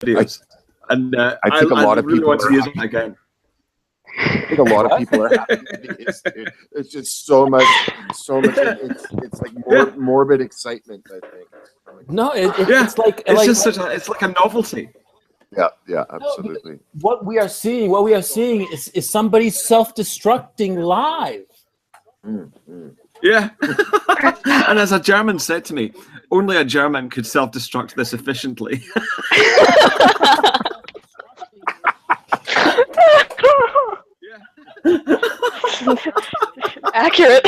videos. And I think a lot of really people want to are use it again. I think a lot of people are happy. It's just so much. It's like morbid excitement, I think. No, it's like it's like a novelty. Yeah, absolutely. What we are seeing is somebody self-destructing live. Yeah. And as a German said to me, only a German could self-destruct this efficiently. Accurate.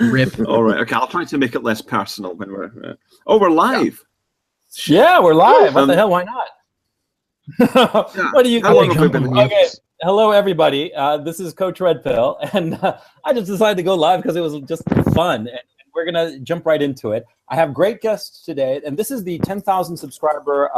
Rip. All right. Okay. I'll try to make it less personal when we're. We're live. Yeah, we're live. What the hell? Why not? What do you think? Okay. Hello, everybody. This is Coach Red Pill, and I just decided to go live because it was just fun, and we're gonna jump right into it. I have great guests today, and this is the 10,000 subscriber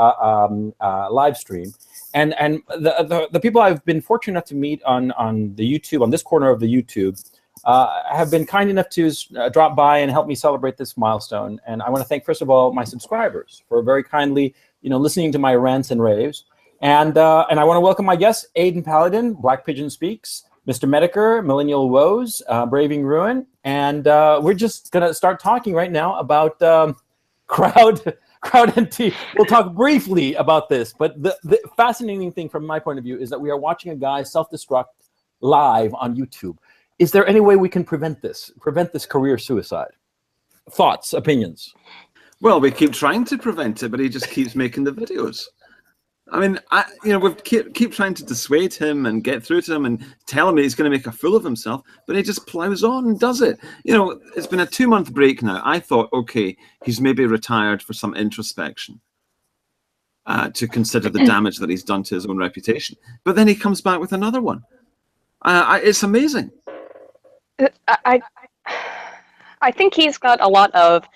live stream. And the people I've been fortunate enough to meet on the YouTube, on this corner of the YouTube, have been kind enough to drop by and help me celebrate this milestone. And I want to thank, first of all, my subscribers for very kindly, listening to my rants and raves. And I want to welcome my guests, Aiden Paladin, Black Pigeon Speaks, Mr. Metokur, Millennial Woes, Braving Ruin. And we're just going to start talking right now about crowd and tea. We'll talk briefly about this, but the fascinating thing from my point of view is that we are watching a guy self-destruct live on YouTube. Is there any way we can prevent this career suicide? Thoughts, opinions? Well, we keep trying to prevent it, but he just keeps making the videos. I mean, we keep trying to dissuade him and get through to him and tell him he's going to make a fool of himself, but he just plows on and does it. It's been a 2-month break now. I thought, okay, he's maybe retired for some introspection to consider the damage that he's done to his own reputation. But then he comes back with another one. It's amazing. I think he's got a lot of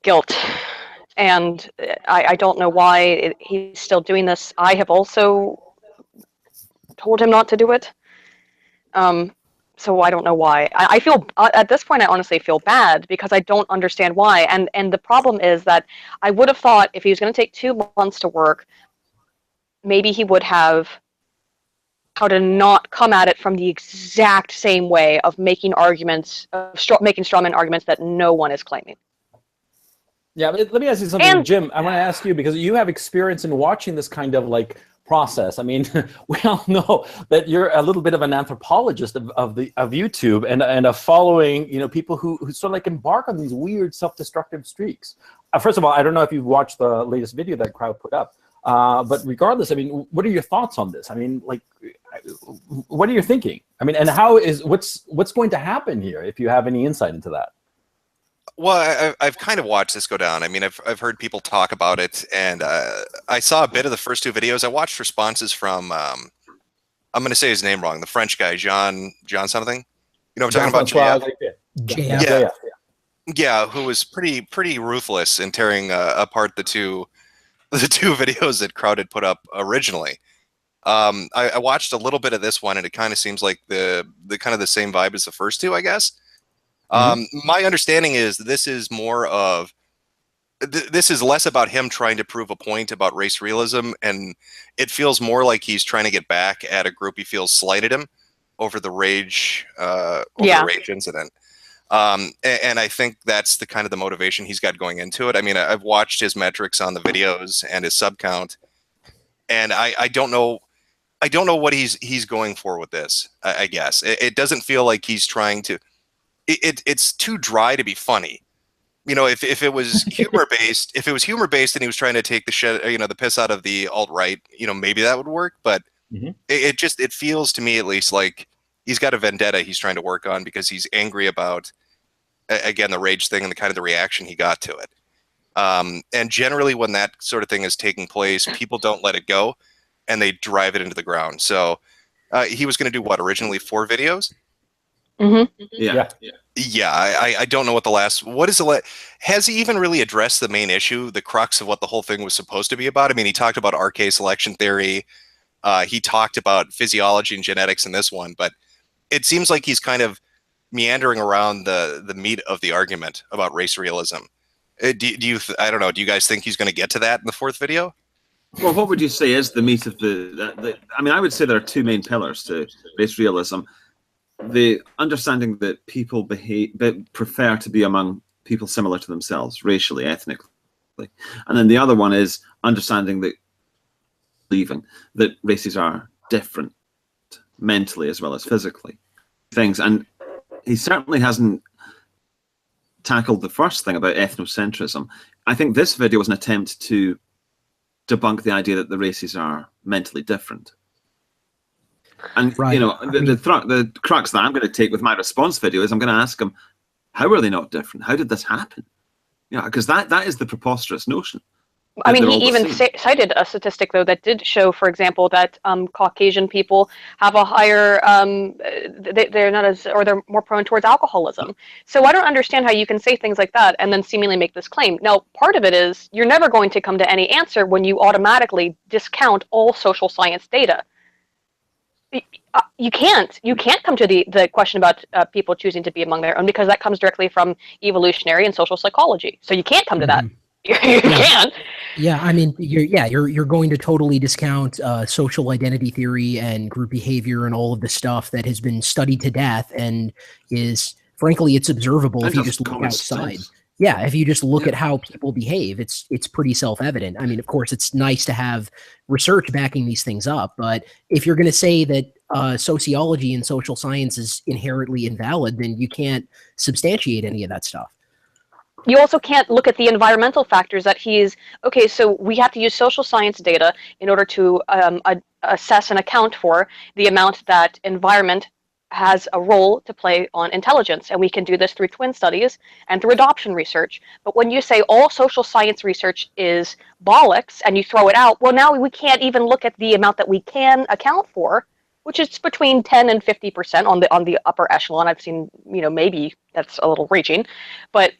guilt. And I don't know why he's still doing this. I have also told him not to do it. So I don't know why. I feel, at this point, I honestly feel bad because I don't understand why. And the problem is that I would have thought if he was going to take 2 months to work, maybe he would have how to not come at it from the exact same way of making arguments, making strawman arguments that no one is claiming. Yeah, but let me ask you something, Jim. I want to ask you because you have experience in watching this kind of process. I mean, we all know that you're a little bit of an anthropologist of YouTube and of following people who sort of embark on these weird self-destructive streaks. First of all, I don't know if you've watched the latest video that Crowd put up, but regardless, I mean, what are your thoughts on this? I mean, what are you thinking? I mean, and what's going to happen here if you have any insight into that? Well, I've kind of watched this go down. I mean, I've heard people talk about it, and I saw a bit of the first 2 videos. I watched responses from I'm going to say his name wrong, the French guy, John something. You know what I'm talking about? Yeah, who was pretty ruthless in tearing apart the two videos that Crowd had put up originally. I watched a little bit of this one, and it kind of seems like the kind of the same vibe as the first 2, I guess. My understanding is this is more of this is less about him trying to prove a point about race realism, and it feels more like he's trying to get back at a group he feels slighted him over the rage the rage incident. And I think that's the kind of the motivation he's got going into it. I mean, I've watched his metrics on the videos and his sub count, and I don't know what he's going for with this. I guess it doesn't feel like he's trying to. It's too dry to be funny. If it was humor based, and he was trying to take the shit, the piss out of the alt-right, maybe that would work. But it feels to me at least like he's got a vendetta he's trying to work on because he's angry about, again, the rage thing and the kind of the reaction he got to it. And generally when that sort of thing is taking place, people don't let it go and they drive it into the ground. So he was going to do what, originally 4 videos? Yeah. I don't know what the last, has he even really addressed the main issue, the crux of what the whole thing was supposed to be about? I mean, he talked about RK selection theory. He talked about physiology and genetics in this one, but it seems like he's kind of meandering around the meat of the argument about race realism. I don't know. Do you guys think he's going to get to that in the 4th video? Well, what would you say is the meat of I mean, I would say there are 2 main pillars to race realism. The understanding that people prefer to be among people similar to themselves, racially, ethnically. And then the other one is understanding that believing that races are different mentally as well as physically. And he certainly hasn't tackled the first thing about ethnocentrism. I think this video was an attempt to debunk the idea that the races are mentally different. And right. you know, the crux that I'm going to take with my response video is I'm going to ask him, how are they not different? How did this happen? Yeah, because that is the preposterous notion. I mean, he even cited a statistic, though, that did show, for example, that Caucasian people have a higher, they're not as, or they're more prone towards alcoholism. So I don't understand how you can say things like that and then seemingly make this claim. Now, part of it is you're never going to come to any answer when you automatically discount all social science data. You can't come to the question about people choosing to be among their own, because that comes directly from evolutionary and social psychology. So you can't come to that. You can't. Yeah, I mean, you're going to totally discount social identity theory and group behavior and all of the stuff that has been studied to death and is, frankly, it's observable if you just look outside. Yeah, if you just look at how people behave, it's pretty self-evident. I mean, of course, it's nice to have research backing these things up, but if you're going to say that sociology and social science is inherently invalid, then you can't substantiate any of that stuff. You also can't look at the environmental factors that okay, so we have to use social science data in order to assess and account for the amount that environment has a role to play on intelligence. And we can do this through twin studies and through adoption research. But when you say all social science research is bollocks and you throw it out, well, now we can't even look at the amount that we can account for, which is between 10 and 50% on the upper echelon. I've seen, maybe that's a little reaching, but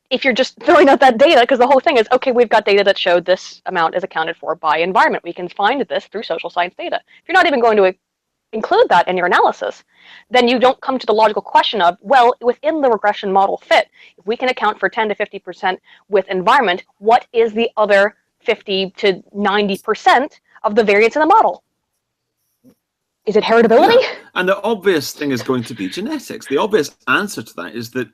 if you're just throwing out that data, because the whole thing is, okay, we've got data that showed this amount is accounted for by environment. We can find this through social science data. If you're not even going to include that in your analysis, then you don't come to the logical question of, well, within the regression model fit, if we can account for 10 to 50% with environment, what is the other 50 to 90% of the variance in the model? Is it heritability? Yeah. And the obvious thing is going to be genetics. The obvious answer to that is that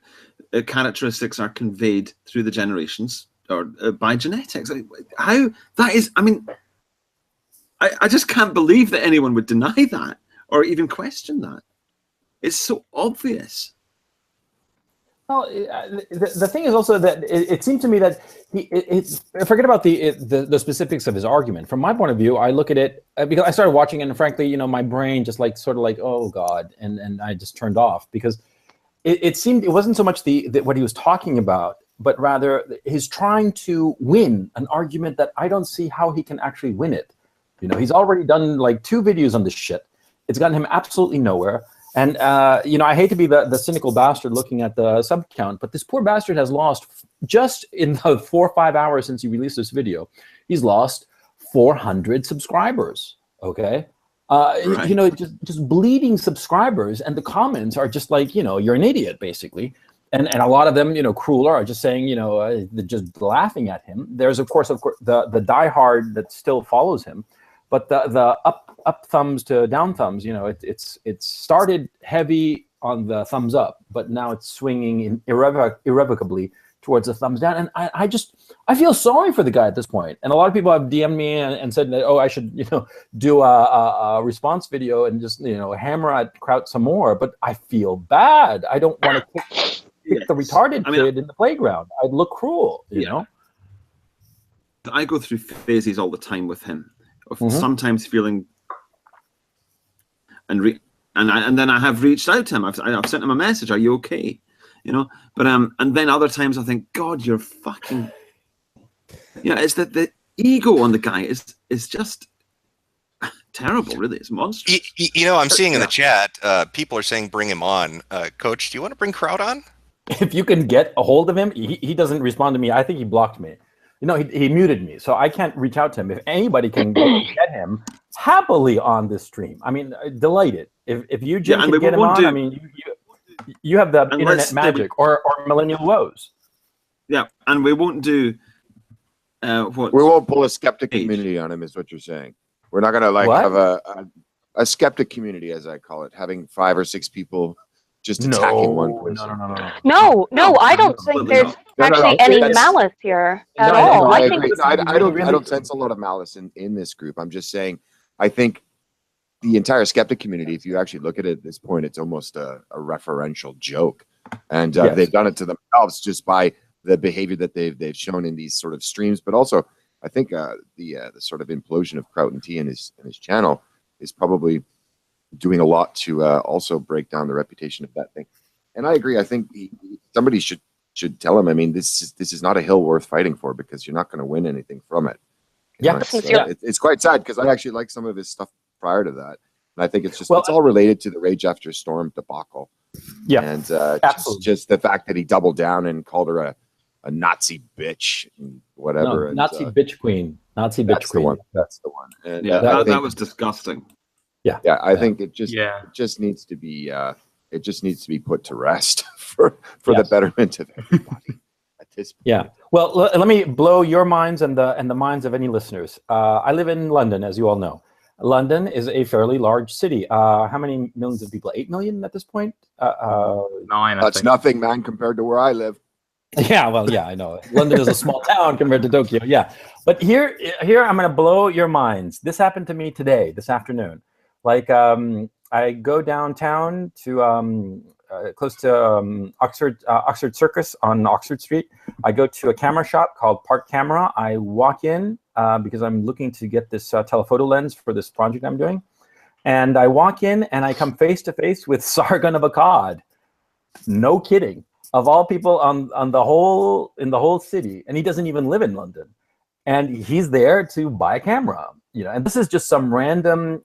characteristics are conveyed through the generations or by genetics. How that is, I mean, I just can't believe that anyone would deny that or even question that. It's so obvious. Well, the thing is also that it seemed to me that forget about the specifics of his argument. From my point of view, I look at it because I started watching it, and frankly, my brain just sort of oh God, and I just turned off because it seemed it wasn't so much what he was talking about, but rather his trying to win an argument that I don't see how he can actually win it. He's already done 2 videos on this shit. It's gotten him absolutely nowhere. And, I hate to be the cynical bastard looking at the sub count, but this poor bastard has lost, just in the 4 or 5 hours since he released this video, he's lost 400 subscribers, okay? Right. Just bleeding subscribers, and the comments are just you're an idiot, basically. And a lot of them, crueler, are just saying, they're just laughing at him. There's, of course, the diehard that still follows him. But the up thumbs to down thumbs, it's started heavy on the thumbs up, but now it's swinging irrevocably towards the thumbs down. And I feel sorry for the guy at this point. And a lot of people have DM'd me and said that, I should do a response video and just hammer at Kraut some more. But I feel bad. I don't want to kick the retarded kid in the playground. I'd look cruel, you know. I go through phases all the time with him. Sometimes feeling, and then I have reached out to him. I've sent him a message. Are you okay? But and then other times I think, God, you're fucking. It's that the ego on the guy is just terrible. Really, it's monstrous. I'm seeing in the chat, people are saying bring him on. Coach, do you want to bring Kraut on? If you can get a hold of him, he doesn't respond to me. I think he blocked me. He muted me, so I can't reach out to him. If anybody can get him happily on this stream, I mean, delighted. If you, Jim, can get him on, I mean, you have the internet magic or Millennial Woes. Yeah, and we won't do what we won't pull a skeptic community on him, is what you're saying. We're not gonna like have a skeptic community, as I call it, having 5 or 6 people just attacking one person. No, I don't think there's actually any malice here at all. I think agree. I don't sense a lot of malice in this group. I'm just saying, I think the entire skeptic community, if you actually look at it at this point, it's almost a referential joke, and they've done it to themselves just by the behavior that they've shown in these sort of streams. But also, I think the sort of implosion of Kraut and T in his channel is probably doing a lot to also break down the reputation of that thing. And I agree. I think somebody should tell him. I mean, this is not a hill worth fighting for, because you're not going to win anything from it. It's quite sad, because I actually like some of his stuff prior to that, and I think it's just it's all related to the Rage After Storm debacle. Yeah, and just the fact that he doubled down and called her a Nazi bitch and whatever. No, Nazi bitch queen. Nazi bitch queen. That's the one. And, that was disgusting. Yeah, I think it just needs to be put to rest for the betterment of everybody at this point. Yeah. Well, let me blow your minds and the minds of any listeners. I live in London, as you all know. London is a fairly large city. How many millions of people? 8 million at this point? 9. That's nothing, man, compared to where I live. Yeah, well, yeah, I know. London is a small town compared to Tokyo. Yeah, but here I'm going to blow your minds. This happened to me today, this afternoon. Like, I go downtown to close to Oxford Circus on Oxford Street. I go to a camera shop called Park Camera. I walk in because I'm looking to get this telephoto lens for this project I'm doing. And I walk in and I come face to face with Sargon of Akkad. No kidding. Of all people in the whole city, and he doesn't even live in London, and he's there to buy a camera, And this is just some random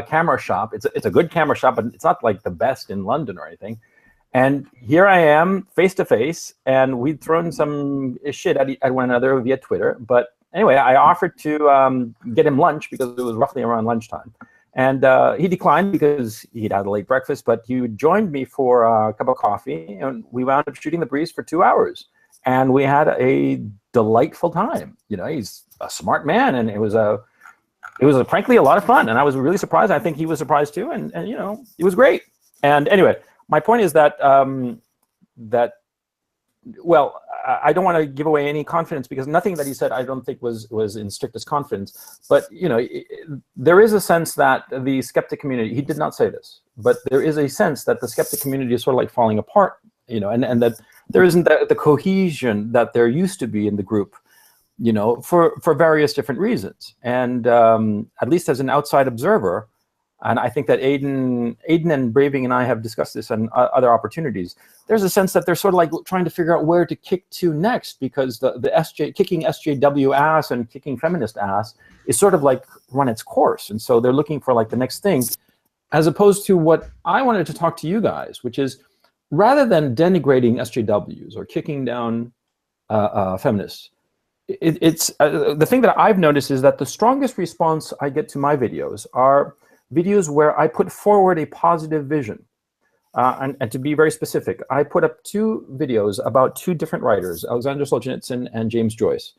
camera shop. It's a good camera shop, but it's not like the best in London or anything. And here I am, face to face, and we'd thrown some shit at one another via Twitter. But anyway, I offered to get him lunch because it was roughly around lunchtime. And he declined because he'd had a late breakfast, but he joined me for a cup of coffee, and we wound up shooting the breeze for 2 hours. And we had a delightful time. He's a smart man, and it was frankly a lot of fun. And I was really surprised. I think he was surprised too. And it was great. And anyway, my point is that well, I don't want to give away any confidence, because nothing that he said I don't think was in strictest confidence. But there is a sense that the skeptic community, he did not say this, but there is a sense that the skeptic community is sort of like falling apart, and that there isn't the cohesion that there used to be in the group, for various different reasons. And at least as an outside observer, and I think that Aiden and Braving and I have discussed this on other opportunities, there's a sense that they're sort of like trying to figure out where to kick to next, because the kicking SJW ass and kicking feminist ass is sort of like run its course. And so they're looking for like the next thing, as opposed to what I wanted to talk to you guys, which is rather than denigrating SJWs or kicking down feminists, it's the thing that I've noticed is that the strongest response I get to my videos are videos where I put forward a positive vision. And to be very specific, I put up 2 videos about 2 different writers, Alexander Solzhenitsyn and James Joyce.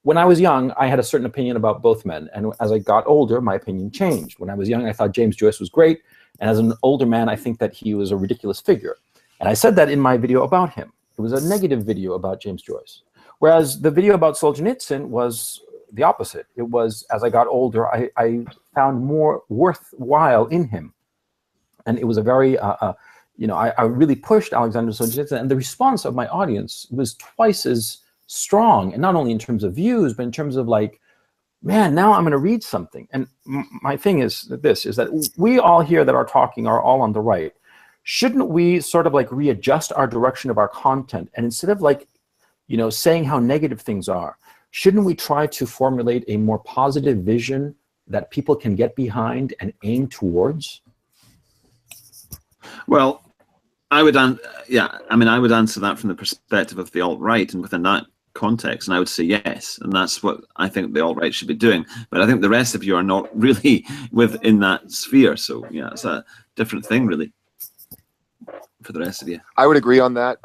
When I was young, I had a certain opinion about both men. And as I got older, my opinion changed. When I was young, I thought James Joyce was great. And as an older man, I think that he was a ridiculous figure. And I said that in my video about him. It was a negative video about James Joyce. Whereas the video about Solzhenitsyn was the opposite. It was, as I got older, I found more worthwhile in him. And it was a very, I really pushed Alexander Solzhenitsyn, and the response of my audience was twice as strong, and not only in terms of views, but in terms of like, man, now I'm going to read something. And my thing is that we all here that are talking are all on the right. Shouldn't we sort of like readjust our direction of our content, and instead of like, saying how negative things are, shouldn't we try to formulate a more positive vision that people can get behind and aim towards? Well, I would answer that from the perspective of the alt-right, and within that context, and I would say yes, and that's what I think the alt-right should be doing. But I think the rest of you are not really within that sphere, so yeah, it's a different thing really for the rest of you. I would agree on that.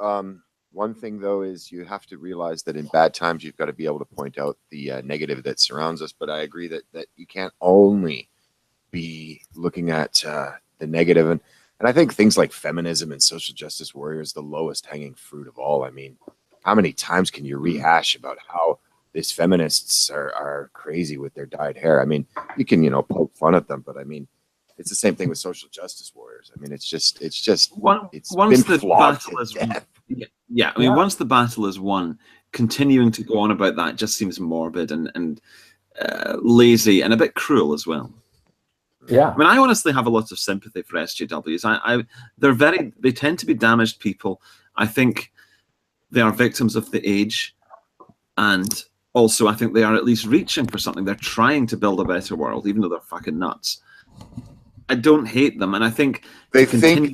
One thing, though, is you have to realize that in bad times, you've got to be able to point out the negative that surrounds us. But I agree that you can't only be looking at the negative. And I think things like feminism and social justice warriors, the lowest hanging fruit of all. I mean, how many times can you rehash about how these feminists are crazy with their dyed hair? I mean, you can, poke fun at them, but I mean, it's the same thing with social justice warriors. I mean, it's once the battle is yeah, I mean, once the battle is won, continuing to go on about that just seems morbid and lazy and a bit cruel as well. Yeah, I mean, I honestly have a lot of sympathy for SJWs. They tend to be damaged people. I think they are victims of the age, and also I think they are at least reaching for something. They're trying to build a better world, even though they're fucking nuts. I don't hate them, and I think they think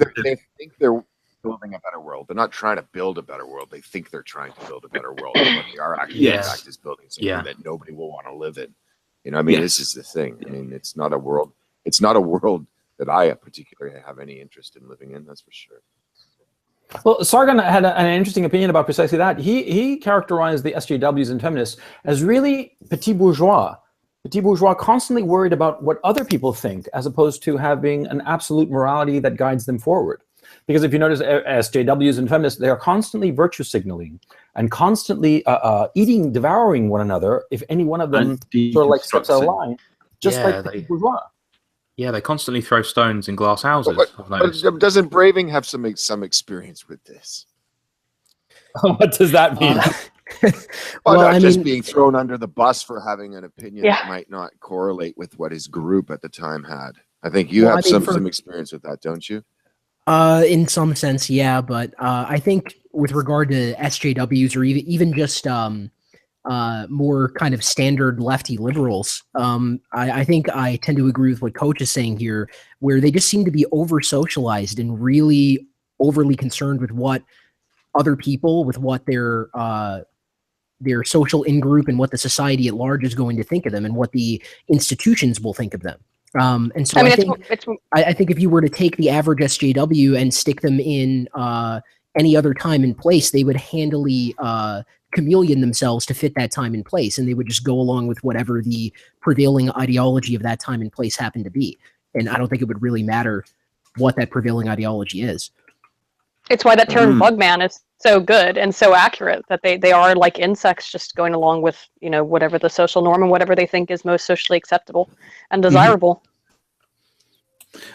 they're building a better world. They're not trying to build a better world. They think they're trying to build a better world. And what they are actually, in fact, is building something that nobody will want to live in. I mean, this is the thing. I mean, it's not a world. It's not a world that I particularly have any interest in living in. That's for sure. Well, Sargon had an interesting opinion about precisely that. He characterized the SJWs and feminists as really petit bourgeois. Petit bourgeois constantly worried about what other people think, as opposed to having an absolute morality that guides them forward. Because if you notice, SJWs and feminists, they are constantly virtue signaling and constantly devouring one another if any one of them sort of like steps out of line, just like the bourgeois. Yeah, they constantly throw stones in glass houses. But doesn't Braving have some experience with this? What does that mean? Not just being thrown under the bus for having an opinion that might not correlate with what his group at the time had. I think you have some experience with that, don't you? In some sense, yeah, but I think with regard to SJWs or even just more kind of standard lefty liberals, I think I tend to agree with what Coach is saying here, where they just seem to be over-socialized and really overly concerned with what other people, with what their social in-group and what the society at large is going to think of them and what the institutions will think of them. And so I think if you were to take the average SJW and stick them in any other time and place, they would handily chameleon themselves to fit that time and place, and they would just go along with whatever the prevailing ideology of that time and place happened to be. And I don't think it would really matter what that prevailing ideology is. It's why that term bugman is so good and so accurate, that they are like insects just going along with, whatever the social norm and whatever they think is most socially acceptable and desirable.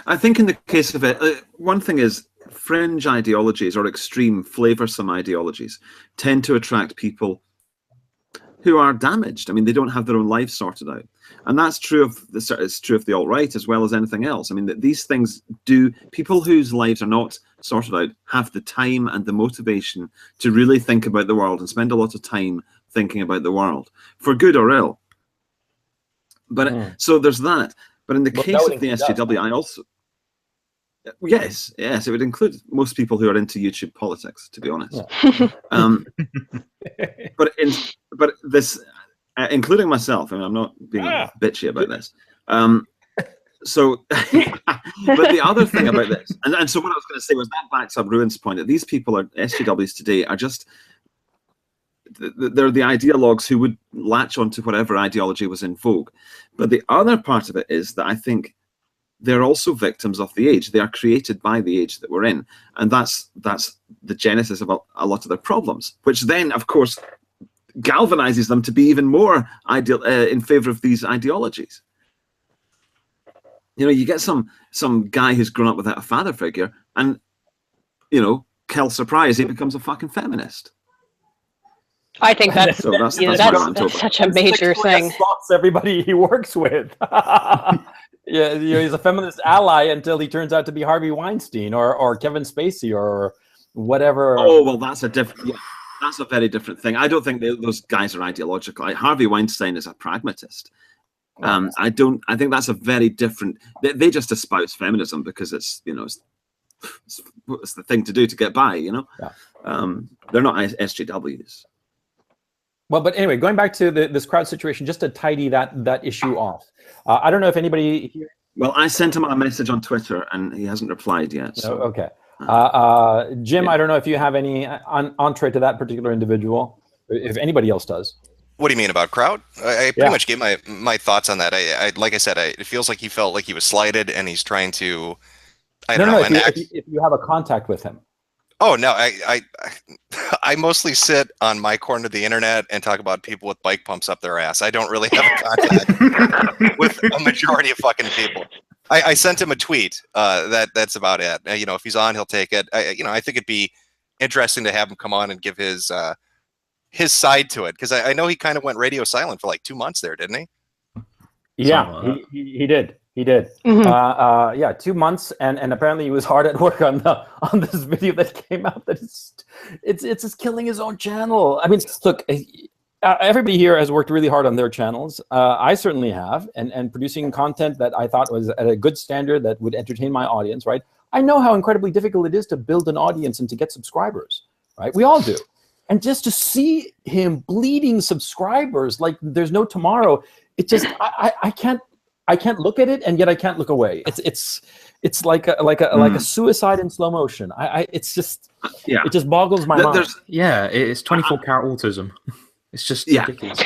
I think in the case of it, one thing is fringe ideologies or extreme flavorsome ideologies tend to attract people who are damaged. I mean, they don't have their own life sorted out. And that's true of the alt-right as well as anything else. I mean, these things people whose lives are not sorted out have the time and the motivation to really think about the world and spend a lot of time thinking about the world, for good or ill. But so there's that. But in the case of the SJW, I also... Yes, it would include most people who are into YouTube politics, to be honest. Yeah. But this, including myself, I mean, I'm not being bitchy about this. So, but the other thing about this, and so what I was going to say was that backs up Ruin's point that these people SJWs today are just, they're the ideologues who would latch onto whatever ideology was in vogue. But the other part of it is that I think they're also victims of the age. They are created by the age that we're in. And that's the genesis of a lot of their problems, which then, of course, galvanizes them to be even more in favor of these ideologies. You get some guy who's grown up without a father figure and, Kel surprise, he becomes a fucking feminist. I think that's such a major thing. Stalks everybody he works with. Yeah, he's a feminist ally until he turns out to be Harvey Weinstein or Kevin Spacey or whatever. Oh well, that's a very different thing. I don't think those guys are ideological. Harvey Weinstein is a pragmatist. I think that's a very different. They just espouse feminism because it's it's the thing to do to get by. Yeah. They're not SJWs. Well, but anyway, going back to this crowd situation, just to tidy that issue off. I don't know if anybody here... Well, I sent him a message on Twitter, and he hasn't replied yet. So. Okay. Jim, I don't know if you have any entree to that particular individual, if anybody else does. What do you mean about Kraut? I pretty much gave my thoughts on that. I like I said, it feels like he felt like he was slighted, and he's trying to. I don't know. If you have a contact with him. Oh no, I mostly sit on my corner of the internet and talk about people with bike pumps up their ass. I don't really have a contact with a majority of fucking people. I sent him a tweet. That's about it. You know, if he's on, he'll take it. I think it'd be interesting to have him come on and give his side to it, because I know he kind of went radio silent for like 2 months there, didn't he? Yeah, he did. He did. Yeah, 2 months, and apparently he was hard at work on this video that came out. That it's just killing his own channel. I mean, look, everybody here has worked really hard on their channels. I certainly have, and producing content that I thought was at a good standard that would entertain my audience. Right? I know how incredibly difficult it is to build an audience and to get subscribers. Right? We all do. And just to see him bleeding subscribers like there's no tomorrow, it just I can't look at it, and yet I can't look away. It's like a suicide in slow motion. It just boggles my mind. It's 24-karat autism. It's just ridiculous.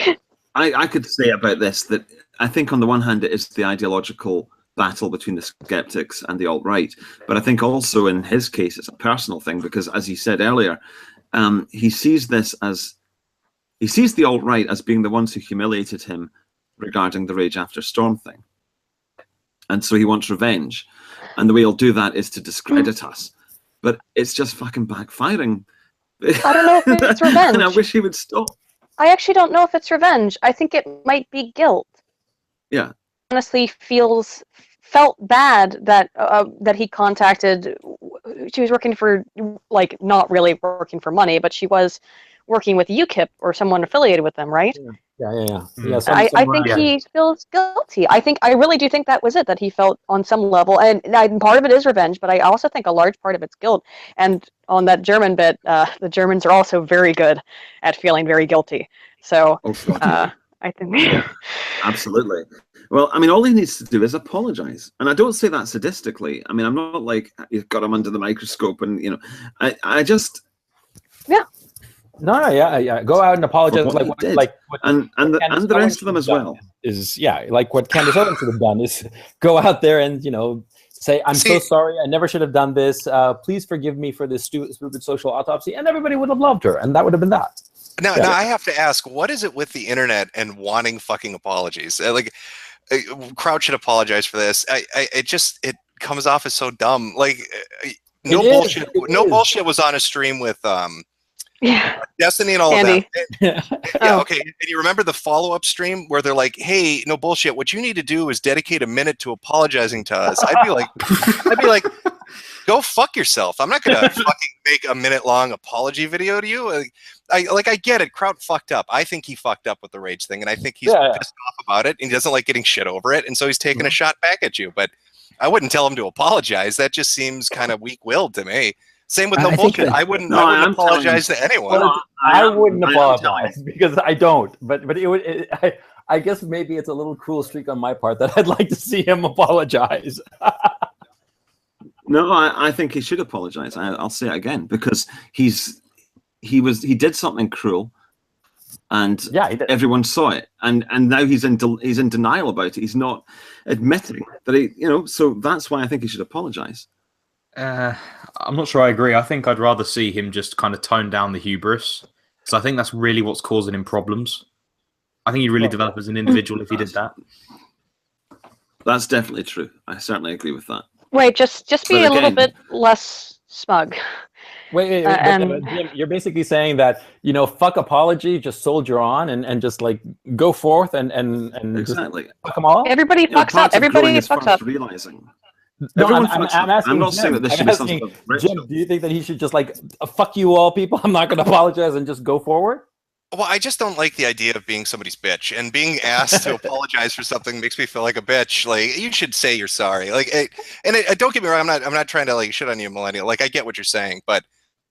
I could say about this that I think on the one hand it is the ideological battle between the skeptics and the alt-right, but I think also in his case it's a personal thing, because as he said earlier, he sees the alt-right as being the ones who humiliated him regarding the Rage After Storm thing. And so he wants revenge. And the way he'll do that is to discredit us. But it's just fucking backfiring. I don't know if it's revenge. And I wish he would stop. I actually don't know if it's revenge. I think it might be guilt. Yeah. Honestly felt bad that he contacted. She was working for, like, not really working for money, but she was working with UKIP or someone affiliated with them, right? Yeah. I think he feels guilty. I really do think that was it, that he felt on some level, and part of it is revenge, but I also think a large part of it's guilt. And on that German bit, the Germans are also very good at feeling very guilty. So I think absolutely. Well, I mean, all he needs to do is apologize, and I don't say that sadistically. I mean, I'm not like you've got him under the microscope, and I just No, go out and apologize, and the rest of them as well. Is like what Candace Owens should have done is go out there and say, I'm so sorry, I never should have done this. Please forgive me for this stupid social autopsy, and everybody would have loved her, and that would have been that. Now I have to ask, what is it with the internet and wanting fucking apologies? Crowd should apologize for this. It comes off as so dumb. Like no bullshit was on a stream with Destiny and all of that. Okay. And you remember the follow-up stream where they're like, "Hey, no bullshit. What you need to do is dedicate a minute to apologizing to us." I'd be like, go fuck yourself. I'm not gonna fucking make a minute-long apology video to you. I get it. Kraut fucked up. I think he fucked up with the rage thing, and I think he's pissed off about it, and he doesn't like getting shit over it, and so he's taking a shot back at you. But I wouldn't tell him to apologize. That just seems kind of weak-willed to me. Same with no bullshit. I wouldn't apologize to anyone. I wouldn't apologize because I don't. But it would. I guess maybe it's a little cruel streak on my part that I'd like to see him apologize. No, I think he should apologize. I'll say it again, because he did something cruel, and everyone saw it, and now he's in denial about it. He's not admitting that so that's why I think he should apologize. I'm not sure I agree. I think I'd rather see him just kind of tone down the hubris. So I think that's really what's causing him problems. I think he'd really develop as an individual if he did that. That's definitely true. I certainly agree with that. Right, just be a little bit less smug. Wait, Jim, you're basically saying that, fuck apology, just soldier on and just like go forth and exactly fuck them all. Everybody fucks up. Everybody fucks up. Realizing. No, I'm asking. I'm not saying that this should be something. Jim, do you think that he should just like fuck you all, people? I'm not going to apologize and just go forward. Well, I just don't like the idea of being somebody's bitch, and being asked to apologize for something makes me feel like a bitch. Like, you should say you're sorry. Like, don't get me wrong. I'm not trying to like shit on you, Millennial. Like, I get what you're saying, but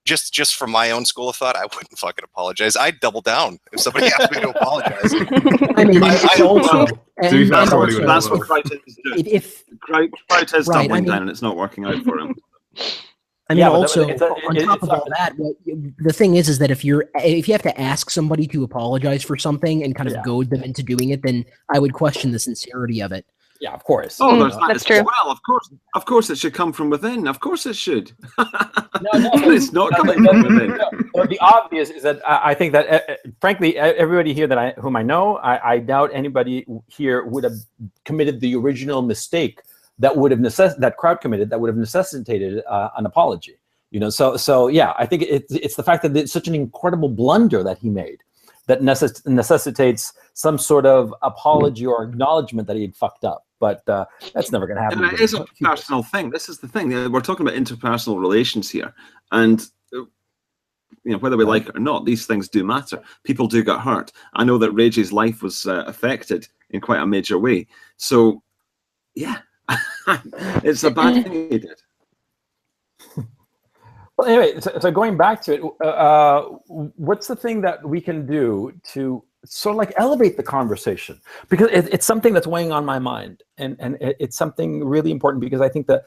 just from my own school of thought, I wouldn't fucking apologize. I'd double down if somebody asked me to apologize. I mean, that's what Kraut is doing. Kraut is doubling down, and it's not working out for him. I mean, also on top of all that, the thing is that if you have to ask somebody to apologize for something and kind of goad them into doing it, then I would question the sincerity of it. Yeah, of course. Oh, there's that that's true. Well, of course, it should come from within. Of course, it should. No, it's not coming from within. No, the obvious is that I think that, frankly, everybody here whom I know, I doubt anybody here would have committed the original mistake that would have that crowd committed, that would have necessitated an apology. So yeah, I think it's the fact that it's such an incredible blunder that he made that necessitates some sort of apology or acknowledgement that he had fucked up. But that's never going to happen. And it is a personal thing. This is the thing. We're talking about interpersonal relations here, and whether we like it or not, these things do matter. People do get hurt. I know that Rage's life was affected in quite a major way. So, yeah, it's a bad thing he did. Well, anyway, so going back to it, what's the thing that we can do to sort of like elevate the conversation? Because it's something that's weighing on my mind, and it's something really important, because I think that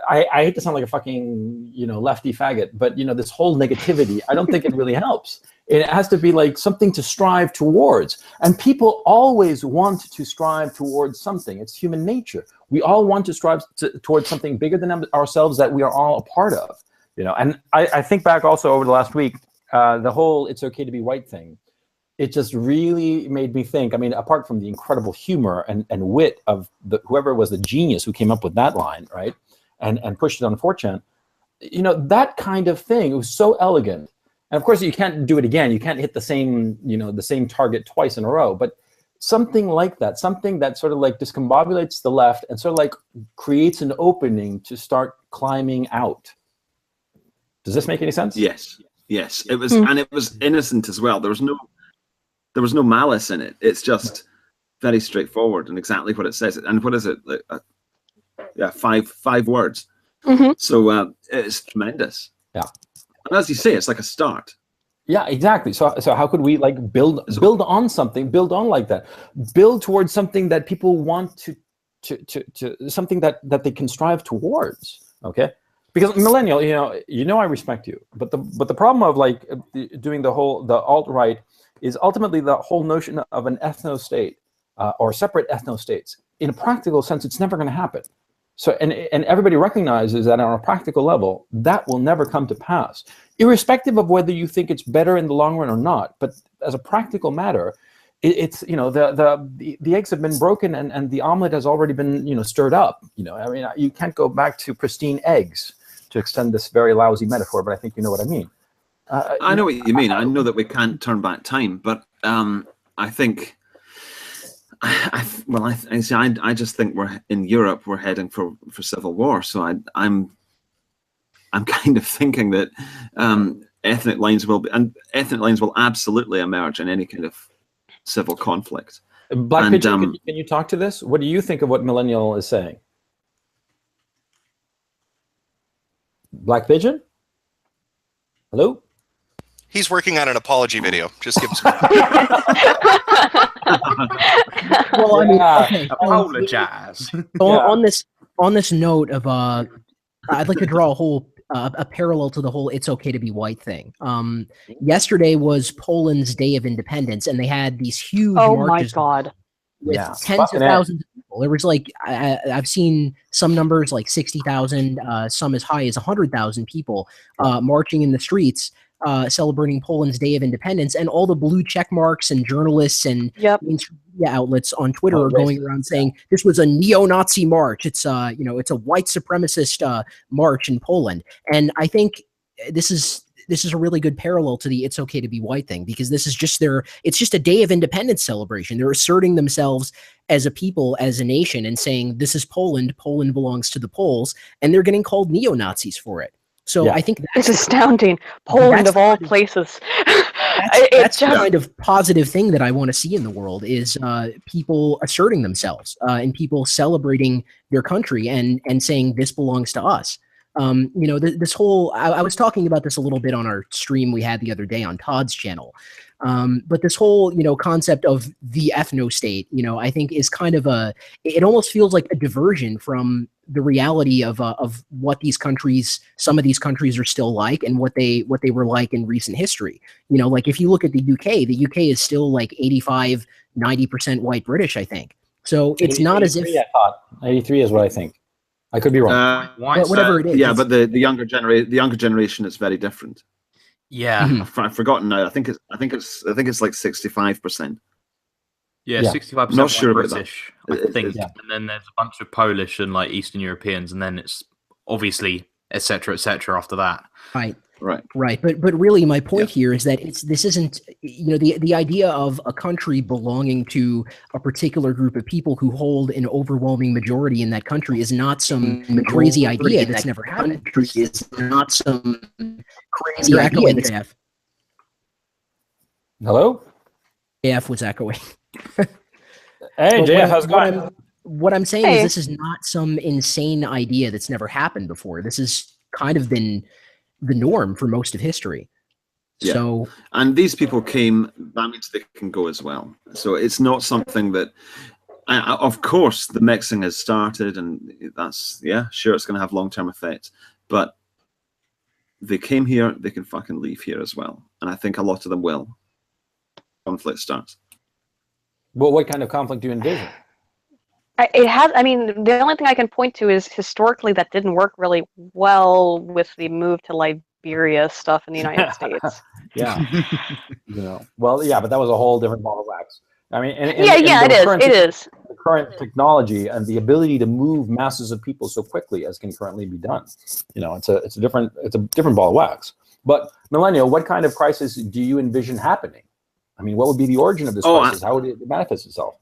I hate to sound like a fucking lefty faggot, but this whole negativity, I don't think it really helps. It has to be like something to strive towards, and people always want to strive towards something. It's human nature. We all want to strive towards something bigger than ourselves that we are all a part of. And I think back also over the last week, the whole "it's okay to be white" thing. It just really made me think. I mean, apart from the incredible humor and wit of whoever was the genius who came up with that line, right, and pushed it on 4chan, that kind of thing, it was so elegant. And of course, you can't do it again. You can't hit the same target twice in a row. But something like that, something that sort of like discombobulates the left and sort of like creates an opening to start climbing out. Does this make any sense? Yes. It was, and it was innocent as well. There was no malice in it. It's just very straightforward and exactly what it says. And what is it? Five words. Mm-hmm. So it's tremendous. Yeah. And as you say, it's like a start. Yeah, exactly. So how could we like build on something, build on like that, build towards something that people want to something that they can strive towards. Okay. Because Millennial, I respect you, but the problem of like doing the alt-right is ultimately the whole notion of an ethno-state or separate ethno-states. In a practical sense, it's never going to happen. So and everybody recognizes that on a practical level, that will never come to pass, irrespective of whether you think it's better in the long run or not. But as a practical matter, it's the eggs have been broken and the omelet has already been stirred up. I mean, you can't go back to pristine eggs, to extend this very lousy metaphor, but I think you know what I mean. I know what you mean. I know that we can't turn back time, but I think, I just think we're in Europe. We're heading for civil war. So I'm kind of thinking that ethnic lines will absolutely emerge in any kind of civil conflict. Black Pigeon, can you talk to this? What do you think of what Millennial is saying? Black Pigeon? Hello? He's working on an apology video. Just give him some. Well, I mean, okay. Apologize. On this note of I'd like to draw a parallel to the whole "it's okay to be white" thing. Yesterday was Poland's Day of Independence, and they had these huge marches. Oh my God! With tens of thousands of people. There was like I've seen some numbers like 60,000, some as high as 100,000 people marching in the streets, celebrating Poland's Day of Independence, and all the blue check marks and journalists and media outlets on Twitter are going around saying this was a neo-Nazi march. It's it's a white supremacist march in Poland, and I think this is a really good parallel to the "it's okay to be white" thing, because this is just it's just a day of independence celebration. They're asserting themselves as a people, as a nation, and saying this is Poland belongs to the Poles, and they're getting called neo-Nazis for it. So I think it's astounding. Poland of all places. That's the kind of positive thing that I want to see in the world is people asserting themselves and people celebrating their country and saying this belongs to us. This whole, I was talking about this a little bit on our stream we had the other day on Todd's channel. But this whole, concept of the ethno-state, I think is kind of it almost feels like a diversion from the reality of what these countries, some of these countries are still like, and what they were like in recent history. You know, like if you look at the UK is still like 85-90% white British, I think. So it's not as if 83 is what I think. I could be wrong. But whatever it is. Yeah, but the younger generation is very different. Yeah, I've forgotten now. I think it's like 65%. Yeah, 65% Not sure about British, I think. And then there's a bunch of Polish and like Eastern Europeans, and then it's obviously etc. after that. Right. But really, my point here is that this isn't, you know, the idea of a country belonging to a particular group of people who hold an overwhelming majority in that country is not some crazy idea that's never happened. It's not some crazy idea that's echoing. Hello? JF was echoing. Hey, JF, how's it going? What I'm saying is this is not some insane idea that's never happened before. This has kind of been the norm for most of history. Yeah. So, and these people came, that means they can go as well. So it's not something that, of course, the mixing has started, and that's, sure, it's going to have long-term effects. But they came here, they can fucking leave here as well. And I think a lot of them will. Conflict starts. Well, what kind of conflict do you envision? I mean, the only thing I can point to is historically that didn't work really well with the move to Liberia stuff in the United States. Well, but that was a whole different ball of wax. I mean, it is. The current technology and the ability to move masses of people so quickly as can currently be done. You know, it's a different ball of wax. But Millennial, what kind of crisis do you envision happening? I mean, what would be the origin of this crisis? How would it manifest itself?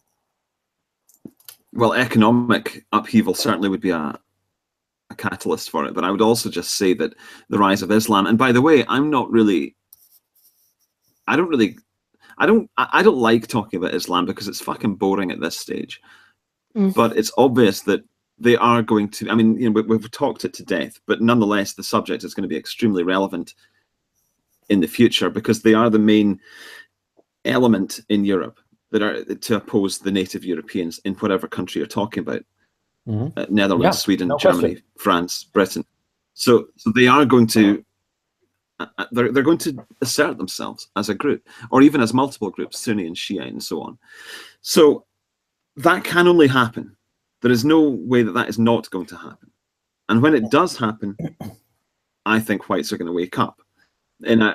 Well, economic upheaval certainly would be a catalyst for it, but I would also just say that the rise of Islam, and by the way, I don't like talking about Islam because it's fucking boring at this stage. But it's obvious that they are going to, I mean, you know, we've talked it to death, but nonetheless, the subject is going to be extremely relevant in the future because they are the main element in Europe that are to oppose the native Europeans in whatever country you're talking about. Netherlands, Sweden, Germany, France, Britain. So they are going to they're going to assert themselves as a group, or even as multiple groups, Sunni and Shia and so on. So that can only happen. There is no way that is not going to happen. And when it does happen, I think whites are going to wake up. And I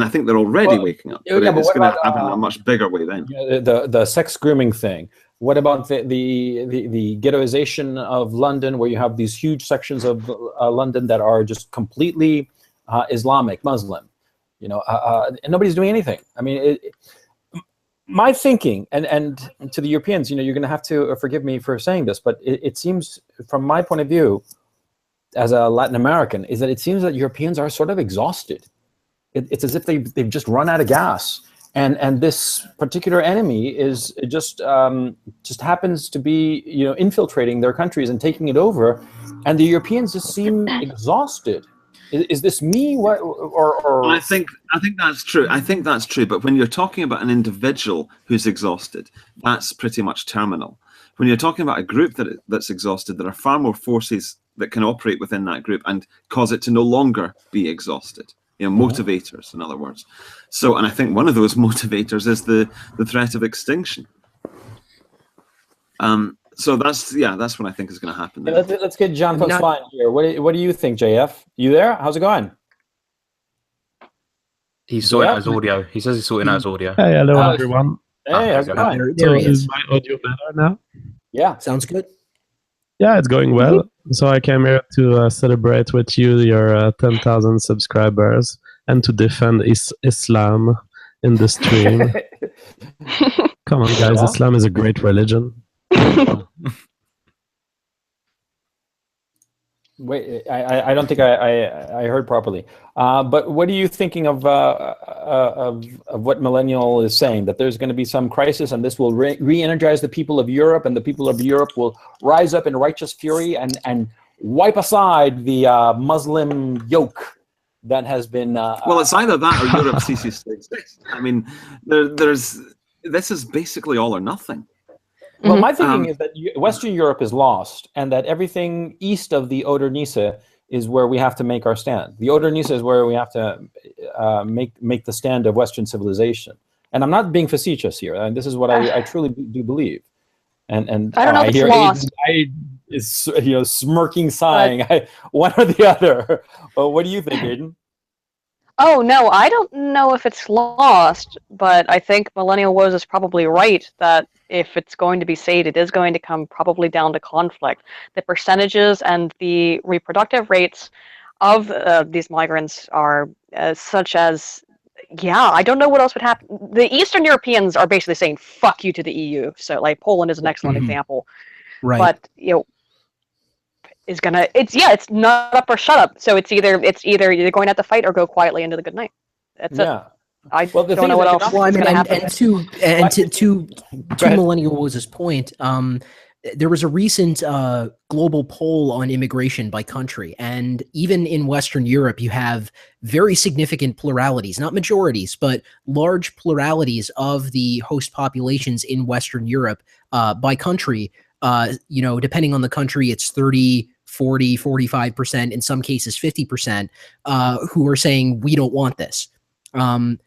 think they're already waking up, but it's going to happen in a much bigger way then. The sex grooming thing. What about the ghettoization of London, where you have these huge sections of London that are just completely Islamic, Muslim? You know, and nobody's doing anything. I mean, my thinking, and to the Europeans, you know, you're going to have to forgive me for saying this, but it seems, from my point of view, as a Latin American, is that it seems that Europeans are sort of exhausted. It's as if they've just run out of gas, and this particular enemy is just happens to be, you know, infiltrating their countries and taking it over, and the Europeans just seem exhausted. Is this me? Or I think that's true. I think that's true. But when you're talking about an individual who's exhausted, that's pretty much terminal. When you're talking about a group that's exhausted, there are far more forces that can operate within that group and cause it to no longer be exhausted. You know, motivators, in other words. So, and I think one of those motivators is the threat of extinction. So that's what I think is going to happen. Let's get John Fine here. What do you think, JF? You there? How's it going? He's sorting out his audio. He says he's sorting out his audio. Hey, hello everyone. Hey, how's it going? So is my audio better now? Yeah, sounds good. Yeah, it's going well. So I came here to celebrate with you your 10,000 subscribers and to defend Islam in the stream. Come on, guys. Islam is a great religion. Wait, I don't think I heard properly. But what are you thinking of what Millennial is saying? That there's going to be some crisis, and this will re-energize the people of Europe, and the people of Europe will rise up in righteous fury and wipe aside the Muslim yoke that has been. Well, it's either that or Europe ceases to exist. I mean, this is basically all or nothing. Well, my thinking is that Western Europe is lost, and that everything east of the Oder-Neisse is where we have to make our stand. The Oder-Neisse is where we have to make the stand of Western civilization. And I'm not being facetious here. And this is what I truly do believe. And I don't know if it's hear lost. Aiden is smirking, sighing. One or the other. Well, what do you think, Aiden? Oh, no, I don't know if it's lost, but I think Millennial Woes is probably right that if it's going to be saved, it is going to come probably down to conflict. The percentages and the reproductive rates of these migrants are such as, yeah, I don't know what else would happen. The Eastern Europeans are basically saying, fuck you to the EU. So, like, Poland is an excellent example. Right. But, it's nut up or shut up. So it's either you're going to have to fight or go quietly into the good night. That's it. I don't know what else. Well, I mean, happen. to Millennial Woes' point, there was a recent global poll on immigration by country, and even in Western Europe, you have very significant pluralities, not majorities, but large pluralities of the host populations in Western Europe by country. Depending on the country, it's 30, 40, 45%, in some cases 50%, who are saying, we don't want this.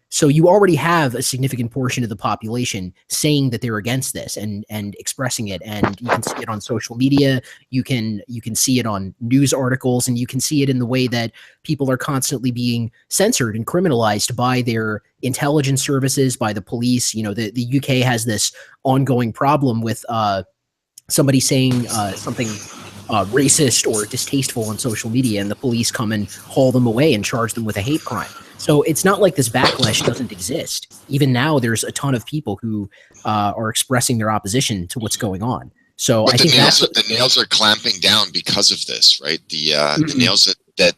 So you already have a significant portion of the population saying that they're against this and expressing it. And you can see it on social media. You can see it on news articles, and you can see it in the way that people are constantly being censored and criminalized by their intelligence services, by the police. The UK has this ongoing problem with somebody saying something racist or distasteful on social media, and the police come and haul them away and charge them with a hate crime. So it's not like this backlash doesn't exist. Even now, there's a ton of people who are expressing their opposition to what's going on. So I think the nails are clamping down because of this, right? The nails that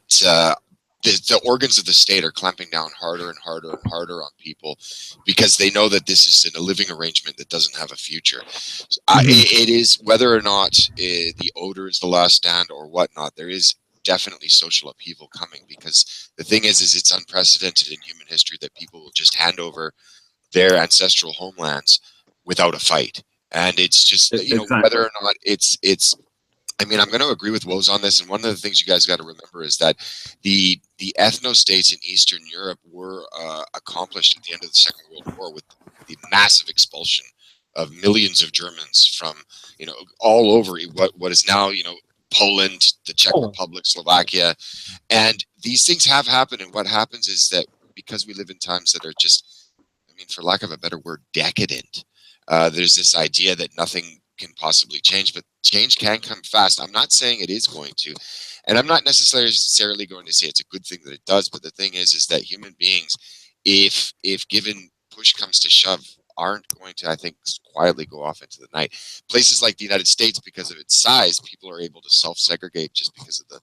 the organs of the state are clamping down harder and harder and harder on people because they know that this is a living arrangement that doesn't have a future. It is, whether or not the Oder is the last stand or whatnot, there is definitely social upheaval coming, because the thing is it's unprecedented in human history that people will just hand over their ancestral homelands without a fight. And it's just, whether or not it's I mean, I'm going to agree with Woes on this. And one of the things you guys got to remember is that the ethno-states in Eastern Europe were accomplished at the end of the Second World War with the massive expulsion of millions of Germans from, all over what is now, Poland, the Czech Republic, Slovakia. And these things have happened. And what happens is that because we live in times that are just, for lack of a better word, decadent, there's this idea that nothing can possibly change, but change can come fast. I'm not saying it is going to, and I'm not necessarily going to say it's a good thing that it does, but the thing is that human beings, if given push comes to shove, aren't going to, I think, quietly go off into the night. Places like the United States, because of its size, people are able to self-segregate just because of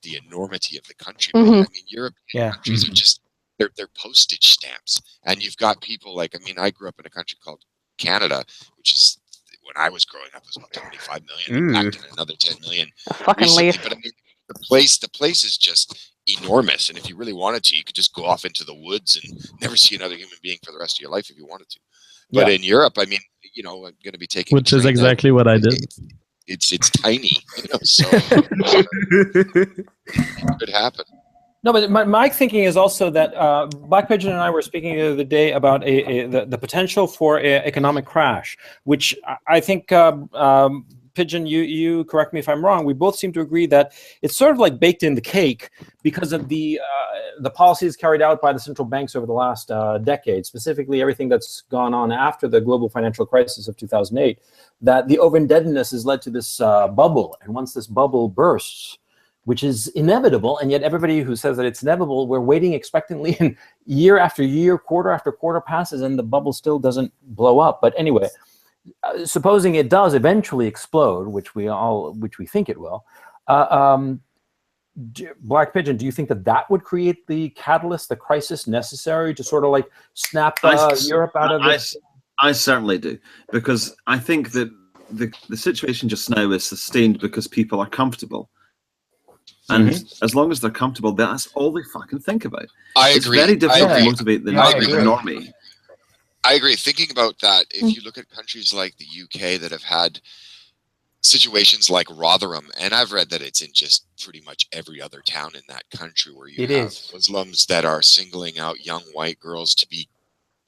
the enormity of the country. European countries are just, they're postage stamps. And you've got people like, I grew up in a country called Canada, which is, when I was growing up, it was about 25 million. Back in another 10 million. Recently. But the place is just enormous. And if you really wanted to, you could just go off into the woods and never see another human being for the rest of your life if you wanted to. But in Europe, I'm going to be taking, which is exactly what I did. It's tiny, so it could happen. No, but my thinking is also that Black Pigeon and I were speaking the other day about the potential for an economic crash, which I think, Pigeon, you correct me if I'm wrong, we both seem to agree that it's sort of like baked in the cake because of the policies carried out by the central banks over the last decade, specifically everything that's gone on after the global financial crisis of 2008, that the over-indebtedness has led to this bubble. And once this bubble bursts, which is inevitable, and yet everybody who says that it's inevitable, we're waiting expectantly, and year after year, quarter after quarter passes, and the bubble still doesn't blow up. But anyway, supposing it does eventually explode, which we think it will, Black Pigeon, do you think that would create the catalyst, the crisis necessary to sort of like snap Europe out of this? I certainly do, because I think that the situation just now is sustained because people are comfortable. And as long as they're comfortable, that's all they fucking think about. I agree. It's very difficult to motivate the normie. I agree. Thinking about that, if you look at countries like the UK that have had situations like Rotherham, and I've read that it's in just pretty much every other town in that country where you have Muslims that are singling out young white girls to be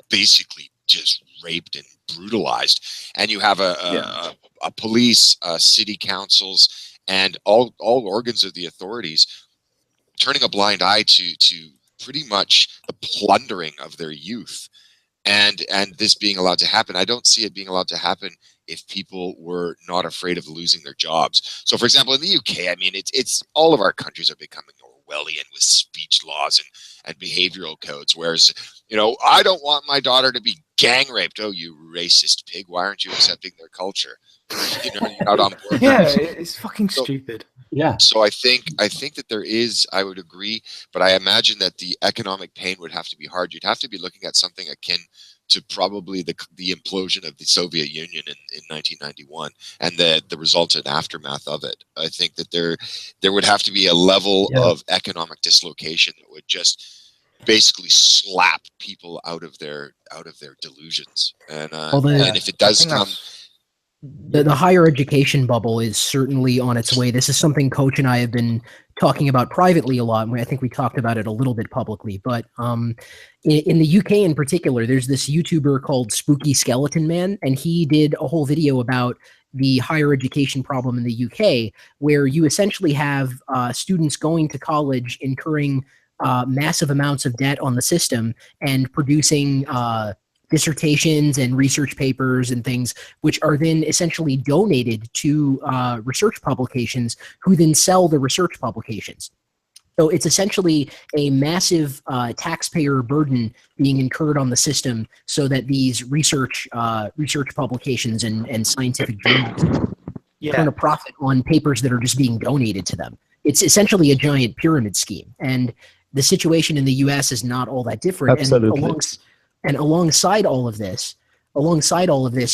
basically just raped and brutalized, and you have a police, city councils, and all organs of the authorities turning a blind eye to pretty much the plundering of their youth, and this being allowed to happen. I don't see it being allowed to happen if people were not afraid of losing their jobs. So, for example, in the UK, I mean, it's all of our countries are becoming Orwellian with speech laws and behavioral codes. Whereas, I don't want my daughter to be gang raped. Oh, you racist pig! Why aren't you accepting their culture? You're not on board. Yeah, it's fucking stupid. Yeah. So I think that there is. I would agree, but I imagine that the economic pain would have to be hard. You'd have to be looking at something akin to probably the implosion of the Soviet Union in 1991 and the resultant aftermath of it. I think that there would have to be a level of economic dislocation that would just basically slap people out of their delusions. And if it does come. The higher education bubble is certainly on its way. This is something Coach and I have been talking about privately a lot. I think we talked about it a little bit publicly, but in the UK in particular, there's this YouTuber called Spooky Skeleton Man, and he did a whole video about the higher education problem in the UK, where you essentially have students going to college incurring massive amounts of debt on the system and producing dissertations and research papers and things, which are then essentially donated to research publications who then sell the research publications. So it's essentially a massive taxpayer burden being incurred on the system so that these research publications and scientific journals turn a profit on papers that are just being donated to them. It's essentially a giant pyramid scheme. And the situation in the US is not all that different. Absolutely. And alongside all of this,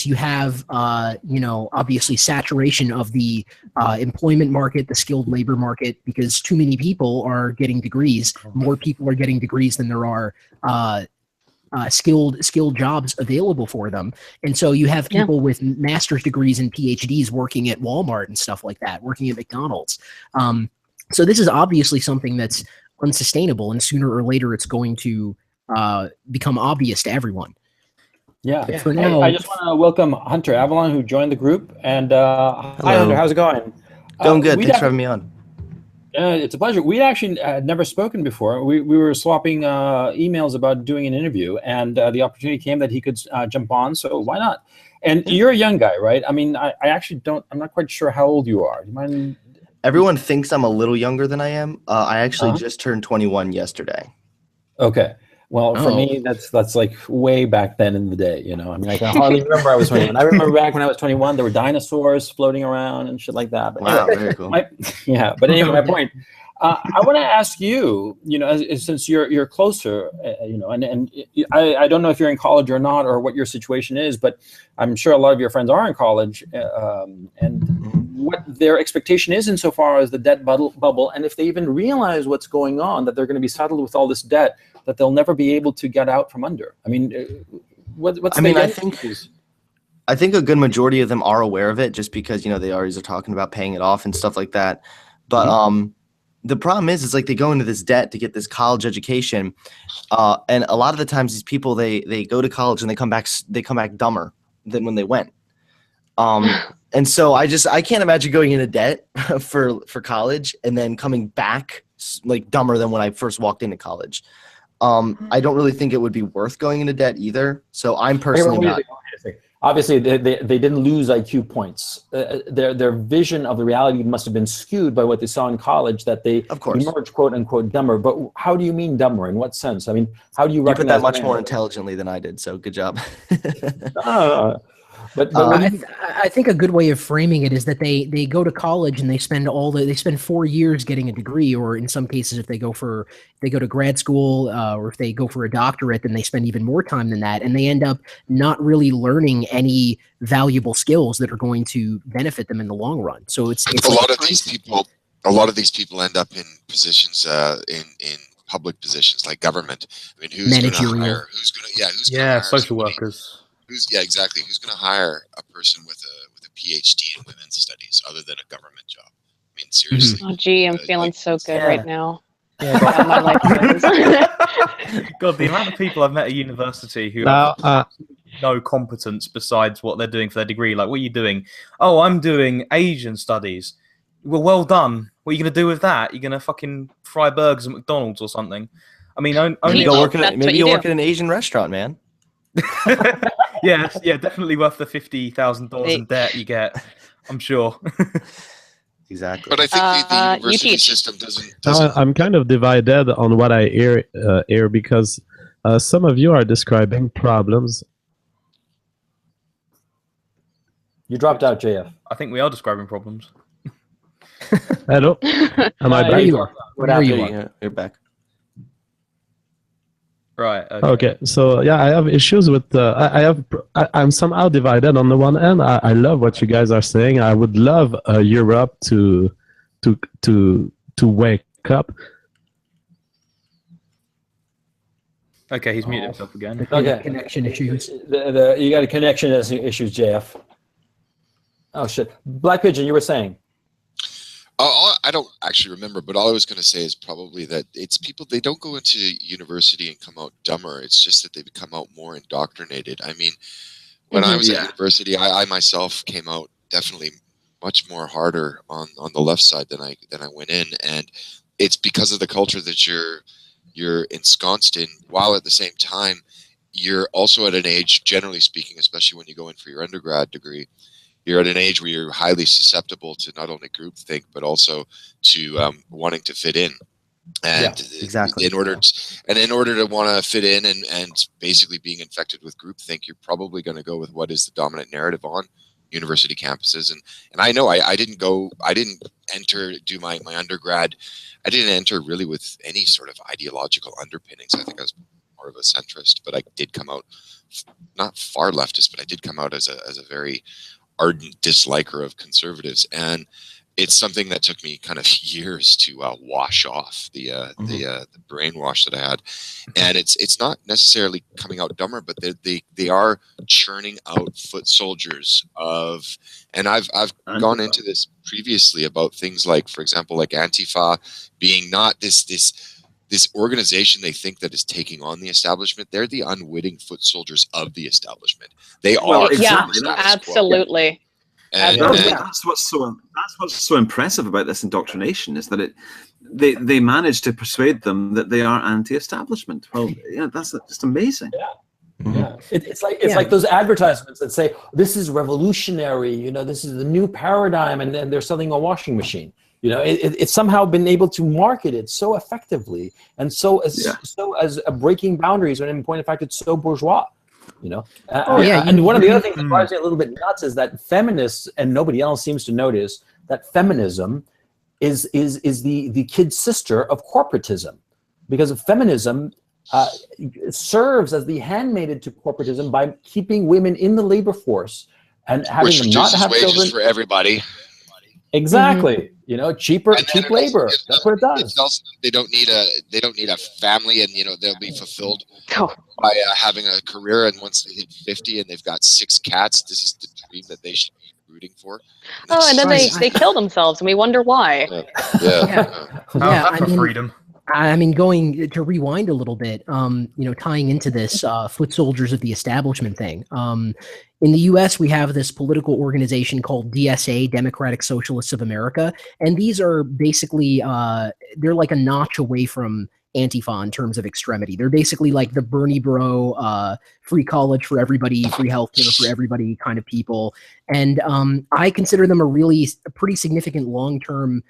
you have, obviously saturation of the employment market, the skilled labor market, because too many people are getting degrees. More people are getting degrees than there are skilled jobs available for them. And so you have people with master's degrees and PhDs working at Walmart and stuff like that, working at McDonald's. So this is obviously something that's unsustainable, and sooner or later it's going to become obvious to everyone. Yeah. For now, I just want to welcome Hunter Avalon, who joined the group. And hi, Hunter, how's it going? Going good. Thanks for having me on. It's a pleasure. We actually had never spoken before. We were swapping emails about doing an interview, and the opportunity came that he could jump on. So why not? And you're a young guy, right? I mean, I actually don't. I'm not quite sure how old you are. Do you mind? Everyone thinks I'm a little younger than I am. I actually just turned 21 yesterday. Okay. Well, for me, that's like way back then in the day, I mean, I can hardly remember I was 21. I remember back when I was 21, there were dinosaurs floating around and shit like that. But wow, anyway, very cool. But anyway, my point, I want to ask you, since you're closer, and I don't know if you're in college or not, or what your situation is, but I'm sure a lot of your friends are in college, and what their expectation is insofar as the debt bubble, and if they even realize what's going on, that they're going to be saddled with all this debt that they'll never be able to get out from under. I mean, I think a good majority of them are aware of it, just because they always are talking about paying it off and stuff like that. But the problem is like they go into this debt to get this college education, and a lot of the times these people they go to college and they come back dumber than when they went. And so I can't imagine going into debt for college and then coming back like dumber than when I first walked into college. I don't really think it would be worth going into debt either. So I'm personally not. Obviously, they didn't lose IQ points. Their vision of the reality must have been skewed by what they saw in college, that they emerged, quote unquote, dumber. But how do you mean dumber? In what sense? I mean, how do you put that much more intelligently than I did? So good job. But I think a good way of framing it is that they go to college and they spend 4 years getting a degree, or in some cases, if they go to grad school, or if they go for a doctorate, then they spend even more time than that, and they end up not really learning any valuable skills that are going to benefit them in the long run. So it's a lot of these people end up in positions in public positions like government. I mean, who's going to hire? Who's going to hire social workers. Who's going to hire a person with a PhD in women's studies other than a government job? I mean, seriously. Oh, gee, I'm feeling so good right now. Yeah, my life God, the amount of people I've met at university who have no competence besides what they're doing for their degree. Like, what are you doing? Oh, I'm doing Asian studies. Well done. What are you going to do with that? You're going to fucking fry burgers at McDonald's or something? I mean, only go work maybe you work at an Asian restaurant, man. yeah, definitely worth the $50,000 in debt you get, I'm sure. Exactly. But I think the university system doesn't. I'm kind of divided on what I hear here because some of you are describing problems. You dropped out, JF. I think we are describing problems. Hello? Am I back? There you are. You're back. Right. Okay. So yeah, I have issues with. I'm somehow divided. On the one hand, I love what you guys are saying. I would love Europe to wake up. Okay, he's muted himself again. Okay. Connection issues. You got a connection issues, JF. Oh shit, Black Pigeon, you were saying. I don't actually remember, but all I was going to say is probably that it's people, they don't go into university and come out dumber. It's just that they become out more indoctrinated. I mean, when I was at university, I myself came out definitely much more harder on the left side than I went in. And it's because of the culture that you're ensconced in, while at the same time, you're also at an age, generally speaking, especially when you go in for your undergrad degree, you're at an age where you're highly susceptible to not only groupthink, but also to wanting to fit in. And exactly. In order to want to fit in and basically being infected with groupthink, you're probably going to go with what is the dominant narrative on university campuses. And I know I didn't do my undergrad. I didn't enter really with any sort of ideological underpinnings. I think I was more of a centrist, but I did come out not far leftist, but I did come out as a very ardent disliker of conservatives, and it's something that took me kind of years to wash off the brainwash that I had. And it's not necessarily coming out dumber, but they are churning out foot soldiers of, and I've gone into this previously about things like, for example, like Antifa being not this organization they think that is taking on the establishment. They're the unwitting foot soldiers of the establishment. They are. Exactly. Yeah, absolutely. And that's what's so impressive about this indoctrination, is that they manage to persuade them that they are anti-establishment. Well, yeah, that's just amazing. Yeah, it's like those advertisements that say this is revolutionary. You know, this is the new paradigm, and then they're selling a washing machine. You know, it's somehow been able to market it so effectively and so as breaking boundaries, when in point of fact it's so bourgeois. You know, and one of the other things that drives me a little bit nuts is that feminists, and nobody else seems to notice, that feminism is the kid sister of corporatism, because feminism serves as the handmaiden to corporatism by keeping women in the labor force and having them not have children for everybody. Exactly. You know, cheap labor. That's what it does. It's also, they don't need a family, and you know they'll be fulfilled by having a career. And once they hit 50 and they've got 6 cats, this is the dream that they should be rooting for. And then they kill themselves, and we wonder why. Freedom. I mean, going to rewind a little bit, tying into this foot soldiers of the establishment thing. In the U.S., we have this political organization called DSA, Democratic Socialists of America, and these are basically they're like a notch away from Antifa in terms of extremity. They're basically like the Bernie bro, free college for everybody, free healthcare for everybody kind of people, and I consider them a pretty significant long-term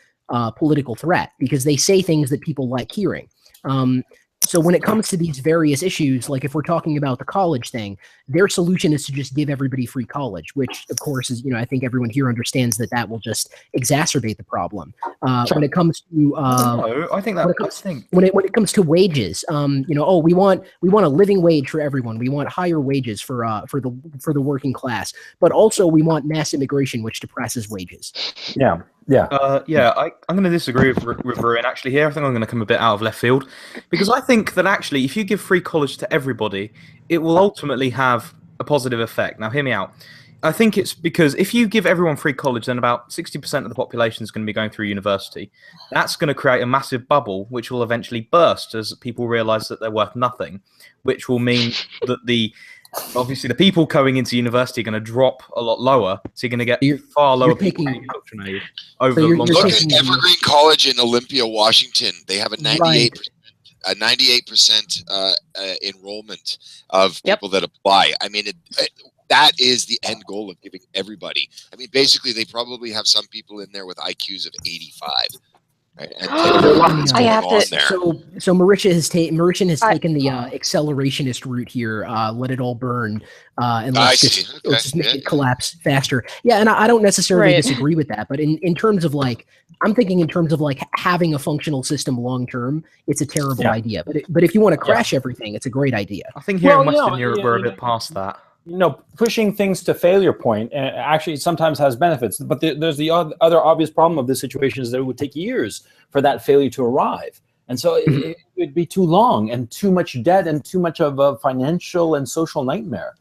political threat, because they say things that people like hearing. So when it comes to these various issues, like if we're talking about the college thing, their solution is to just give everybody free college, which of course is, I think everyone here understands that will just exacerbate the problem. When it comes to, I think when it comes to wages, we want a living wage for everyone. We want higher wages for the working class, but also we want mass immigration, which depresses wages. Yeah. I'm going to disagree with Ruin actually here. I think I'm going to come a bit out of left field, because I think that actually if you give free college to everybody, it will ultimately have a positive effect. Now, hear me out. I think it's because if you give everyone free college, then about 60% of the population is going to be going through university. That's going to create a massive bubble, which will eventually burst as people realize that they're worth nothing, which will mean that obviously the people going into university are going to drop a lot lower, so you're going to get far lower people indoctrinated over the long Look term. at Evergreen College in Olympia, Washington. They have a 98% enrollment of people that apply. I mean, that is the end goal of giving everybody. I mean, basically, they probably have some people in there with IQs of 85. Right? And so Mauritian has taken the accelerationist route here. Let it all burn, and let's just make it collapse faster. Yeah, and I don't necessarily disagree with that, but in terms of like, I'm thinking in terms of like having a functional system long term, it's a terrible idea. But if you want to crash everything, it's a great idea. I think here in Western Europe we're a bit past that. Pushing things to failure point actually sometimes has benefits, but there's the other obvious problem of this situation is that it would take years for that failure to arrive, and so it would be too long and too much debt and too much of a financial and social nightmare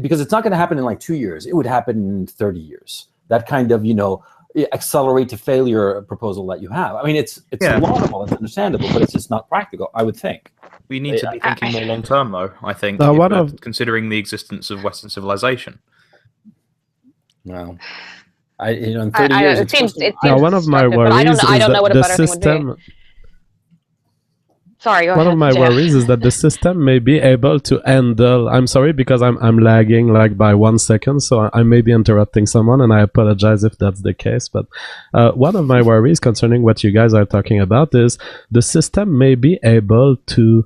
because it's not going to happen in like 2 years. It would happen in 30 years. That kind of accelerate to failure proposal that you have. I mean, it's laudable, it's understandable, but it's just not practical, I would think. We need to be thinking more long term, though. I think, considering the existence of Western civilization. Well, in 30 years, it seems one of my worries is that the system. Sorry, go ahead. One of my worries is that the system may be able to handle. I'm sorry because I'm lagging like by 1 second, so I may be interrupting someone, and I apologize if that's the case. But one of my worries concerning what you guys are talking about is the system may be able to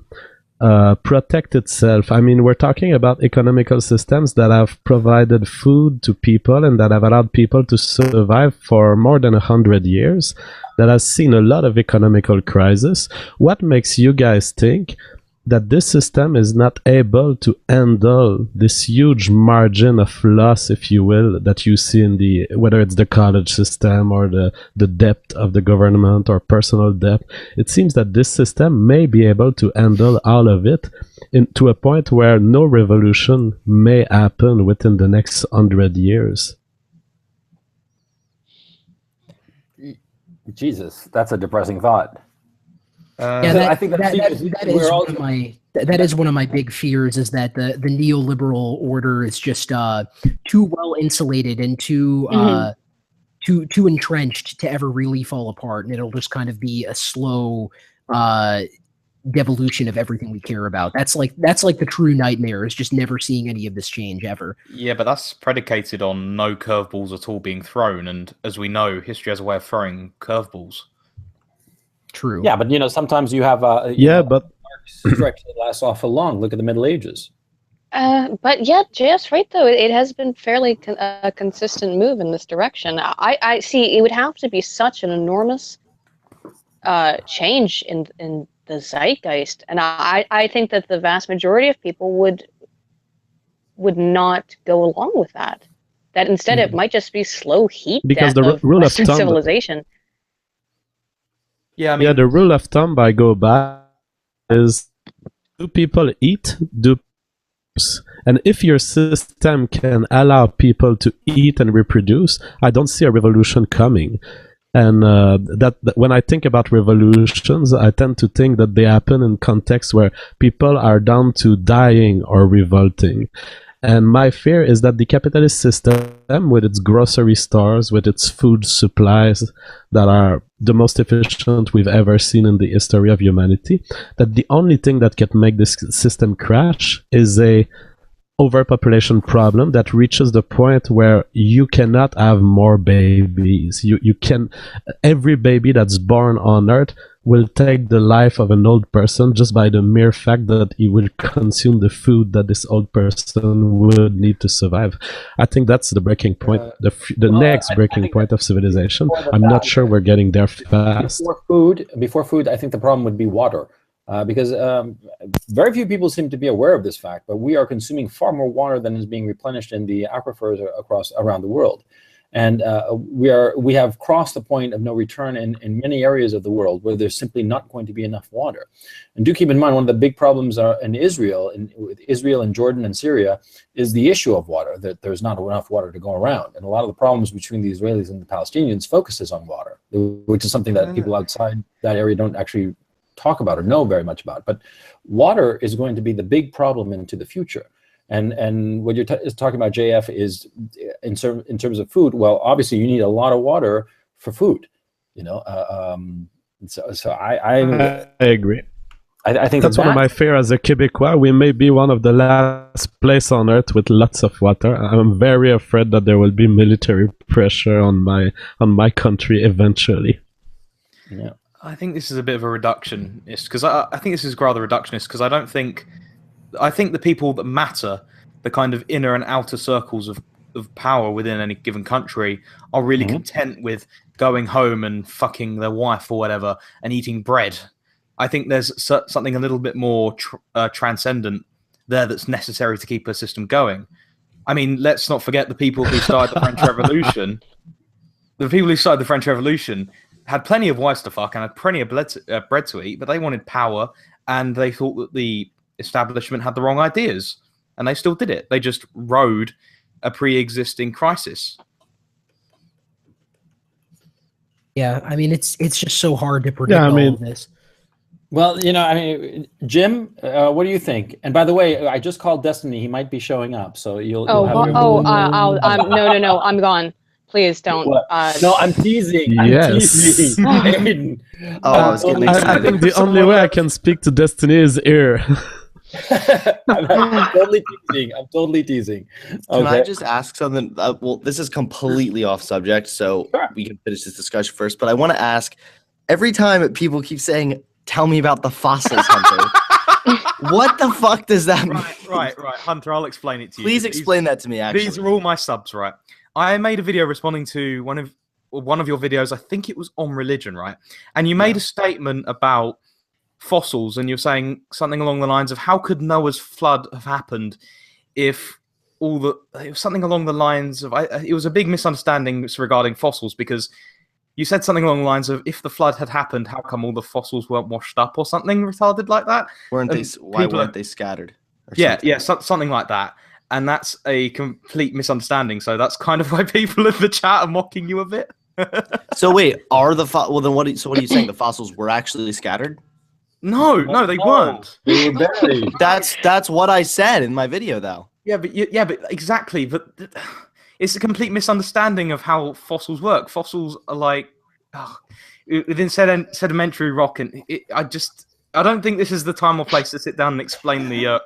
protect itself. I mean, we're talking about economical systems that have provided food to people and that have allowed people to survive for more than 100 years, that has seen a lot of economical crisis. What makes you guys think that this system is not able to handle this huge margin of loss, if you will, that you see in whether it's the college system or the debt of the government or personal debt? It seems that this system may be able to handle all of it to a point where no revolution may happen within the next 100 years. Jesus, that's a depressing thought. I think that is one of my big fears, is that the neoliberal order is just too well insulated and too entrenched to ever really fall apart, and it'll just kind of be a slow devolution of everything we care about. That's like the true nightmare, is just never seeing any of this change ever. Yeah, but that's predicated on no curveballs at all being thrown, and as we know, history has a way of throwing curveballs. True. Yeah, but sometimes you have but stretch that lasts awful long. Look at the Middle Ages. But yeah, Jay's right though. It has been fairly a consistent move in this direction. I see. It would have to be such an enormous change in the zeitgeist, and I think that the vast majority of people would not go along with that. That instead it might just be slow heat because death the rule of Western thumb, civilization. Yeah, I mean, the rule of thumb I go by is: do people eat? Do and if your system can allow people to eat and reproduce, I don't see a revolution coming. And that when I think about revolutions, I tend to think that they happen in contexts where people are down to dying or revolting. And my fear is that the capitalist system, with its grocery stores, with its food supplies that are the most efficient we've ever seen in the history of humanity, that the only thing that can make this system crash is a overpopulation problem that reaches the point where you cannot have more babies. You can, every baby that's born on Earth will take the life of an old person just by the mere fact that he will consume the food that this old person would need to survive. I think that's the breaking point, the next breaking point of civilization. I'm not sure we're getting there fast. Before food, I think the problem would be water. Because very few people seem to be aware of this fact, but we are consuming far more water than is being replenished in the aquifers around the world. And we have crossed the point of no return in many areas of the world where there's simply not going to be enough water. And do keep in mind, one of the big problems in Israel, with Israel and Jordan and Syria, is the issue of water, that there's not enough water to go around. And a lot of the problems between the Israelis and the Palestinians focuses on water, which is something that people outside that area don't actually talk about or know very much about. But water is going to be the big problem into the future. And what you're talking about, JF, is in terms of food. Well, obviously, you need a lot of water for food. So I agree. I think that's one of my fears as a Quebecois. We may be one of the last place on earth with lots of water. I'm very afraid that there will be military pressure on my country eventually. Yeah, I think this is a bit of a reductionist, because I think this is rather reductionist, because I think the people that matter, the kind of inner and outer circles of power within any given country, are really content with going home and fucking their wife or whatever and eating bread. I think there's something a little bit more transcendent there that's necessary to keep a system going. I mean, let's not forget the people who started the French Revolution. The people who started the French Revolution had plenty of wives to fuck and had plenty of bread to eat, but they wanted power, and they thought that the establishment had the wrong ideas, and they still did it. They just rode a pre-existing crisis. Yeah, I mean, it's just so hard to predict all of this. Well, Jim, what do you think? And by the way, I just called Destiny. He might be showing up, so you'll have no, I'm gone. Please don't. No, I'm teasing. Yes. I'm teasing. I think the only way I can speak to Destiny is here. I'm totally teasing. Okay. Can I just ask something? Well, this is completely off subject, so we can finish this discussion first. But I want to ask, every time people keep saying, "Tell me about the fossils, Hunter," what the fuck does that mean? Right, Hunter, I'll explain it to you. Please explain that to me, actually. These are all my subs, right? I made a video responding to one of your videos. I think it was on religion, right? And you made a statement about fossils, and you're saying something along the lines of, how could Noah's flood have happened if it was something along the lines of, it was a big misunderstanding regarding fossils, because you said something along the lines of, if the flood had happened, how come all the fossils weren't washed up, or something retarded like that? Why weren't they scattered? Something like that. And that's a complete misunderstanding. So that's kind of why people in the chat are mocking you a bit. So wait, well then what are you saying? The fossils were actually scattered? No, they weren't. They were buried. That's what I said in my video, though. Yeah, but exactly. But it's a complete misunderstanding of how fossils work. Fossils are like within sedimentary rock, and I don't think this is the time or place to sit down and explain the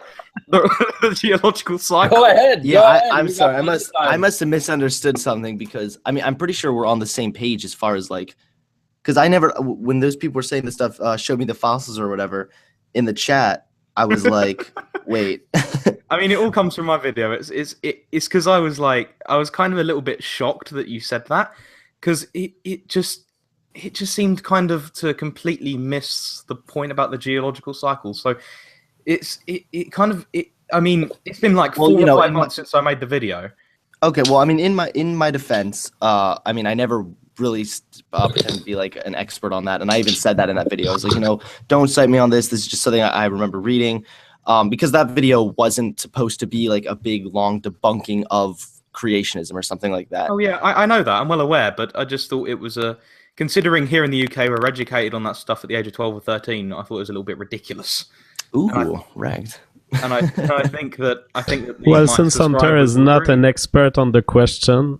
geological cycle. Go ahead. Yeah, I'm sorry. I must have misunderstood something, because I mean, I'm pretty sure we're on the same page as far as like, because I never, when those people were saying this stuff, show me the fossils or whatever in the chat, I was like, wait. I mean, it all comes from my video. It's because I was kind of a little bit shocked that you said that, because it just seemed kind of to completely miss the point about the geological cycle. So I mean, it's been like 4 or 5 months since I made the video. Okay, well, I mean, in my defense, I mean, I never really pretend to be like an expert on that, and I even said that in that video. I was like, don't cite me on this. This is just something I remember reading, because that video wasn't supposed to be like a big long debunking of creationism or something like that. Oh yeah, I know that. I'm well aware, but I just thought it was considering here in the UK we're educated on that stuff at the age of 12 or 13. I thought it was a little bit ridiculous. Ooh, ragged. And I think that well, since Hunter is not an expert on the question,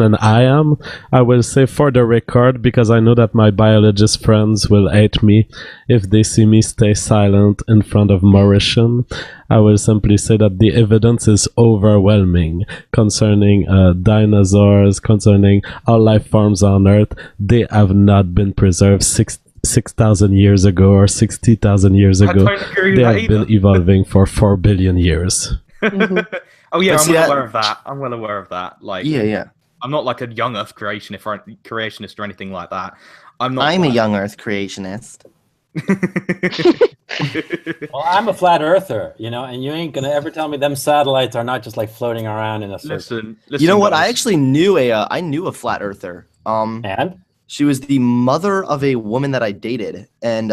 and I am, I will say for the record, because I know that my biologist friends will hate me if they see me stay silent in front of Mauritian, I will simply say that the evidence is overwhelming concerning dinosaurs, concerning all life forms on Earth. They have not been preserved 6,000 years ago or 60,000 years ago. They have been evolving for 4 billion years. Mm-hmm. Oh yeah, I'm well aware of that. Like, yeah. I'm not like a young Earth creationist or anything like that. I'm a young Earth creationist. Well, I'm a flat earther, you know, and you ain't gonna ever tell me them satellites are not just like floating around in a circle. Listen, you know what? guys. I actually knew a flat earther. And she was the mother of a woman that I dated, and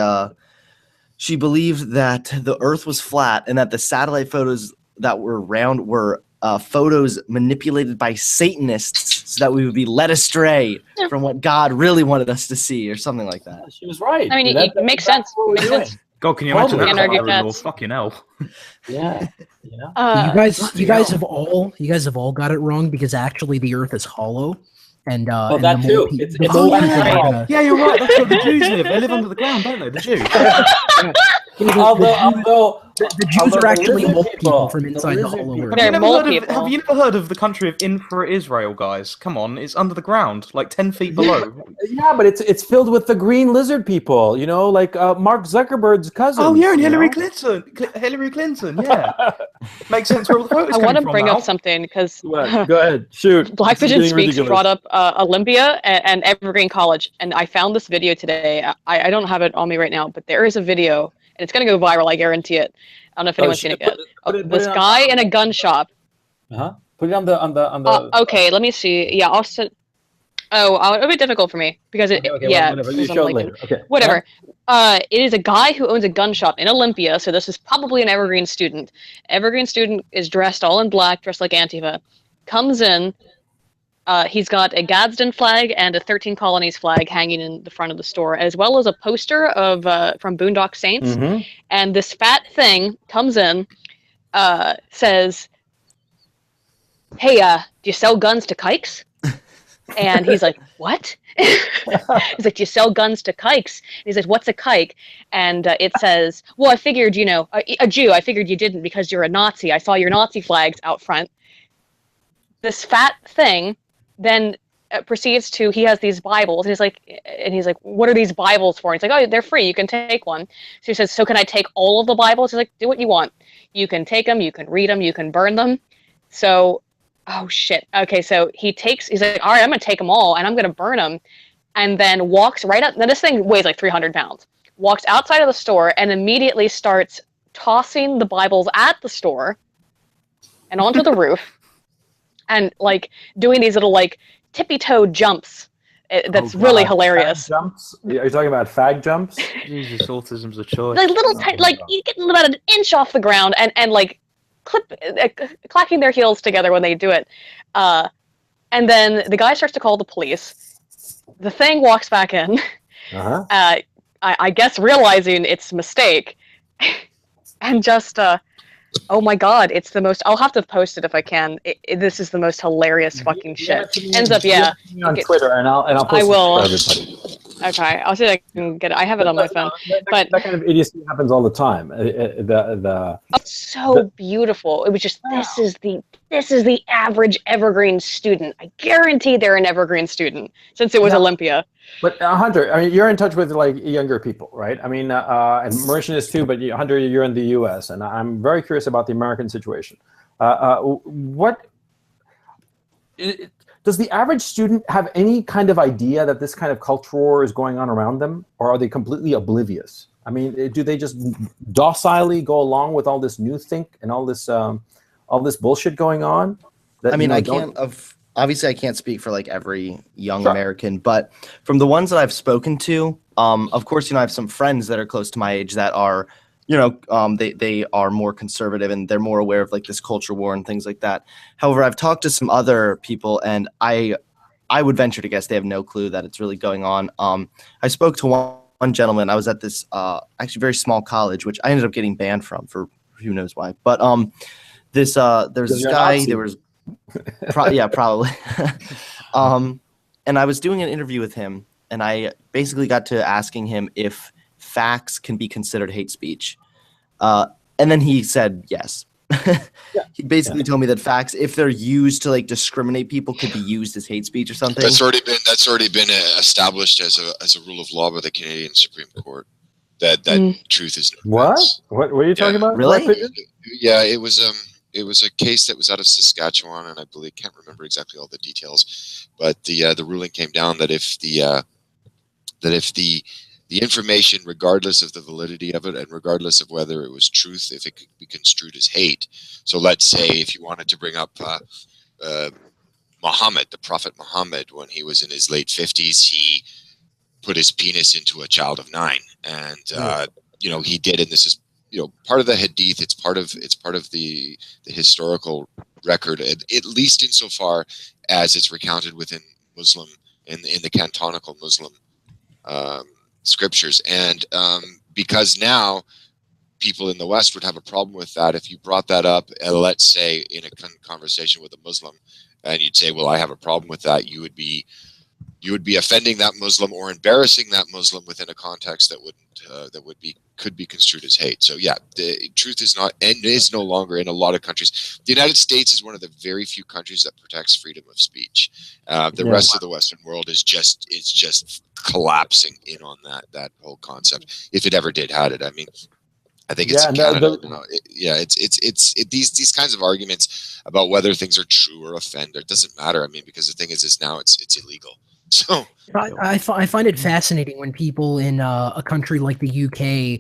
she believed that the Earth was flat and that the satellite photos that were round were photos manipulated by Satanists so that we would be led astray from what God really wanted us to see, or something like that. She was right. I mean, it makes sense. Makes sense. God, can you imagine that? Can't argue Father-in-law? cats. Fucking hell. Yeah. You know? You guys have all got it wrong, because actually the Earth is hollow. And and that the too. more It's the more people are Yeah, you're right. That's where the Jews live. They live under the ground, don't they? The Jews. Although the Jews are actually lizard mole people, people from inside the lizard hollow people. Earth. They're mole people. Have you never heard of the country of Infra Israel, guys? Come on, it's under the ground, like 10 feet below. Yeah, but it's filled with the green lizard people, you know, like Mark Zuckerberg's cousin. Oh yeah, and Hillary Clinton. Hillary Clinton, yeah. Makes sense where all the photos I want to from bring now. up something because Go ahead, shoot. Black This is Pigeon getting Speaks ridiculous. brought up Olympia and Evergreen College, and I found this video today. I don't have it on me right now, but there is a video, and it's going to go viral, I guarantee it. I don't know if anyone's seen it yet. This guy in a gun shop. Put it on the. Okay, let me see. Yeah, I'll send. Oh, it'll be difficult for me because it. Okay, yeah, whatever. You because I'm show it like- later. Okay. Whatever. It is a guy who owns a gun shop in Olympia, so this is probably an Evergreen student. Evergreen student is dressed all in black, dressed like Antifa. Comes in. He's got a Gadsden flag and a 13 Colonies flag hanging in the front of the store, as well as a poster of from Boondock Saints. Mm-hmm. And this fat thing comes in, says, "Hey, do you sell guns to kikes?" And he's like, "What?" He's like, "Do you sell guns to kikes?" And he's like, "What's a kike?" And it says, "Well, I figured, you know, a Jew. I figured you didn't because you're a Nazi. I saw your Nazi flags out front." This fat thing then proceeds to, he has these Bibles, and he's like, "What are these Bibles for?" And he's like, "Oh, they're free. You can take one." So he says, "So can I take all of the Bibles?" He's like, "Do what you want. You can take them. You can read them. You can burn them." So, oh shit. Okay, so he's like, "All right, I'm gonna take them all and I'm gonna burn them," and then walks right up. Now this thing weighs like 300 pounds. Walks outside of the store and immediately starts tossing the Bibles at the store and onto the roof. And like doing these little like tippy-toe jumps. That's really hilarious. Fag jumps? Are you talking about fag jumps? Jesus, autism's a choice. Like little, like you get about an inch off the ground and like clacking their heels together when they do it. And then the guy starts to call the police. The thing walks back in. I guess realizing its mistake, and just oh my god, it's the most. I'll have to post it if I can. This is the most hilarious fucking shit. Ends up, yeah. On Twitter, and I'll post I will. it for everybody. Okay, I'll see if I can get it. I have it on my phone. But that kind of idiocy happens all the time. It's so beautiful. It was just this is the average Evergreen student. I guarantee they're an Evergreen student since it was Olympia. But Hunter, I mean, you're in touch with like younger people, right? I mean, and Mauritian is too. But Hunter, you're in the U.S., and I'm very curious about the American situation. Does the average student have any kind of idea that this kind of culture war is going on around them, or are they completely oblivious? I mean, do they just docilely go along with all this new think and all this bullshit going on? I mean, obviously I can't speak for like every young American, but from the ones that I've spoken to, of course, I have some friends that are close to my age that are, they are more conservative and they're more aware of like this culture war and things like that. However, I've talked to some other people, and I would venture to guess they have no clue that it's really going on. I spoke to one gentleman. I was at this actually very small college, which I ended up getting banned from for who knows why. But there was this guy. There was probably. And I was doing an interview with him, and I basically got to asking him if facts can be considered hate speech. And then he said yes. He basically told me that facts, if they're used to like discriminate people, could be used as hate speech or something. That's already been established as a rule of law by the Canadian Supreme Court. That truth is no offense. What are you talking about? Really? Yeah, it was a case that was out of Saskatchewan, and I believe can't remember exactly all the details, but the ruling came down that if the the information, regardless of the validity of it and regardless of whether it was truth, if it could be construed as hate. So let's say if you wanted to bring up Muhammad, the Prophet Muhammad, when he was in his late 50s, he put his penis into a child of 9, and you know, he did, and this is, you know, part of the hadith. It's part of the historical record, at least insofar as it's recounted within Muslim in the canonical Muslim scriptures. And because now people in the West would have a problem with that if you brought that up, let's say in a conversation with a Muslim, and you'd say, well, I have a problem with that, you would be offending that Muslim or embarrassing that Muslim within a context that could be construed as hate. So yeah, the truth is not, and is no longer, in a lot of countries. The United States is one of the very few countries that protects freedom of speech. The rest of the Western world is just collapsing in on that whole concept. If it ever did had it, I mean, I think it's in Canada. These kinds of arguments about whether things are true or offend, it doesn't matter. I mean, because the thing is now it's illegal. So I find it fascinating when people in a country like the UK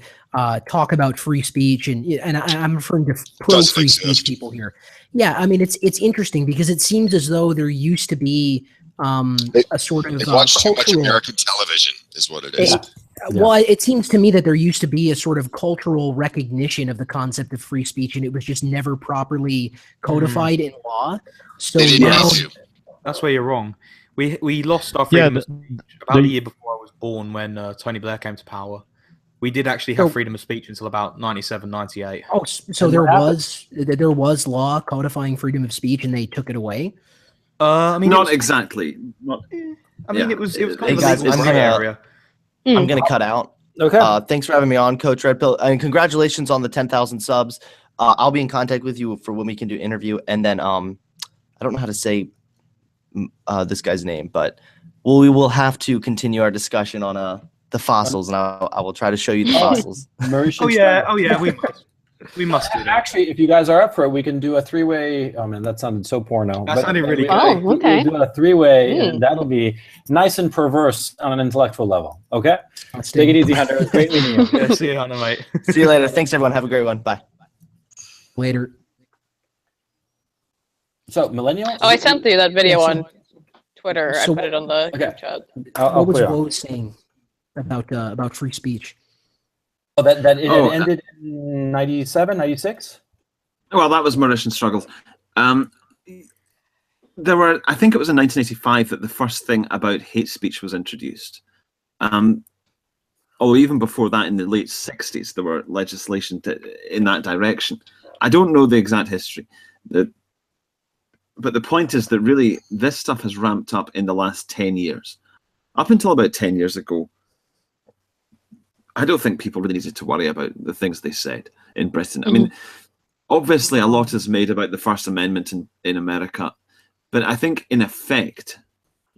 talk about free speech, and I'm referring to pro-free speech people here. Yeah, I mean, it's interesting because it seems as though there used to be a sort of watch too much American television is what it is. Well, it seems to me that there used to be a sort of cultural recognition of the concept of free speech, and it was just never properly codified in law. So now, that's where you're wrong. We lost our freedom of speech about a year before I was born, when Tony Blair came to power. We did actually have freedom of speech until about 97, 98. Oh, so there was law codifying freedom of speech, and they took it away? I mean, not exactly. I mean, it was kind of a legal area. I'm going to cut out. Okay. Thanks for having me on, Coach Red Pill. And congratulations on the 10,000 subs. I'll be in contact with you for when we can do interview. And then I don't know how to say this guy's name, but we will have to continue our discussion on the fossils, and I will try to show you the fossils. Oh yeah, we must do that. Actually, if you guys are up for it, we can do a 3-way. Oh man, that sounded so porno. That sounded really good. Oh, okay. We'll do a 3-way, and that'll be nice and perverse on an intellectual level. Okay? Take it easy, Hunter. It was great meeting you. Yeah, see you, Hunter, mate. See you later. Thanks, everyone. Have a great one. Bye. Later. So, Millennial? Oh, I sent you that video on Twitter. I put it on the chat. What was Woes saying about free speech? Oh, that it ended in 97, 96? Well, that was Mauritian struggles. There were, I think it was in 1985 that the first thing about hate speech was introduced. Or even before that, in the late 60s, there were legislation in that direction. I don't know the exact history. But the point is that really this stuff has ramped up in the last 10 years. Up until about 10 years ago, I don't think people really needed to worry about the things they said in Britain. I mean, obviously a lot is made about the First Amendment in America, but I think in effect,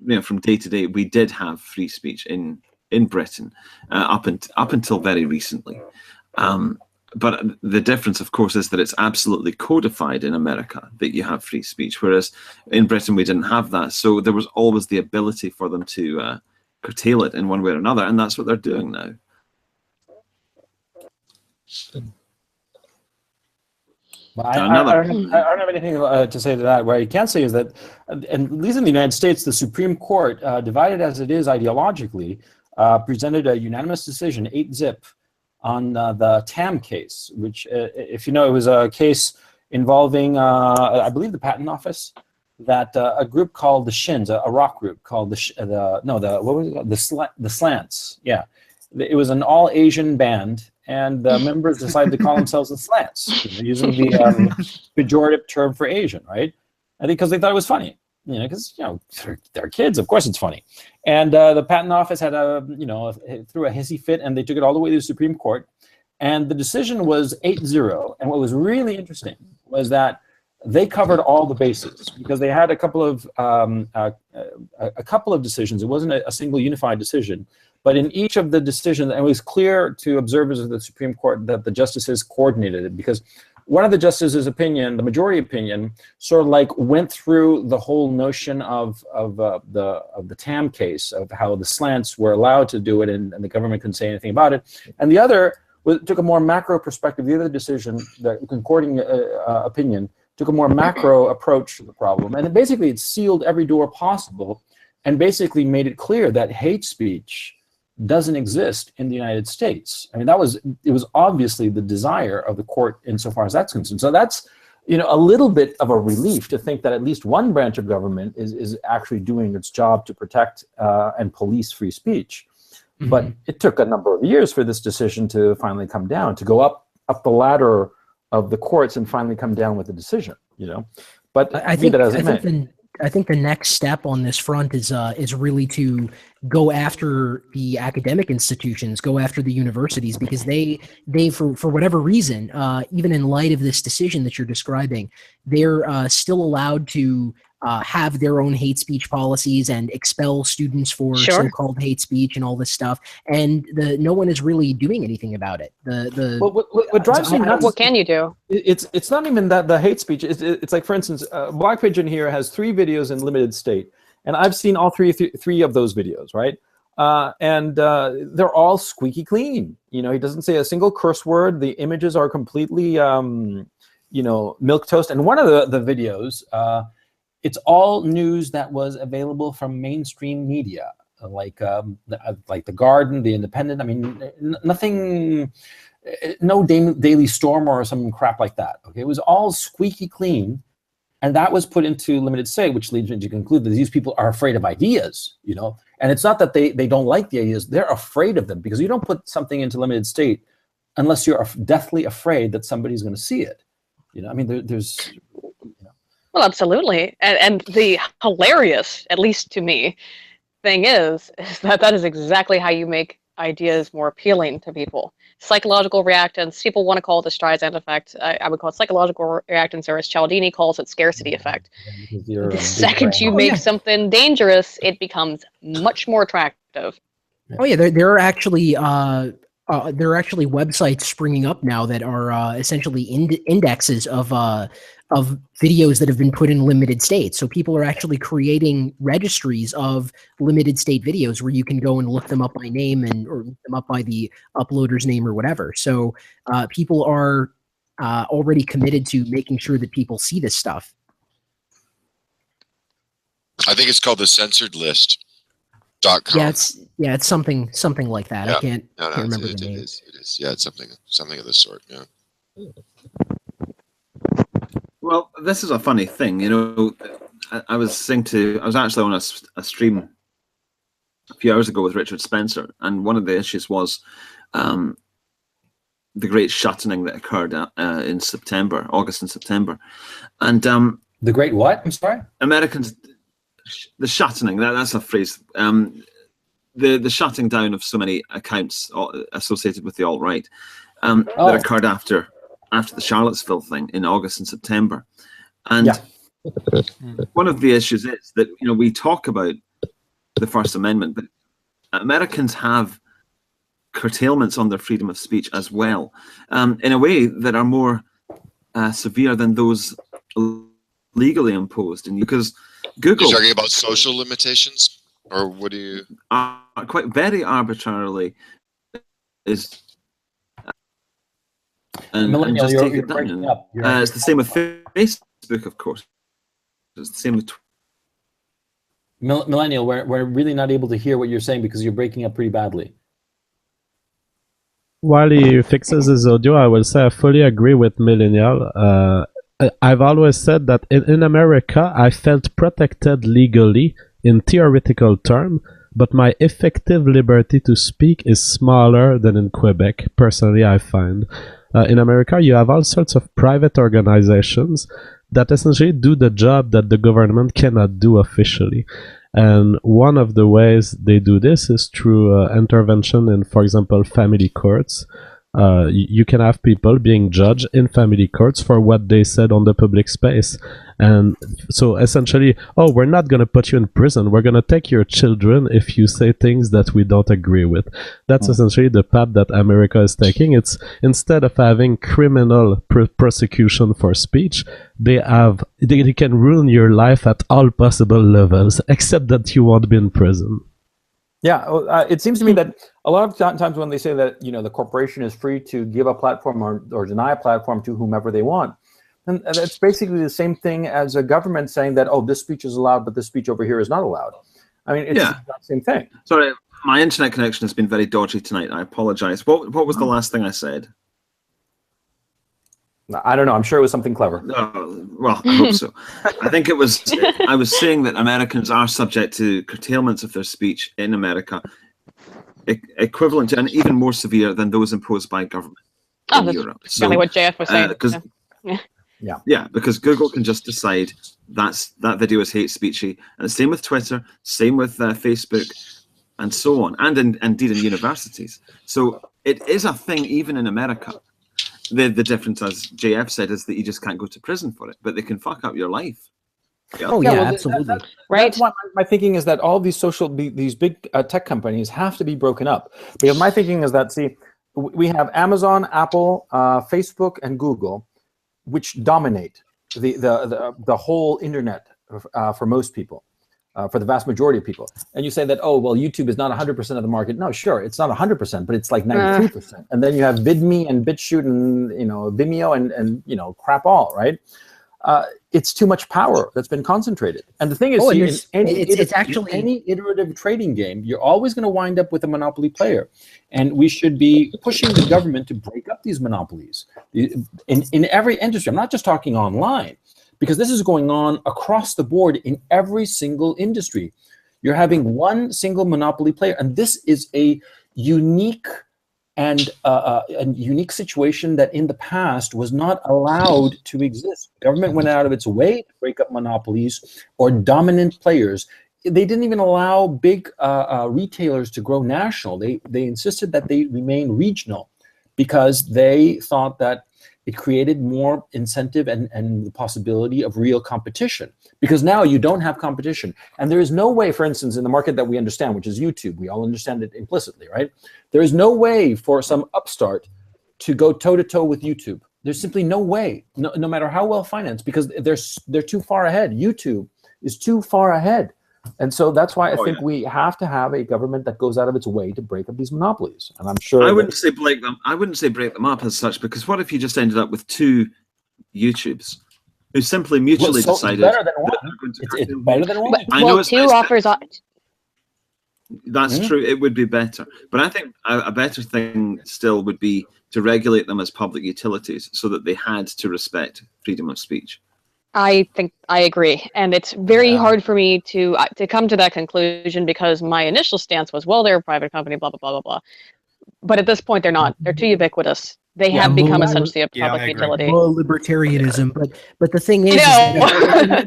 you know, from day to day, we did have free speech in Britain up until very recently. But the difference, of course, is that it's absolutely codified in America that you have free speech, whereas in Britain we didn't have that. So there was always the ability for them to curtail it in one way or another, and that's what they're doing now. Well, I don't have anything to say to that. What I can say is that, at least in the United States, the Supreme Court, divided as it is ideologically, presented a unanimous decision, 8-zip, on the Tam case, which, if you know, it was a case involving, I believe, the Patent Office, that a group called the Shins, a rock group called the Slants. Yeah, it was an all-Asian band, and the members decided to call themselves the Slants, using the pejorative term for Asian, right? I think because they thought it was funny. You know, because they're kids. Of course, it's funny. And the Patent Office had threw a hissy fit, and they took it all the way to the Supreme Court. And the decision was 8-0. And what was really interesting was that they covered all the bases because they had a couple of decisions. It wasn't a single unified decision, but in each of the decisions, it was clear to observers of the Supreme Court that the justices coordinated it, because one of the justices' opinion, the majority opinion, sort of like went through the whole notion of the TAM case, of how the slants were allowed to do it and the government couldn't say anything about it. And the other took a more macro perspective. The other decision, the concording opinion, took a more macro approach to the problem. And it sealed every door possible and basically made it clear that hate speech doesn't exist in the United States. I mean, it was obviously the desire of the court insofar as that's concerned. So that's, a little bit of a relief to think that at least one branch of government is actually doing its job to protect and police free speech. Mm-hmm. But it took a number of years for this decision to finally come down, to go up the ladder of the courts and finally come down with a decision, But I think the next step on this front is really to go after the academic institutions, go after the universities, because they for whatever reason, even in light of this decision that you're describing, they're still allowed to have their own hate speech policies and expel students for so-called hate speech and all this stuff, and no one is really doing anything about it. What drives me nuts? What can you do? It's not even that the hate speech. It's like, for instance, Black Pigeon here has 3 videos in limited state, and I've seen all three of those videos, right? And they're all squeaky clean. He doesn't say a single curse word. The images are completely, milquetoast. And one of the videos. It's all news that was available from mainstream media, like the Garden, the Independent. I mean, nothing, no Daily Storm or some crap like that. Okay, it was all squeaky clean, and that was put into limited state, which leads me to conclude that these people are afraid of ideas. And it's not that they don't like the ideas; they're afraid of them, because you don't put something into limited state unless you're deathly afraid that somebody's going to see it. I mean, there's. Well, absolutely. And the hilarious, at least to me, thing is that is exactly how you make ideas more appealing to people. Psychological reactance, people want to call it the Streisand effect. I would call it psychological reactance, or as Cialdini calls it, scarcity effect. The second you make something dangerous, it becomes much more attractive. Oh yeah, there are actually websites springing up now that are essentially indexes of videos that have been put in limited state. So people are actually creating registries of limited state videos where you can go and look them up by name or look them up by the uploader's name or whatever. So people are already committed to making sure that people see this stuff. I think it's called the censored list.com. Yeah, it's something like that. Yeah. I can't remember the name. It is. Yeah, it's something of this sort. Yeah. Well, this is a funny thing, I was actually on a stream a few hours ago with Richard Spencer, and one of the issues was the great shutting that occurred in August and September, and the great what? I'm sorry. Americans, the shutting. That's a phrase. The shutting down of so many accounts associated with the alt-right that occurred after the Charlottesville thing in August and September. And one of the issues is that, we talk about the First Amendment, but Americans have curtailments on their freedom of speech as well, in a way that are more severe than those legally imposed. And because Google... You're talking about social limitations? Or what do you... quite very arbitrarily is... And Millennial, just take it down. It's the same with Facebook, of course. It's the same with Millennial. We're really not able to hear what you're saying because you're breaking up pretty badly. While he fixes his audio, I will say I fully agree with Millennial. I've always said that in America, I felt protected legally in theoretical terms, but my effective liberty to speak is smaller than in Quebec, personally, I find. In America, you have all sorts of private organizations that essentially do the job that the government cannot do officially. And one of the ways they do this is through intervention in, for example, family courts. You can have people being judged in family courts for what they said on the public space. And so essentially, oh, we're not going to put you in prison. We're going to take your children if you say things that we don't agree with. That's essentially the path that America is taking. It's instead of having criminal prosecution for speech, they can ruin your life at all possible levels, except that you won't be in prison. Yeah, it seems to me that a lot of times when they say that, you know, the corporation is free to give a platform or deny a platform to whomever they want, and that's basically the same thing as a government saying that, oh, this speech is allowed, but this speech over here is not allowed. I mean, it's the same thing. Sorry, my internet connection has been very dodgy tonight. I apologize. What was the last thing I said? I don't know. I'm sure it was something clever. Well, I hope so. I think it was. I was saying that Americans are subject to curtailments of their speech in America, equivalent to and even more severe than those imposed by government in Europe. That's exactly what JF was saying. Yeah, because Google can just decide that video is hate speechy, and the same with Twitter, same with Facebook, and so on, and indeed in universities. So it is a thing even in America. The difference, as JF said, is that you just can't go to prison for it, but they can fuck up your life. Yeah. Oh yeah, absolutely. Right. That's why my thinking is that all these these big tech companies have to be broken up. Because my thinking is that, see, we have Amazon, Apple, Facebook, and Google, which dominate the whole internet for most people. For the vast majority of people. And you say that, oh, well, YouTube is not 100% of the market. No, sure, it's not 100%, but it's like 93%. And then you have VidMe and BitChute and, you know, Vimeo and you know, crap all, right? It's too much power that's been concentrated. And the thing is, it's actually any iterative trading game, you're always going to wind up with a monopoly player. And we should be pushing the government to break up these monopolies in every industry. I'm not just talking online, because this is going on across the board in every single industry. You're having one single monopoly player, and this is a unique unique situation that in the past was not allowed to exist. The government went out of its way to break up monopolies or dominant players. They didn't even allow big retailers to grow national. They insisted that they remain regional because they thought that it created more incentive and the possibility of real competition, because now you don't have competition. And there is no way, for instance, in the market that we understand, which is YouTube, we all understand it implicitly, right? There is no way for some upstart to go toe-to-toe with YouTube. There's simply no way, no matter how well financed, because they're too far ahead. YouTube is too far ahead. And so that's why I think we have to have a government that goes out of its way to break up these monopolies. And I'm sure I wouldn't say break them. I wouldn't say break them up as such, because what if you just ended up with two YouTubes who simply mutually decided better than one. It's better than one. I know it's two offers. That's true. It would be better, but I think a better thing still would be to regulate them as public utilities, so that they had to respect freedom of speech. I think I agree, and it's very hard for me to come to that conclusion, because my initial stance was, well, they're a private company, blah blah blah blah blah. But at this point, they're not. They're too ubiquitous. They have become essentially a public utility. Well, libertarianism, but the thing is,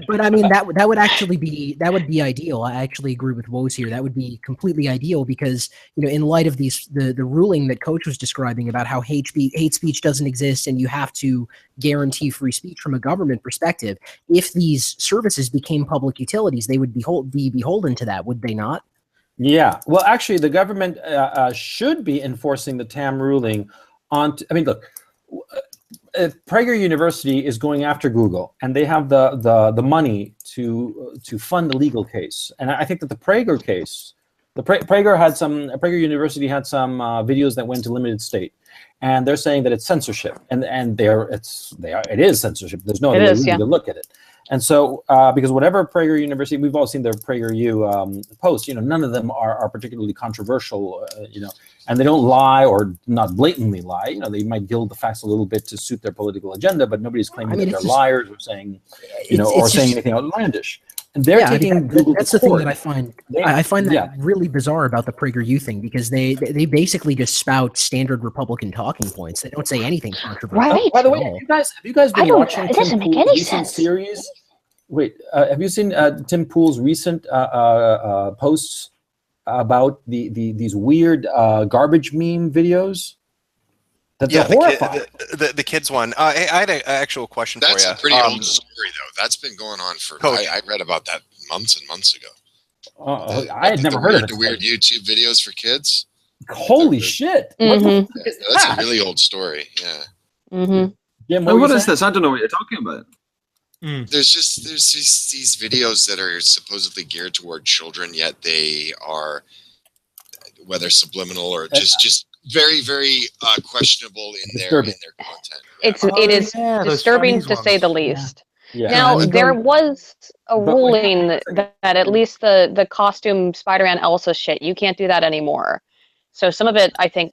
but I mean that would actually be ideal. I actually agree with Woes here. That would be completely ideal, because, you know, in light of the ruling that Coach was describing about how hate speech doesn't exist and you have to guarantee free speech from a government perspective, if these services became public utilities, they would be beholden to that, would they not? Yeah. Well, actually, the government should be enforcing the TAM ruling. I mean, look, Prager University is going after Google, and they have the money to fund the legal case. And I think that the Prager case, Prager University had some videos that went to limited state, and they're saying that it's censorship, and it is censorship. There's no other way to look at it. And so, because whatever Prager University, we've all seen their PragerU posts, you know, none of them are particularly controversial, you know, and they don't lie or not blatantly lie. You know, they might gild the facts a little bit to suit their political agenda, but nobody's claiming that they're liars or saying, you know, or saying anything outlandish. And they're taking Google. That's the thing that I find that really bizarre about the PragerU thing, because they basically just spout standard Republican talking points. They don't say anything controversial. Right. By the way, have you guys been watching Tim Pool's recent series? Wait, have you seen Tim Pool's recent posts about these weird garbage meme videos? Yeah, the kids one. I had an actual question for you. That's a pretty old story, though. That's been going on for. I read about that months and months ago. I had never heard of it. The weird YouTube videos for kids. Holy shit! That's a really old story. Yeah. Jim, what is this? I don't know what you're talking about. There's these videos that are supposedly geared toward children, yet they are, whether subliminal or just very, very questionable in their content. It is disturbing to say the least. Yeah. Now there was a ruling that at least the costume Spider-Man Elsa shit, you can't do that anymore. So some of it, I think,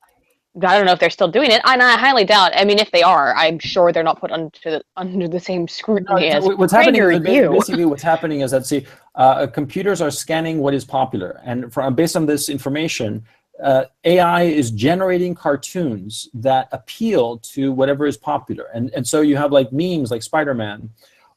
I don't know if they're still doing it, and I highly doubt. I mean, if they are, I'm sure they're not put under the same scrutiny as what's happening. Basically, what's happening is that computers are scanning what is popular, and based on this information, AI is generating cartoons that appeal to whatever is popular, and so you have like memes like Spider-Man,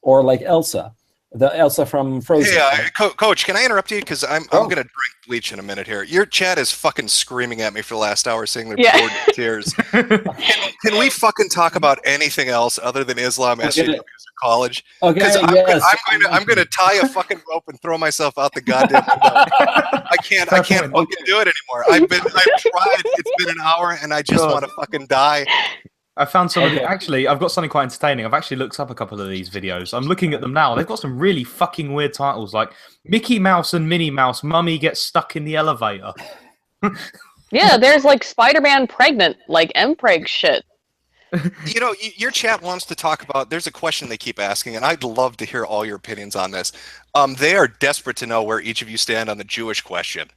or like Elsa. The Elsa from Frozen. Hey, Coach, can I interrupt you? Because I'm going to drink bleach in a minute here. Your chat is fucking screaming at me for the last hour, saying they're bored to tears. Can we fucking talk about anything else other than Islam, SJWs, college? Because I'm going to tie a fucking rope and throw myself out the goddamn window. I can't fucking do it anymore. I've tried. It's been an hour, and I just want to fucking die. I found some. Actually, I've got something quite entertaining. I've actually looked up a couple of these videos. I'm looking at them now. They've got some really fucking weird titles, like Mickey Mouse and Minnie Mouse. Mummy gets stuck in the elevator. Yeah, there's like Spider-Man pregnant, like M-Preg shit. You know, your chat wants to talk about. There's a question they keep asking, and I'd love to hear all your opinions on this. They are desperate to know where each of you stand on the Jewish question.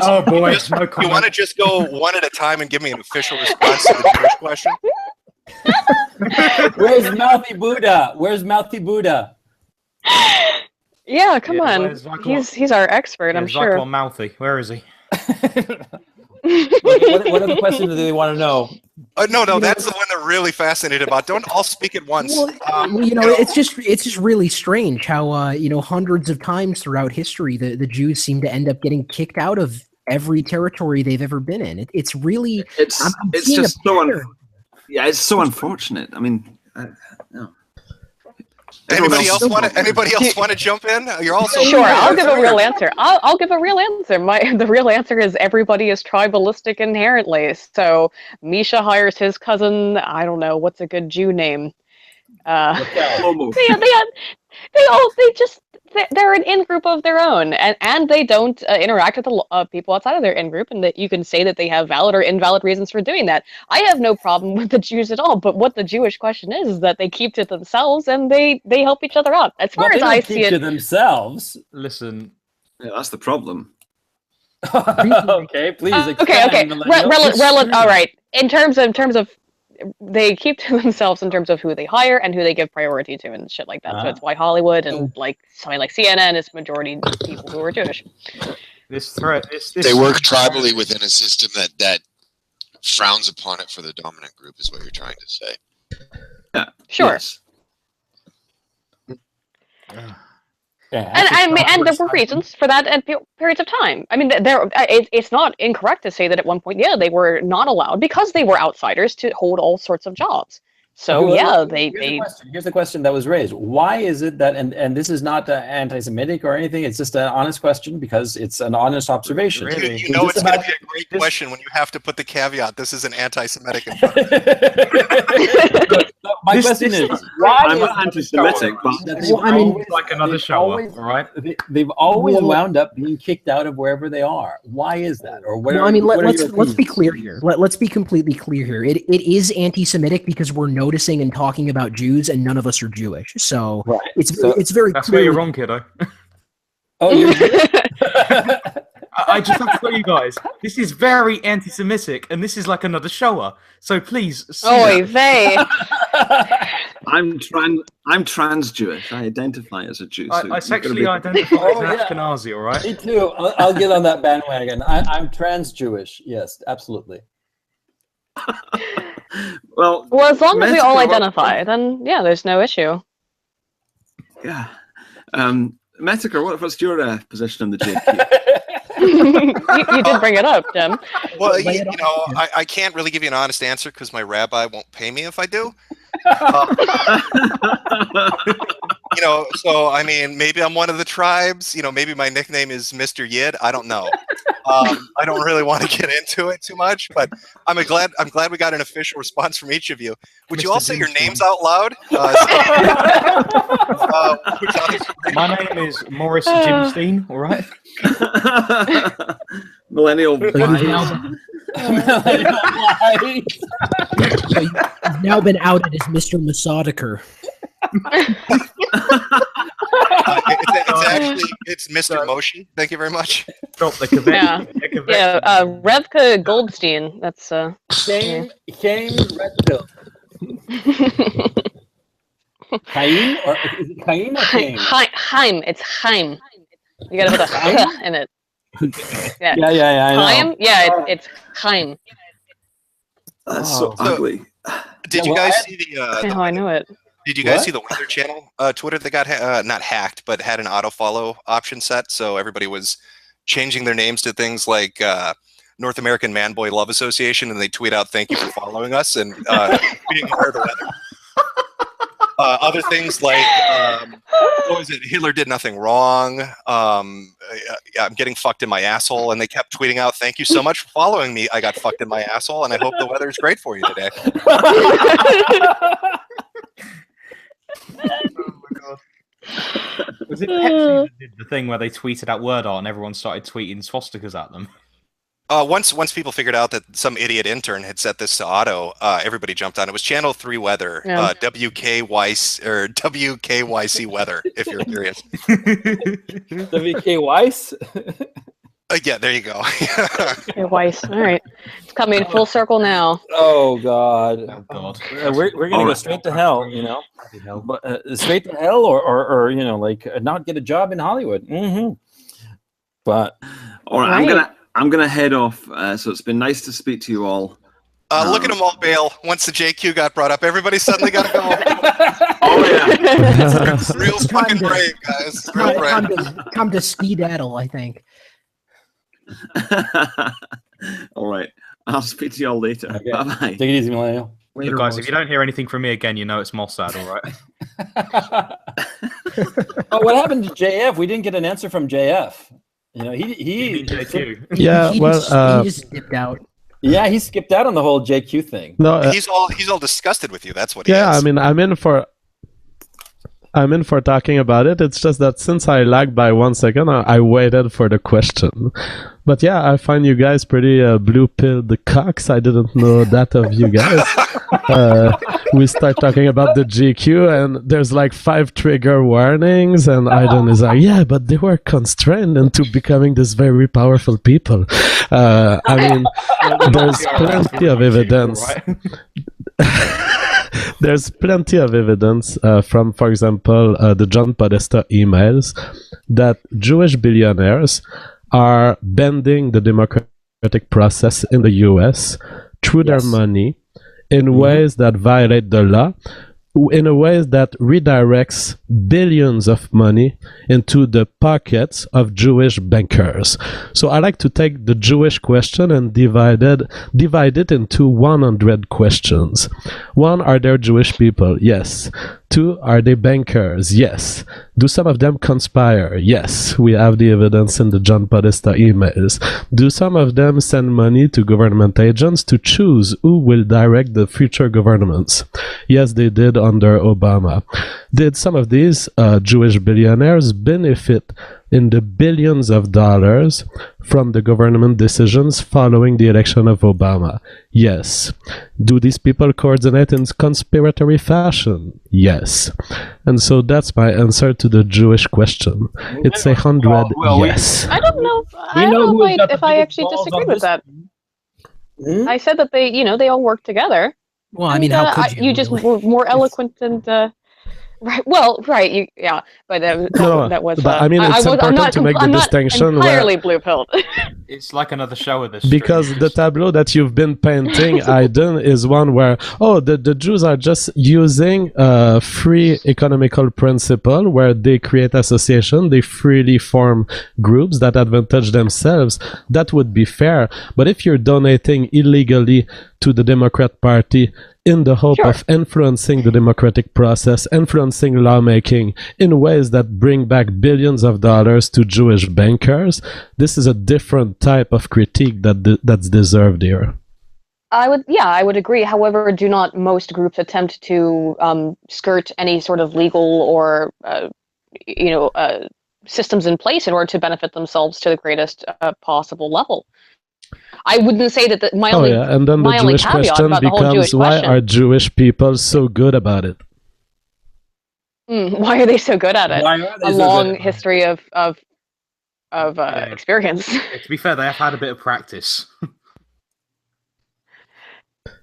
Oh boy! You want to just go one at a time and give me an official response to the Jewish question? Where's Mouthy Buddha? Where's Mouthy Buddha? Yeah, come on. He's our expert, I'm sure. Zyklon Mouthy. Where is he? What other questions do they want to know? No, that's the one they're really fascinated about. Don't all speak at once. Well, it's just really strange how hundreds of times throughout history the Jews seem to end up getting kicked out of every territory they've ever been in. It's just so unfortunate. I mean, no. Anybody else want to jump in? You're also sure. I'll give a real answer. I'll give a real answer. The real answer is everybody is tribalistic inherently. So Misha hires his cousin. I don't know what's a good Jew name. They're an in-group of their own, and they don't interact with the people outside of their in-group, and that you can say that they have valid or invalid reasons for doing that. I have no problem with the Jews at all, but what the Jewish question is that they keep to themselves and they help each other out. As far as I see it, to themselves. Listen, yeah, that's the problem. Okay, please. Okay. All right. In terms of. They keep to themselves in terms of who they hire and who they give priority to and shit like that. So it's why Hollywood and like something like CNN is majority people who are Jewish. They work tribally within a system that frowns upon it for the dominant group, is what you're trying to say. Yeah. Sure. Yes. And there were reasons for that at periods of time. I mean, it's not incorrect to say that at one point, they were not allowed because they were outsiders to hold all sorts of jobs. So here's the question that was raised. Why is it that, and this is not anti-Semitic or anything, it's just an honest question because it's an honest observation. Really? You know it's going to be a great question when you have to put the caveat, this is an anti-Semitic. My question is, why I'm not anti-Semitic, but it's like another show, all right? They've always wound up being kicked out of wherever they are. Why is that? Or what? Well, I mean, let's be clear here. Let's be completely clear here. It is anti-Semitic because we're noticing and talking about Jews, and none of us are Jewish. So it's very. That's where you're wrong, kiddo. Oh, you're. I just have to tell you guys, this is very anti-Semitic, and this is like another shower. So please. I'm trans Jewish. I identify as a Jew. So I sexually identify as an Ashkenazi. All right. Me too. I'll get on that bandwagon. I'm trans Jewish. Yes, absolutely. Well, as long as we all identify, then there's no issue. Yeah. Metokur, what's your position on the JQ? You did bring it up, Tim. Well, you know, I can't really give you an honest answer because my rabbi won't pay me if I do. You know, so I mean, maybe I'm one of the tribes. You know, maybe my nickname is Mr. Yid. I don't know. I don't really want to get into it too much, but I'm glad we got an official response from each of you. Would you all say your names out loud? My name is Morris Jimstein. All right. Millennial. So you've now been outed as Mr. Methodiker. It's Mr. Motion. Thank you very much. Drop the Quebec. Yeah. Revka Goldstein. That's Shame Redpill. Chaim or is it Chaim or Chaim? Chaim. It's Chaim. You gotta put a H in it. Yeah. Yeah. I know. Chaim. Yeah, it's Chaim. That's so ugly. Did you guys see the? Oh, I know it. Did you guys see the Weather Channel Twitter that got not hacked, but had an auto follow option set? So everybody was changing their names to things like North American Man Boy Love Association, and they tweet out "Thank you for following us" and being aware of the weather. Other things like what was it? Hitler did nothing wrong. I'm getting fucked in my asshole, and they kept tweeting out, "Thank you so much for following me. I got fucked in my asshole, and I hope the weather is great for you today." Oh my god. Was it Pepsi that did the thing where they tweeted out word art and everyone started tweeting swastikas at them? Once people figured out that some idiot intern had set this to auto, everybody jumped on. It was Channel 3 Weather, WKYC Weather, if you're curious. WK Weiss? Yeah, there you go. Okay, Weiss. All right. It's coming full circle now. Oh, God. Oh, God. We're going to go straight to hell, you know? But, straight to hell or you know, like, not get a job in Hollywood. Mm-hmm. But... All right, I'm gonna head off. So it's been nice to speak to you all. Look at them all bail. Once the JQ got brought up, everybody suddenly got to go. Oh yeah, real fucking brave, guys. Real brave. Come to skedaddle, I think. All right, I'll speak to you all later. Okay. Bye bye. Take it easy, Millennial. Look, guys, if you don't hear anything from me again, you know it's Mossad, all right? Oh, what happened to JF? We didn't get an answer from JF. You know, he JQ. Yeah, he just dipped out. Yeah, he skipped out on the whole JQ thing. No, he's all disgusted with you. That's what. He yeah, is. I mean, I'm in for talking about it. It's just that since I lagged by 1 second, I waited for the question. But yeah, I find you guys pretty blue-pilled cocks. I didn't know that of you guys. We start talking about the GQ, and there's like 5 trigger warnings, and Aiden is like, yeah, but they were constrained into becoming this very powerful people. I mean, there's plenty of evidence. There's plenty of evidence from, for example, the John Podesta emails that Jewish billionaires are bending the democratic process in the US through their money in ways that violate the law, in a way that redirects billions of money into the pockets of Jewish bankers. So I like to take the Jewish question and divide it into 100 questions. 1, are there Jewish people? Yes. 2, are they bankers? Yes. Do some of them conspire? Yes. We have the evidence in the John Podesta emails. Do some of them send money to government agents to choose who will direct the future governments? Yes, they did under Obama. Did some of these Jewish billionaires benefit in the billions of dollars from the government decisions following the election of Obama? Yes. Do these people coordinate in conspiratory fashion? Yes. And so that's my answer to the Jewish question. It's 100 yes. I don't know. I don't know if I actually disagree with that. I said that they all work together. Well, I mean, how could you? You just were more eloquent and Right. Well, right. Yeah, but that was. But I mean, it's important to make the distinction. I'm not entirely blue-pilled. It's like another show of this. Because the tableau that you've been painting, Aiden, is one where the Jews are just using a free economical principle where they create association, they freely form groups that advantage themselves. That would be fair. But if you're donating illegally to the Democrat Party in the hope of influencing the democratic process, influencing lawmaking in ways that bring back billions of dollars to Jewish bankers, this is a different type of critique that's deserved here. I would agree. However, do not most groups attempt to skirt any sort of legal or systems in place in order to benefit themselves to the greatest possible level? I wouldn't say that my only and then the Jewish question becomes, why are Jewish people so good about it? Why are they so good at it? A long history of experience. To be fair, they have had a bit of practice.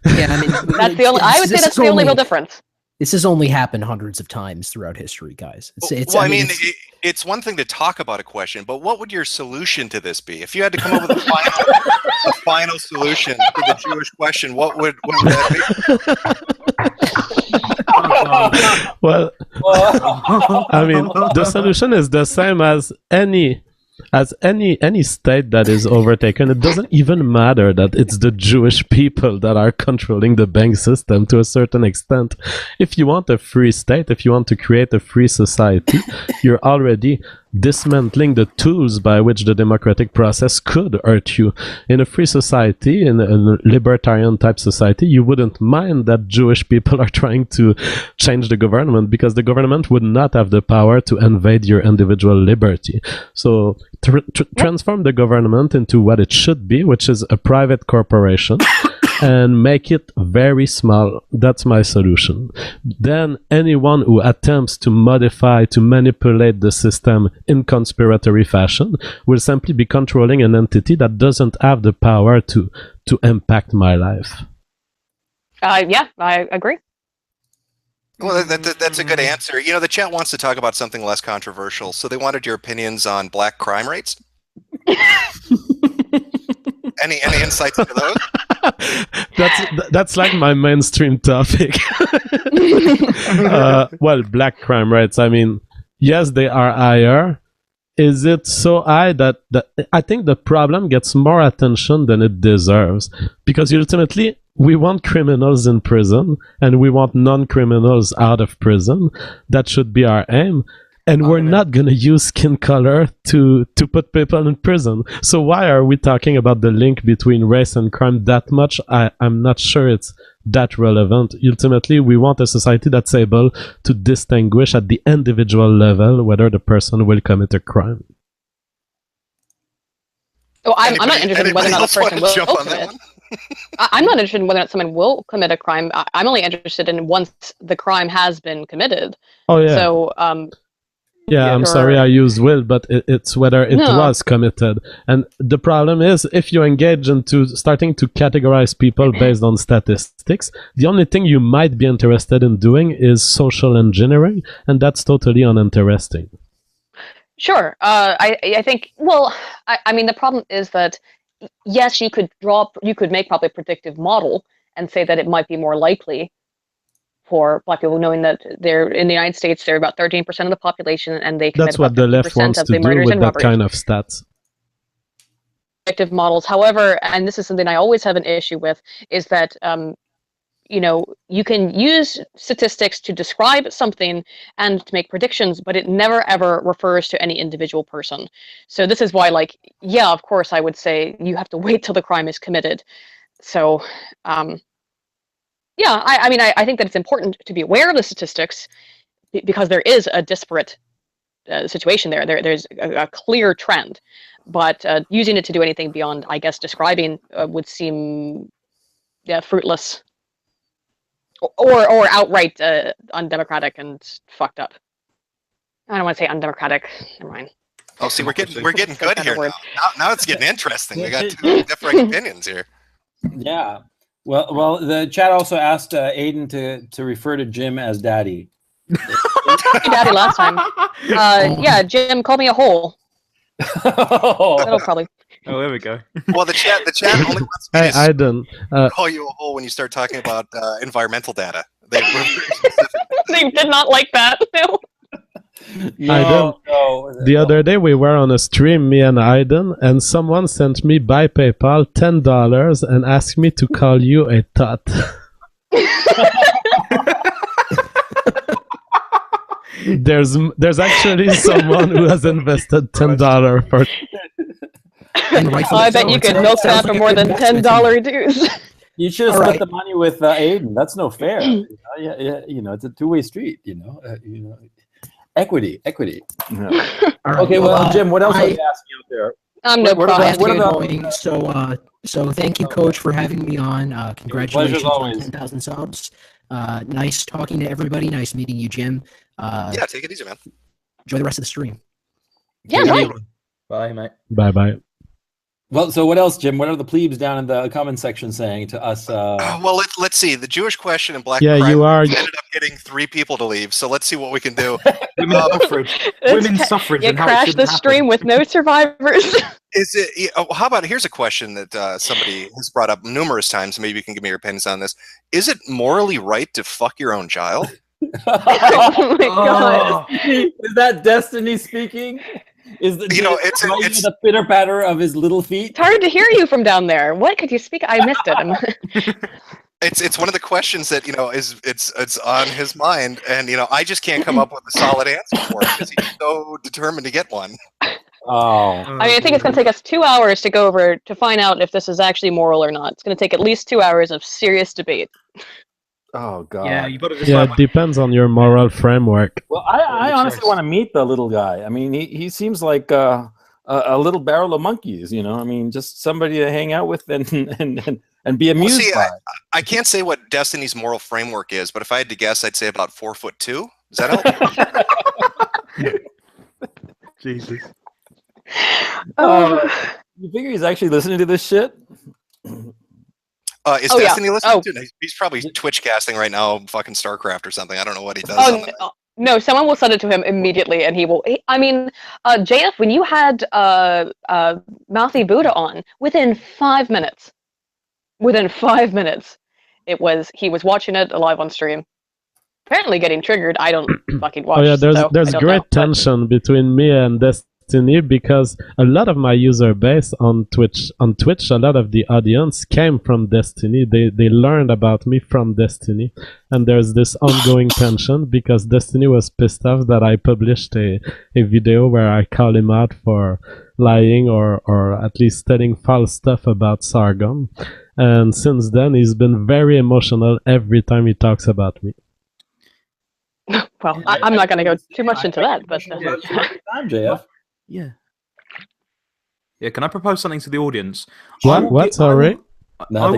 Yeah, I mean, that's the only. I would say that's the only real difference. This has only happened hundreds of times throughout history, guys. It's one thing to talk about a question, but what would your solution to this be? If you had to come up with a final solution to the Jewish question, what would that be? Well, I mean, the solution is the same as any state that is overtaken. It doesn't even matter that it's the Jewish people that are controlling the bank system to a certain extent. If you want a free state, if you want to create a free society, you're already dismantling the tools by which the democratic process could hurt you. In a free society, in a libertarian type society, you wouldn't mind that Jewish people are trying to change the government, because the government would not have the power to invade your individual liberty. So transform the government into what it should be, which is a private corporation, and make it very small. That's my solution. Then anyone who attempts to modify, to manipulate the system in conspiratory fashion will simply be controlling an entity that doesn't have the power to impact my life. Yeah, I agree. Well, that's a good answer. You know, the chat wants to talk about something less controversial, so they wanted your opinions on black crime rates. Any insights into those? That's like my mainstream topic. Well, black crime rates, I mean, yes, they are higher. Is it so high that I think the problem gets more attention than it deserves? Because ultimately, we want criminals in prison and we want non-criminals out of prison. That should be our aim. And we're not going to use skin color to put people in prison. So why are we talking about the link between race and crime that much? I'm not sure it's that relevant. Ultimately, we want a society that's able to distinguish at the individual level whether the person will commit a crime. Oh, I'm not interested in whether or not a person will commit. I'm not interested in whether or not someone will commit a crime. I'm only interested in once the crime has been committed. Oh, yeah. So, yeah, I'm sorry I used will, but it's whether it was committed. And the problem is, if you engage into starting to categorize people based on statistics, the only thing you might be interested in doing is social engineering, and that's totally uninteresting. Sure. I think, well, I mean, the problem is that, yes, you could make probably a predictive model and say that it might be more likely for black people, knowing that they're in the United States, they're about 13% of the population, and they commit that's what the left wants to do with that kind of stats. Predictive models, however, and this is something I always have an issue with, is that you can use statistics to describe something and to make predictions, but it never ever refers to any individual person. So this is why, like, yeah, of course, I would say you have to wait till the crime is committed. So. Yeah, I mean, I think that it's important to be aware of the statistics because there is a disparate situation there. There's a clear trend, but using it to do anything beyond, I guess, describing would seem fruitless or outright undemocratic and fucked up. I don't want to say undemocratic. Never mind. Oh, see, we're getting good here now. Now it's getting interesting. We got two different opinions here. Yeah. Well, the chat also asked Aiden to refer to Jim as Daddy. Daddy last time. Yeah, Jim, call me a hole. That'll probably. Oh, there we go. Well, the chat only wants me Hey, Aiden. to call you a hole when you start talking about environmental data. They were very specific. They did not like that. No. The other day we were on a stream, me and Aiden, and someone sent me by PayPal $10 and asked me to call you a tot. There's actually someone who has invested $10 for. I bet you could milk that for more than $10 dues. You should have split the money with Aiden. That's no fair. It's a two-way street. Equity. Yeah. Okay, well, Jim, what else are you asking out there? I'm no problem. So thank you, Coach, for having me on. Congratulations on 10,000 subs. Nice talking to everybody. Nice meeting you, Jim. Yeah, take it easy, man. Enjoy the rest of the stream. Yeah, right. Bye, mate. Bye. Well, so what else, Jim? What are the plebes down in the comment section saying to us? Well, let's see. The Jewish question and Black Pride ended up getting 3 people to leave. So let's see what we can do. Women's suffrage. You crashed the stream with no survivors. Is it? How about here's a question that somebody has brought up numerous times. Maybe you can give me your opinions on this. Is it morally right to fuck your own child? Oh my god! Is that Destiny speaking? Is the it's the pitter patter of his little feet? It's hard to hear you from down there. What could you speak? I missed it. It's one of the questions that it's on his mind, and I just can't come up with a solid answer for it because he's so determined to get one. I mean, I think it's going to take us 2 hours to go over to find out if this is actually moral or not. It's going to take at least 2 hours of serious debate. Oh god. Yeah, you got to. Yeah, it depends on your moral framework. Well, I honestly want to meet the little guy. I mean, he seems like a little barrel of monkeys. I mean, just somebody to hang out with and be amused by. I can't say what Destiny's moral framework is, but if I had to guess, I'd say about 4'2". Does that help? Jesus. You figure he's actually listening to this shit? Is Destiny listening to it? He's probably Twitch casting right now, fucking StarCraft or something. I don't know what he does. No, someone will send it to him immediately, and he will. JF, when you had Mouthy Buddha on, within 5 minutes, he was watching it live on stream. Apparently getting triggered. I don't fucking watch. Oh yeah, there's great tension between me and Destiny because a lot of my user base on Twitch, a lot of the audience came from Destiny. They learned about me from Destiny, and there's this ongoing tension because Destiny was pissed off that I published a video where I call him out for lying or at least telling false stuff about Sargon, and since then he's been very emotional every time he talks about me. Well, I'm not going to go too much into that, but time, JF. Yeah. Can I propose something to the audience? What? Sorry. I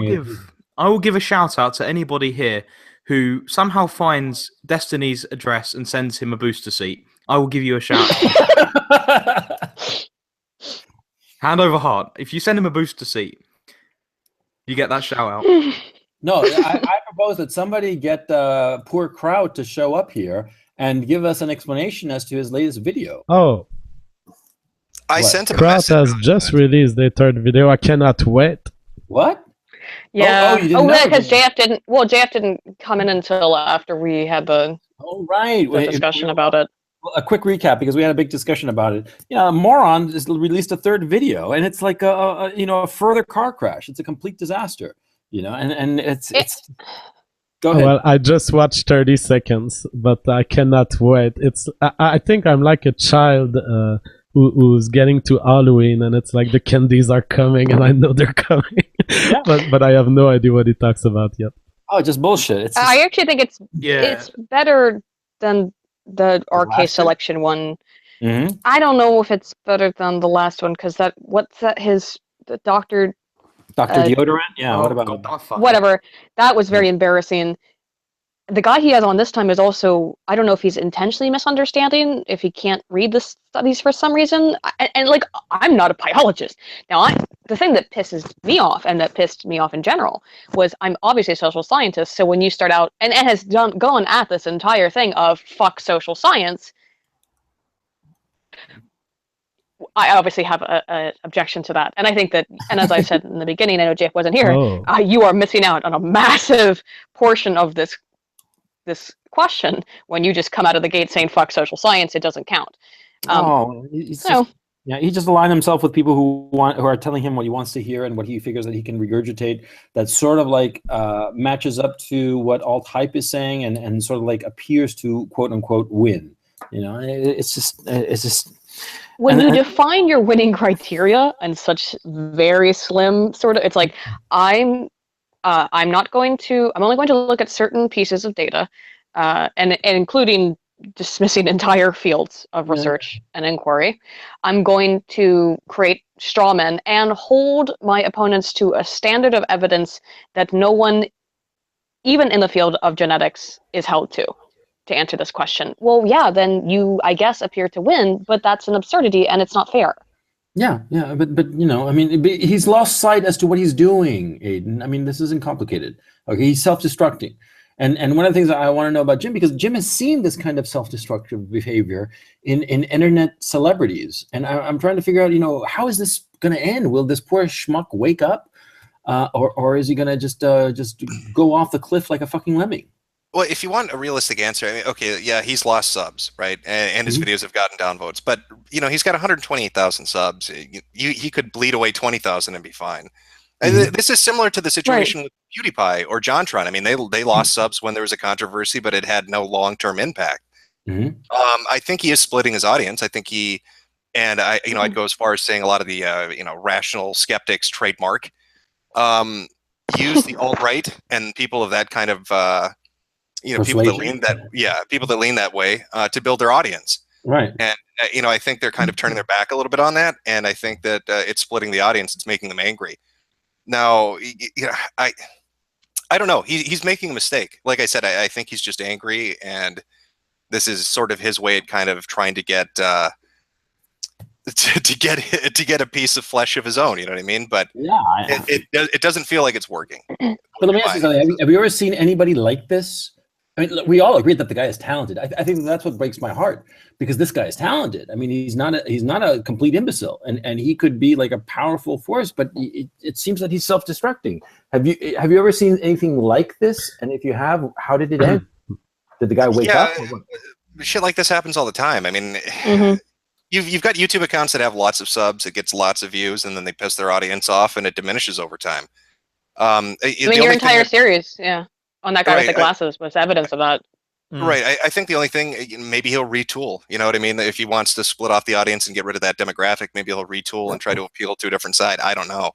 will give a shout out to anybody here who somehow finds Destiny's address and sends him a booster seat. I will give you a shout out. Hand over heart. If you send him a booster seat, you get that shout out. No, I propose that somebody get poor Kraut to show up here and give us an explanation as to his latest video. Oh. I sent him Kraut has just released their 3rd video. I cannot wait. What? Yeah. Because JF didn't come in until after we had the discussion about it. Well, a quick recap because we had a big discussion about it. Yeah, Moron just released a 3rd video, and it's like a further car crash. It's a complete disaster. And it's Go ahead. Well, I just watched 30 seconds, but I cannot wait. I think I'm like a child who's getting to Halloween, and it's like the candies are coming, and I know they're coming, but I have no idea what he talks about yet. Oh, just bullshit. I actually think it's better than the RK selection one. Mm-hmm. I don't know if it's better than the last one because the Dr. Deodorant? Yeah, what about whatever. That was very embarrassing. the guy he has on this time is also, I don't know if he's intentionally misunderstanding, if he can't read the studies for some reason. And like, I'm not a biologist. Now, the thing that pisses me off, and that pissed me off in general, was I'm obviously a social scientist. So when you start out, and has gone at this entire thing of fuck social science, I obviously have a objection to that. And I think that, and as I said in the beginning, I know Jeff wasn't here, you are missing out on a massive portion of this question when you just come out of the gate saying fuck social science. It doesn't count. He just aligned himself with people who are telling him what he wants to hear and what he figures that he can regurgitate, that sort of like matches up to what alt hype is saying, and sort of like appears to quote unquote win. It's just when you define your winning criteria in such very slim sort of, it's like I'm only going to look at certain pieces of data, and including dismissing entire fields of research and inquiry. I'm going to create straw men and hold my opponents to a standard of evidence that no one, even in the field of genetics, is held to answer this question. Well, yeah, then you, I guess, appear to win, but that's an absurdity and it's not fair. Yeah, but I mean, he's lost sight as to what he's doing, Aiden. I mean, this isn't complicated. Okay, he's self-destructing. And one of the things I want to know about Jim, because Jim has seen this kind of self-destructive behavior in internet celebrities. And I'm trying to figure out, how is this going to end? Will this poor schmuck wake up? Or is he going to just go off the cliff like a fucking lemming? Well, if you want a realistic answer, I mean, okay, yeah, he's lost subs, right? And his videos have gotten downvotes. But, he's got 128,000 subs. He could bleed away 20,000 and be fine. This is similar to the situation with PewDiePie or JonTron. I mean, they lost subs when there was a controversy, but it had no long-term impact. I think he is splitting his audience. I think I'd go as far as saying a lot of the, rational skeptics trademark use the alt-right and people of that kind of, people that lean that way to build their audience. Right. And, I think they're kind of turning their back a little bit on that. And I think that it's splitting the audience. It's making them angry. Now, I don't know. He's making a mistake. Like I said, I think he's just angry, and this is sort of his way of kind of trying to get to get a piece of flesh of his own. You know what I mean? But it doesn't feel like it's working. But let me ask you something. Have you ever seen anybody like this? I mean, we all agree that the guy is talented. I think that's what breaks my heart, because this guy is talented. I mean, he's not a complete imbecile, and he could be like a powerful force. But it seems that he's self-destructing. Have you ever seen anything like this? And if you have, how did it end? Did the guy wake up? Shit like this happens all the time. I mean, you've got YouTube accounts that have lots of subs, it gets lots of views, and then they piss their audience off, and it diminishes over time. Your entire series, on that guy with the glasses was evidence of that. Right. I think the only thing, maybe he'll retool. You know what I mean? If he wants to split off the audience and get rid of that demographic, maybe he'll retool and try to appeal to a different side. I don't know.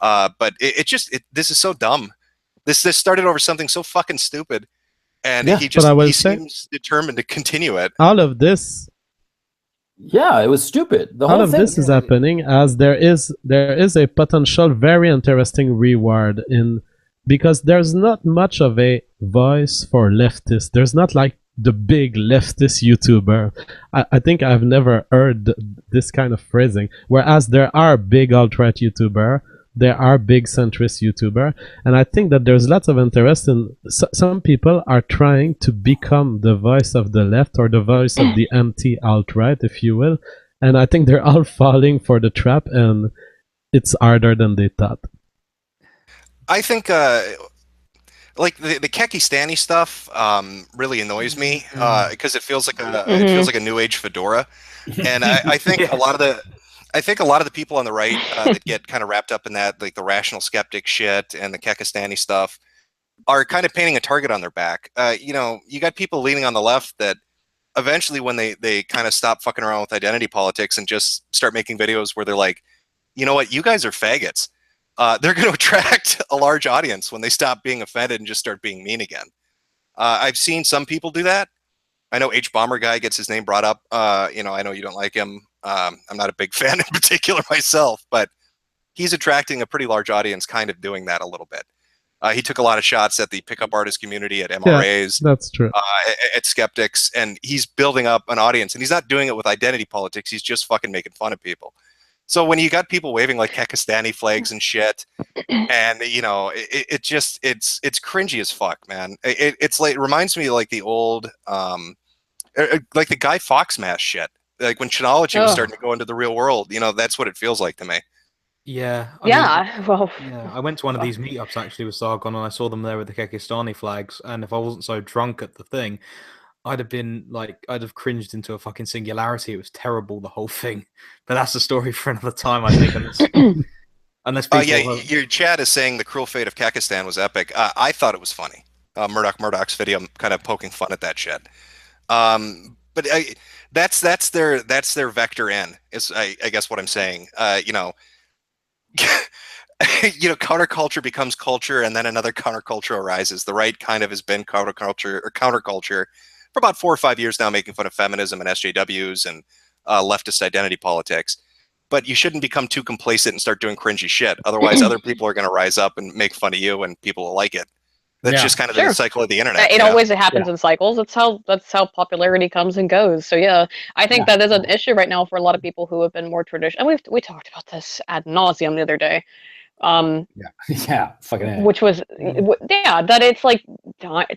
But this is so dumb. This started over something so fucking stupid, and he seems determined to continue it. All of this. Yeah, it was stupid. All of this is happening as there is a potential very interesting reward because there's not much of a voice for leftists. There's not like the big leftist YouTuber. I think I've never heard this kind of phrasing. Whereas there are big alt-right YouTuber, there are big centrist YouTuber, and I think that there's lots of interest in some people are trying to become the voice of the left or the voice of the anti-alt-right, if you will. And I think they're all falling for the trap, and it's harder than they thought. I think like the Kekistani stuff really annoys me because it feels like a new age fedora, and I think a lot of the people on the right that get kind of wrapped up in that, like the rational skeptic shit and the Kekistani stuff, are kind of painting a target on their back. You got people leaning on the left that eventually, when they kind of stop fucking around with identity politics and just start making videos where they're like, you know what, you guys are faggots. They're going to attract a large audience when they stop being offended and just start being mean again. I've seen some people do that. I know H Bomber guy gets his name brought up. I know you don't like him. I'm not a big fan in particular myself, but he's attracting a pretty large audience kind of doing that a little bit. He took a lot of shots at the pickup artist community, at MRAs. Yeah, that's true. At skeptics, and he's building up an audience, and he's not doing it with identity politics. He's just fucking making fun of people. So when you got people waving like Kekistani flags and shit, and you know, it's cringy as fuck, man. It's like, it reminds me of like the old, like the Guy Fawkes mask shit. Like when Chinology was starting to go into the real world, you know, that's what it feels like to me. Yeah. I went to one of these meetups actually with Sargon, and I saw them there with the Kekistani flags. And if I wasn't so drunk at the thing, I'd have cringed into a fucking singularity. It was terrible, the whole thing. But that's a story for another time, I think. Unless people your chat is saying the cruel fate of Kekistan was epic. I thought it was funny. Murdoch's video kind of poking fun at that shit. But that's their vector in, is I guess what I'm saying. You know, you know, counterculture becomes culture, and then another counterculture arises. The right kind of has been counterculture for about 4 or 5 years now, making fun of feminism and SJWs and leftist identity politics. But you shouldn't become too complacent and start doing cringy shit. Otherwise, other people are going to rise up and make fun of you, and people will like it. That's just kind of the cycle of the internet. It always happens in cycles. That's how popularity comes and goes. So yeah, I think that is an issue right now for a lot of people who have been more traditional. And we talked about this ad nauseum the other day. Fucking. Which was that it's like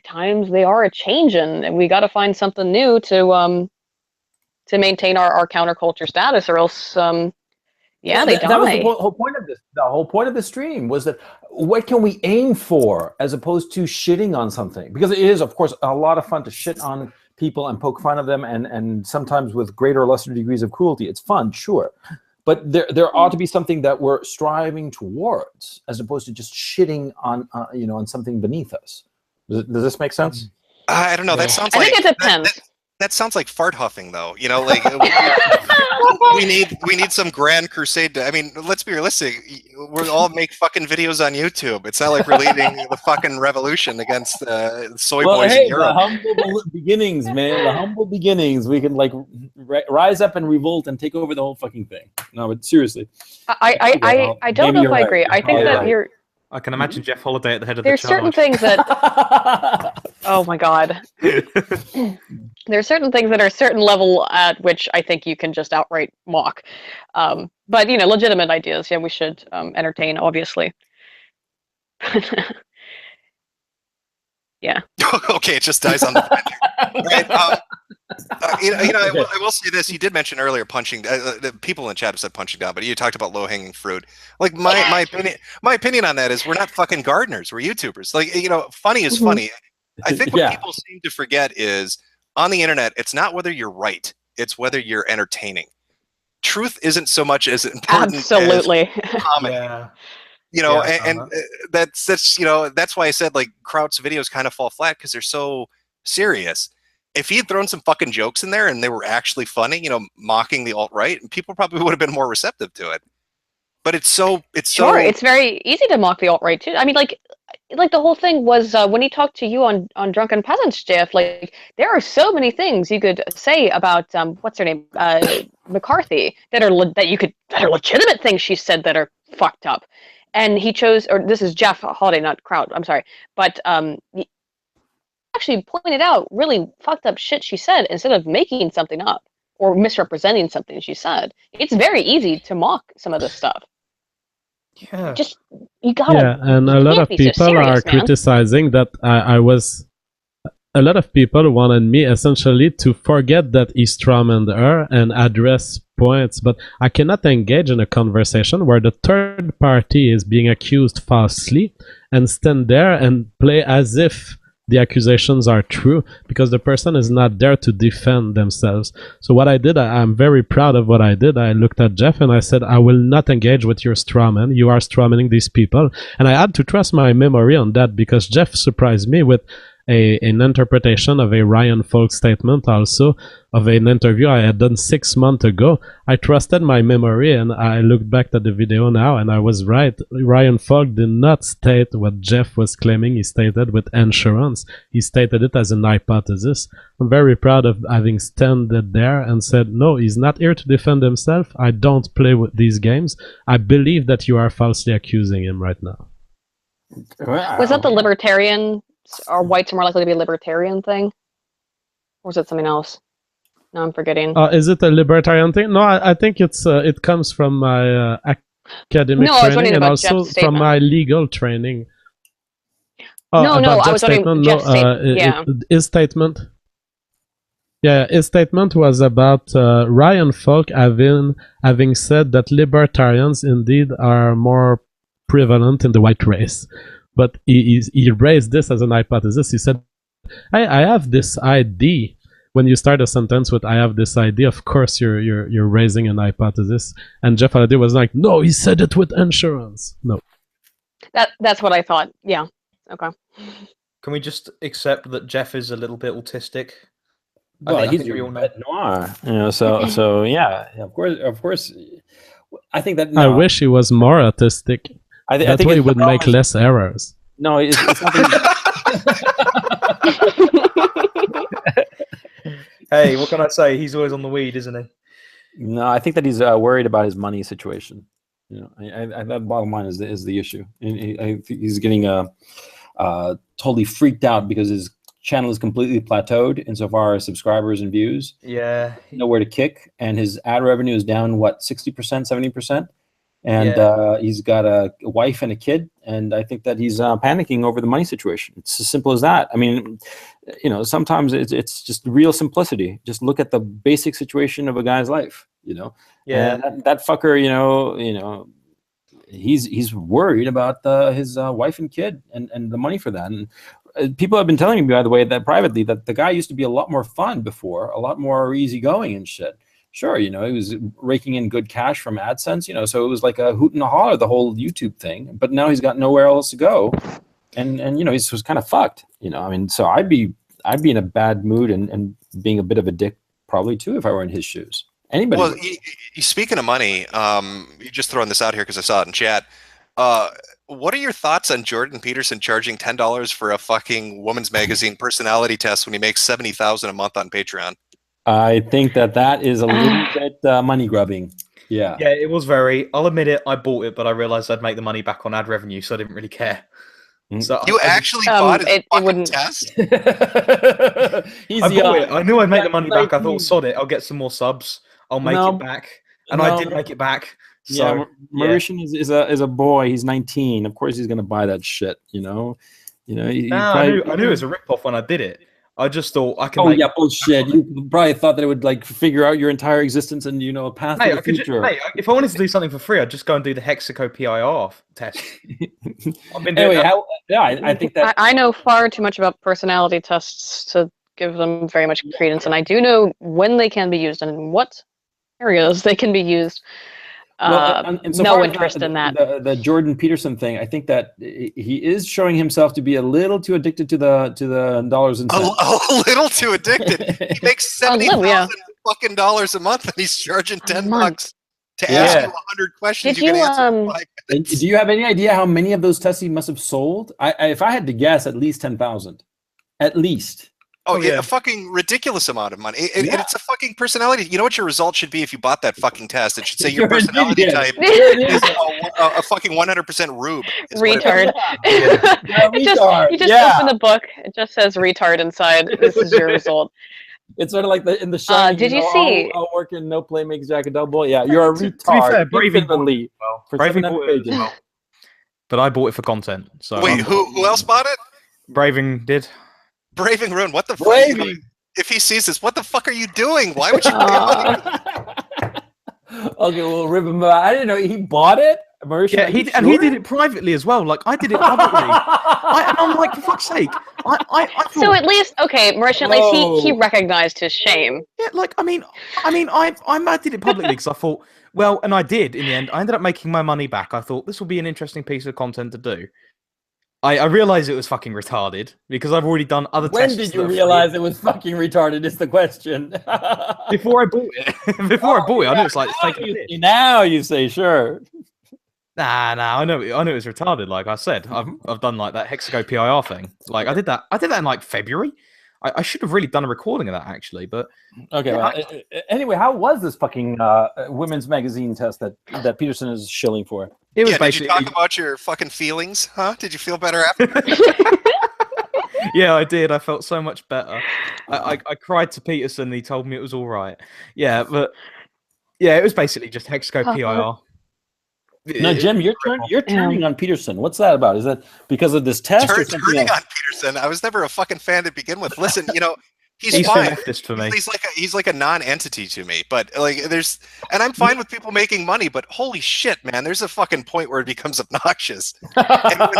times they are a changing, and we got to find something new to maintain our counterculture status, or else they die. That was the whole point of this. The whole point of the stream was that what can we aim for as opposed to shitting on something? Because it is, of course, a lot of fun to shit on people and poke fun of them, and sometimes with greater or lesser degrees of cruelty. It's fun, sure. But there ought to be something that we're striving towards, as opposed to just shitting on on something beneath us. Does this make sense? I don't know. That sounds like, I think it depends. That sounds like fart huffing, though. You know, like we need some grand crusade. I mean, let's be realistic. We'll all make fucking videos on YouTube. It's not like we're leading the fucking revolution against soy boys in Europe. The humble beginnings, man. The humble beginnings. We can like rise up and revolt and take over the whole fucking thing. No, but seriously, I don't know if I agree. I think that you're. I can imagine Jeff Holiday at the head of There's the charge. certain things that. Oh my God. There's certain things that are a certain level at which I think you can just outright mock. But legitimate ideas, we should entertain, obviously. Yeah. Okay, it just dies on the right. I will say this. You did mention earlier punching. The people in the chat have said punching down, but you talked about low hanging fruit. Like my opinion on that is we're not fucking gardeners. We're YouTubers. Like funny is funny. I think what people seem to forget is on the internet, it's not whether you're right. It's whether you're entertaining. Truth isn't so much as important. Absolutely. As comedy. That's why I said like Kraut's videos kind of fall flat because they're so serious. If he had thrown some fucking jokes in there and they were actually funny, mocking the alt-right, people probably would have been more receptive to it. But it's very easy to mock the alt-right too. I mean, like the whole thing was when he talked to you on Drunken Peasants, Jeff. Like there are so many things you could say about what's her name, McCarthy, that are legitimate things she said that are fucked up. And he chose, or this is Jeff Holiday, not Kraut. I'm sorry, but he actually pointed out really fucked up shit she said instead of making something up or misrepresenting something she said. It's very easy to mock some of this stuff. Yeah. Just you gotta. Yeah, and a lot of people are criticizing that a lot of people wanted me essentially to forget that he strawmanned her and address points, but I cannot engage in a conversation where the third party is being accused falsely and stand there and play as if the accusations are true, because the person is not there to defend themselves. So what I did, I'm very proud of what I did. I looked at Jeff and I said, I will not engage with your strawman. You are strawmanning these people. And I had to trust my memory on that, because Jeff surprised me with an interpretation of a Ryan Falk statement, also of an interview I had done 6 months ago. I trusted my memory and I looked back at the video now and I was right. Ryan Falk did not state what Jeff was claiming he stated with insurance. He stated it as an hypothesis. I'm very proud of having standed there and said, no, he's not here to defend himself. I don't play with these games. I believe that you are falsely accusing him right now. Wow. Was that the libertarian, or whites are more likely to be a libertarian thing? Or was it something else? No, I'm forgetting. Is it a libertarian thing? No, I think it comes from my academic training and also from my legal training. No, I was wondering Jeff's statement. Yeah. His statement. Yeah, his statement was about Ryan Falk having said that libertarians indeed are more prevalent in the white race. But he raised this as an hypothesis. He said, I have this idea. When you start a sentence with "I have this idea," of course you're raising an hypothesis. And Jeff Halliday was like, "No, he said it with insurance." No. That's what I thought. Yeah. Okay. Can we just accept that Jeff is a little bit autistic? Well, he's your bête noir, you know. So yeah, of course. I think that. No, I wish he was more autistic. I think he would make less errors. No, it's nothing. Hey, what can I say? He's always on the weed, isn't he? No, I think that he's worried about his money situation. You know, I that bottom line is the issue. He's getting totally freaked out because his channel is completely plateaued insofar as subscribers and views. Yeah, nowhere to kick, and his ad revenue is down 60%, 70%. And he's got a wife and a kid, and I think that he's panicking over the money situation. It's as simple as that. I mean, you know, sometimes it's just real simplicity. Just look at the basic situation of a guy's life. You know, and that fucker. You know, he's worried about his wife and kid and the money for that. And people have been telling me, by the way, that privately, that the guy used to be a lot more fun before, a lot more easygoing and shit. Sure, you know, he was raking in good cash from AdSense, you know, so it was like a hoot and a holler, the whole YouTube thing. But now he's got nowhere else to go, and you know, he was kind of fucked, you know. I mean, so I'd be in a bad mood and being a bit of a dick probably too if I were in his shoes. Anybody? Well, speaking of money, you just throwing this out here because I saw it in chat. What are your thoughts on Jordan Peterson charging $10 for a fucking woman's magazine personality test when he makes $70,000 a month on Patreon? I think that is a little bit money grubbing. Yeah. Yeah, it was very. I'll admit it. I bought it, but I realized I'd make the money back on ad revenue, so I didn't really care. So you actually bought it? It wouldn't test. I bought it. I knew I'd make the money back. I thought, sod it. I'll get some more subs. I'll make it back, and I did make it back. So, yeah, Mauritian is a boy. He's 19. Of course, he's gonna buy that shit. You know. I knew it was a ripoff when I did it. I just thought I can. Oh yeah, bullshit! You probably thought that it would like figure out your entire existence and a path to the future. If I wanted to do something for free, I'd just go and do the Hexaco PIR test. Anyway, I think that I know far too much about personality tests to give them very much credence, and I do know when they can be used and in what areas they can be used. No interest in that. The Jordan Peterson thing. I think that he is showing himself to be a little too addicted to the dollars and cents. A little too addicted. He makes $70,000 fucking dollars a month, and he's charging $10 to ask you 100 questions. Did you answer in 5 minutes. Do you have any idea how many of those tests he must have sold? If I had to guess, at least 10,000, at least. Oh yeah, a fucking ridiculous amount of money. It's a fucking personality. You know what your result should be if you bought that fucking test? It should say your personality type is a fucking 100% rube. Retard. You just open the book. It just says retard inside. This is your result. It's sort of like in the Shining. Did you see? I'll work in no play makes Jack a dull boy. Yeah, you're a retard. To be fair, Braving bought it well. But I bought it for content. So wait, who else bought it? Braving did. Braving Ruin, what the fuck? If he sees this, what the fuck are you doing? Why would you pay money? Okay, well, rip him out. I didn't know he bought it. Yeah, he did it privately as well. Like I did it publicly. And I'm like, for fuck's sake. I thought, so at least, okay, Mauritian, at least he recognized his shame. Yeah, like I did it publicly because I thought, well, and I did in the end. I ended up making my money back. I thought this will be an interesting piece of content to do. I realized it was fucking retarded because I've already done other tests. When did you realize it was fucking retarded is the question. Before I bought it. I knew it's like now you say sure. Nah, I know it was retarded, like I said. I've done like that Hexaco PIR thing. Like I did that in like February. I should have really done a recording of that actually, but okay. Yeah, Well, anyway, how was this fucking women's magazine test that Peterson is shilling for? it was Yeah, did you basically talk about your fucking feelings, huh? Did you feel better after? yeah, I did. I felt so much better. I cried to Peterson. And he told me it was all right. Yeah, but yeah, it was basically just Hexco PIR. No, Jim, you're turning on Peterson. What's that about? Is that because of this test or something Turning else? on Peterson. I was never a fucking fan to begin with. Listen, he's too fine. leftist for me. He's like a non-entity to me. But and I'm fine with people making money. But holy shit, man, there's a fucking point where it becomes obnoxious.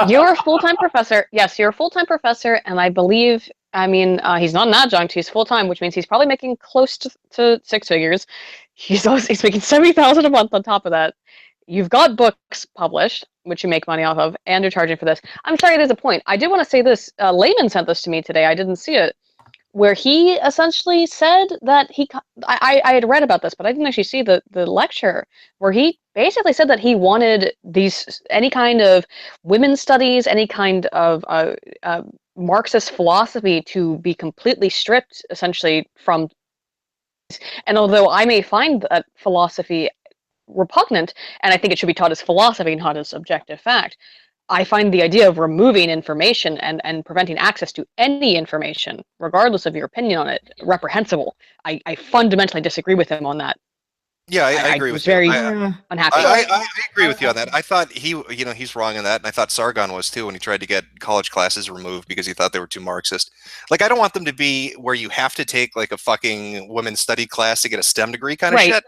You're a full-time professor. Yes, you're a full-time professor, and I believe. I mean, he's not an adjunct. He's full-time, which means he's probably making close to 6 figures. He's making $70,000 a month on top of that. You've got books published, which you make money off of, and you're charging for this. I'm sorry, there's a point. I did want to say this. Layman sent this to me today. I didn't see it, where he essentially said that I had read about this, but I didn't actually see the lecture, where he basically said that he wanted any kind of women's studies, any kind of Marxist philosophy to be completely stripped, essentially, from. And although I may find that philosophy repugnant, and I think it should be taught as philosophy, not as objective fact, I find the idea of removing information and preventing access to any information, regardless of your opinion on it, reprehensible. I fundamentally disagree with him on that. Yeah, I agree with you. I was very unhappy. I agree with you on that. I thought he's wrong on that, and I thought Sargon was too when he tried to get college classes removed because he thought they were too Marxist. Like, I don't want them to be where you have to take like a fucking women's study class to get a STEM degree kind of shit.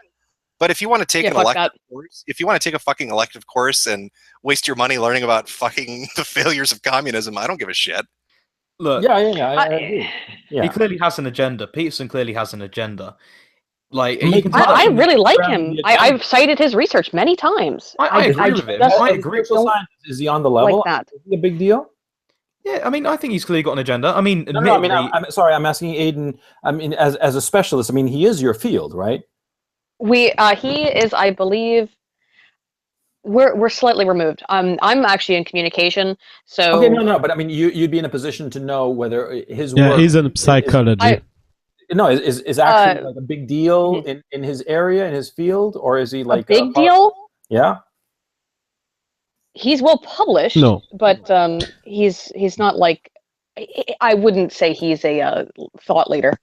But if you want to take an elective course, if you want to take a fucking elective course and waste your money learning about fucking the failures of communism, I don't give a shit. Look, I agree. He clearly has an agenda. Peterson clearly has an agenda. Like, I really like him. I've cited his research many times. I agree with him. I agree. Is he on the level? Like that. Is he a big deal? Yeah, I mean, I think he's clearly got an agenda. I mean, I'm sorry. I'm asking Aiden. I mean, as a specialist, I mean, he is your field, right? He is, I believe, we're slightly removed. I'm actually in communication, so okay, no, but I mean, you'd be in a position to know whether his work. Yeah, he's in psychology. Is actually like a big deal in his area, in his field, or is he like a big deal? Yeah, he's well published. No, but he's not like, I wouldn't say he's a thought leader.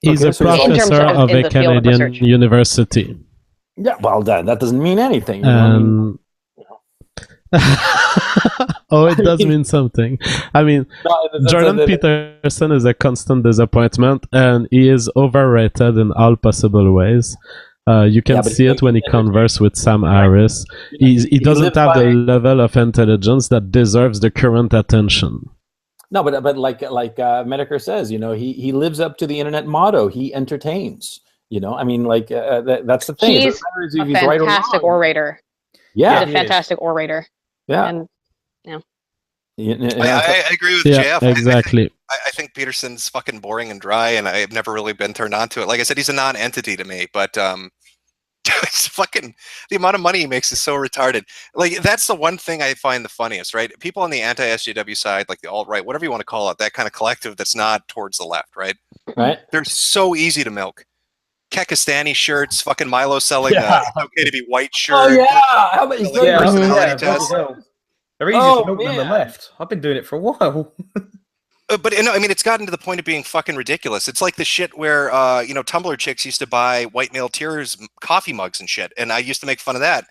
He's a professor of a Canadian university. Yeah, well, that doesn't mean anything. Oh, it does mean something. I mean, Jordan Peterson is a constant disappointment, and he is overrated in all possible ways. You can see it when he converses with Sam Harris. He doesn't have the level of intelligence that deserves the current attention. No, but like Metokur says, he lives up to the internet motto. He entertains. I mean, like that's the thing. He's a fantastic orator. Yeah, he's a fantastic orator. Yeah, and I agree with Jeff. Exactly. I think Peterson's fucking boring and dry, and I've never really been turned on to it. Like I said, he's a non-entity to me, but it's fucking, the amount of money he makes is so retarded. Like, that's the one thing I find the funniest, right? People on the anti-SJW side, like the alt-right, whatever you want to call it, that kind of collective that's not towards the left, right? Right. They're so easy to milk. Kekistani shirts, fucking Milo selling it's okay to be white shirt. Oh yeah, how about personality test? They're easy to milk than the left. I've been doing it for a while. But I mean, it's gotten to the point of being fucking ridiculous. It's like the shit where Tumblr chicks used to buy white male tears coffee mugs and shit, and I used to make fun of that.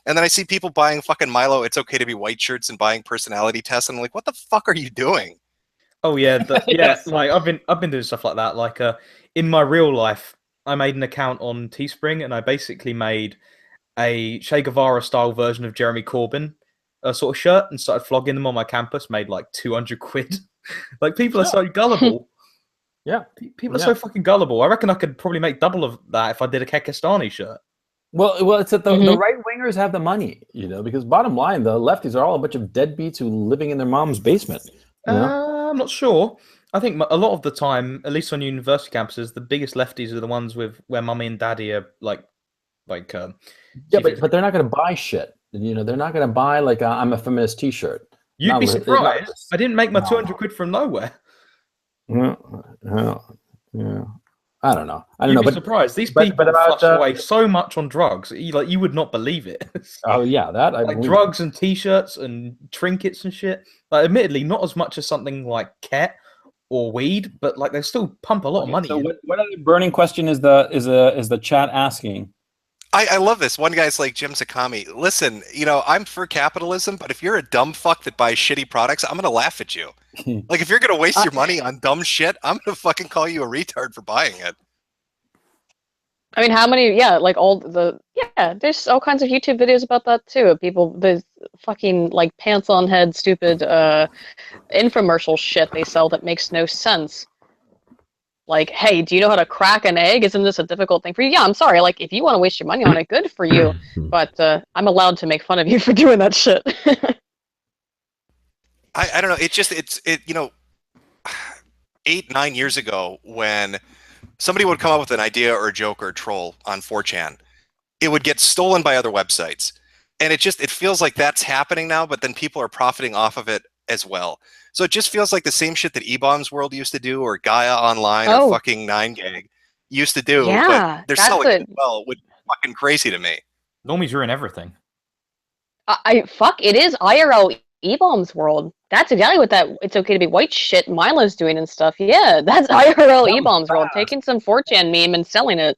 And then I see people buying fucking Milo "It's okay to be white" shirts and buying personality tests, and I'm like, what the fuck are you doing? Oh yeah, yes. Like I've been doing stuff like that. Like in my real life, I made an account on Teespring, and I basically made a Che Guevara style version of Jeremy Corbyn sort of shirt and started flogging them on my campus. Made like 200 quid. Like, people are so gullible. Yeah, people are so fucking gullible. I reckon I could probably make double of that if I did a Kekistani shirt. Well, it's that the right wingers have the money, because bottom line, the lefties are all a bunch of deadbeats who living in their mom's basement. I'm not sure. I think a lot of the time, at least on university campuses, the biggest lefties are the ones where mummy and daddy are like. Yeah, but they're not going to buy shit. They're not going to buy like I'm a feminist T-shirt. You'd be surprised. I didn't make my 200 quid from nowhere. Yeah. I don't know. You'd be surprised. These people flush away so much on drugs. You would not believe it. Oh yeah, that I believe. Drugs and T-shirts and trinkets and shit. Like, admittedly, not as much as something like ket or weed, but like they still pump a lot of money. So what other burning question is the chat asking? I love this. One guy's like, Jim Sakami, listen, I'm for capitalism, but if you're a dumb fuck that buys shitty products, I'm going to laugh at you. Like, if you're going to waste your money on dumb shit, I'm going to fucking call you a retard for buying it. I mean, how many, like there's all kinds of YouTube videos about that too. People, the fucking like pants on head, stupid infomercial shit they sell that makes no sense. Like, hey, do you know how to crack an egg? Isn't this a difficult thing for you? Yeah, I'm sorry. Like, if you want to waste your money on it, good for you. But I'm allowed to make fun of you for doing that shit. I don't know. It's 8-9 years ago, when somebody would come up with an idea or a joke or a troll on 4chan, it would get stolen by other websites. And it feels like that's happening now, but then people are profiting off of it as well. So it just feels like the same shit that E-Bombs World used to do, or Gaia Online, or fucking 9gag used to do. Yeah, but they're selling it well, which is fucking crazy to me. Normies ruin everything. It is IRL E-Bombs World. That's exactly what that It's Okay to Be White shit Milo's doing and stuff. Yeah, that's IRL E-Bombs World, taking some 4chan meme and selling it.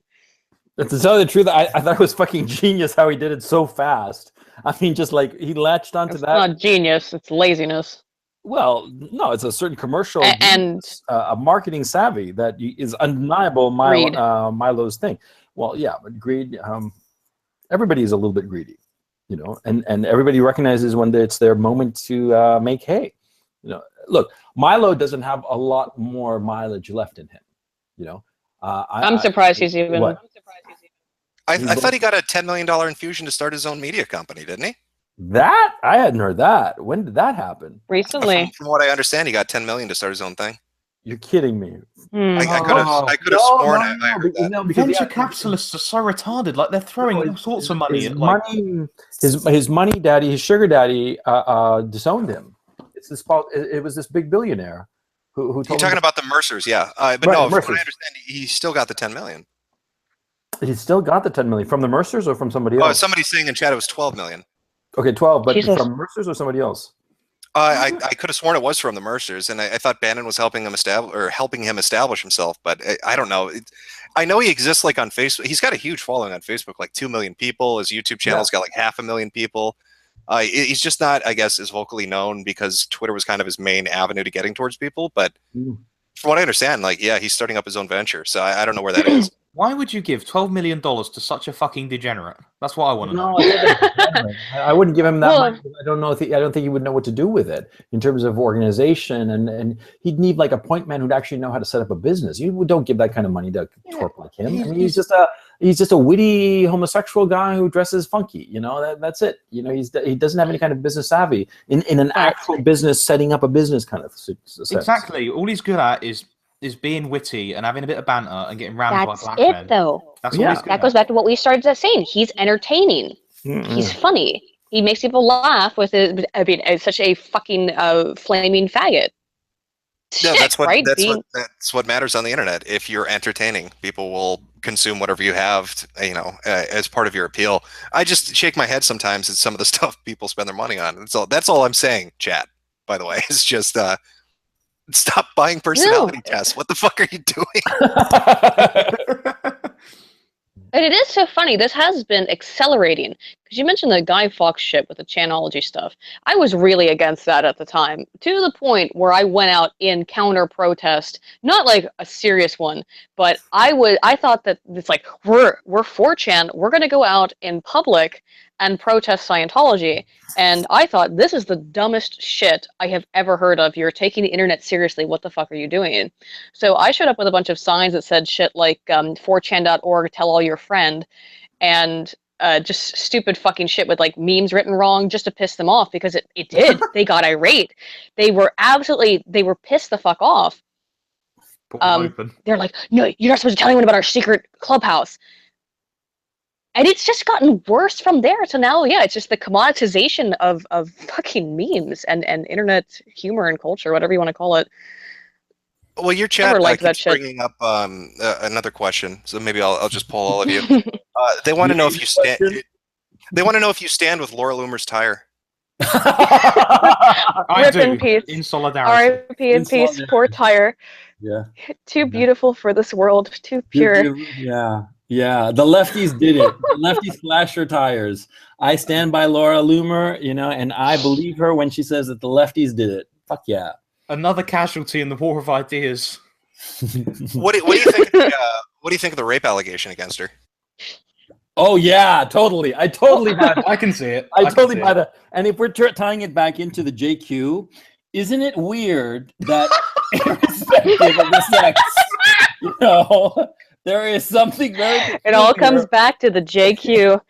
To tell you the truth, I thought it was fucking genius how he did it so fast. I mean, just like he latched onto that. It's not genius, it's laziness. Well, no, it's a certain commercial and a marketing savvy that is undeniable. Milo's thing. Well, yeah, but greed. Everybody is a little bit greedy, and everybody recognizes when it's their moment to make hay. Look, Milo doesn't have a lot more mileage left in him. I'm surprised he's even. What? I thought he got a $10 million infusion to start his own media company, didn't he? That? I hadn't heard that. When did that happen? Recently. From what I understand, he got $10 million to start his own thing. You're kidding me. I could have sworn I heard that. No, venture capitalists are so retarded. Like, they're throwing all sorts of money. His money daddy, his sugar daddy, disowned him. It was this big billionaire who told You're talking about the Mercers, yeah. But right, no, Mercers. from what I understand, he still got the $10 million. He still got the $10 million from the Mercers or from somebody else? Oh, somebody's saying in chat it was $12 million. Okay, 12, but Jesus. from Mercers or somebody else? I could have sworn it was from the Mercers, and I thought Bannon was helping him establish himself, but I don't know. I know he exists like on Facebook. He's got a huge following on Facebook, like 2 million people. His YouTube channel's got like 500,000 people. He's just not, I guess, as vocally known because Twitter was kind of his main avenue to getting towards people. But from what I understand, like, yeah, he's starting up his own venture. So I don't know where that is. Why would you give $12 million to such a fucking degenerate? That's what I want to know. I wouldn't give him that money. I don't think he would know what to do with it in terms of organization, and he'd need like a point man who'd actually know how to set up a business. You don't give that kind of money to a twerp like him. I mean, he's just a witty homosexual guy who dresses funky. That's it. He doesn't have any kind of business savvy in an actual business, setting up a business kind of sense. Exactly. All he's good at is being witty and having a bit of banter and getting rammed by black men. That's it, though. That's all he's good that goes back to what we started saying. He's entertaining. He's funny. He makes people laugh with it. I mean, it's such a fucking flaming faggot. No, Shit, that's what right? that's what matters on the internet. If you're entertaining, people will consume whatever you have, as part of your appeal. I just shake my head sometimes at some of the stuff people spend their money on. That's all I'm saying, chat. By the way, it's just stop buying personality tests. What the fuck are you doing? And it is so funny. This has been accelerating because you mentioned the Guy Fawkes shit with the Chanology stuff. I was really against that at the time, to the point where I went out in counter protest, not like a serious one, but I thought that it's like we're 4chan, we're going to go out in public and protest Scientology. And I thought, this is the dumbest shit I have ever heard of. You're taking the internet seriously. What the fuck are you doing? So I showed up with a bunch of signs that said shit like 4chan.org, tell all your friend, and just stupid fucking shit with like memes written wrong just to piss them off, because it did. They got irate. They were pissed the fuck off. They're like, no, you're not supposed to tell anyone about our secret clubhouse. And it's just gotten worse from there. So now, it's just the commoditization of fucking memes and internet humor and culture, whatever you want to call it. Well, your chat keeps bringing up another question, so maybe I'll just poll all of you. They want to know if you stand. They want to know if you stand with Laura Loomer's tire. I do. In peace. In solidarity. R.I.P. in peace. Poor tire. Yeah. Too beautiful for this world. Too pure. Yeah. Yeah. The lefties did it. The lefties flashed her tires. I stand by Laura Loomer, and I believe her when she says that the lefties did it. Fuck yeah. Another casualty in the war of ideas. What do you think? What do you think of the rape allegation against her? Oh yeah, totally. I totally buy that. I can see it. I totally buy that. And if we're tying it back into the JQ, isn't it weird that irrespective of the sex, there is something very peculiar. It all comes back to the JQ.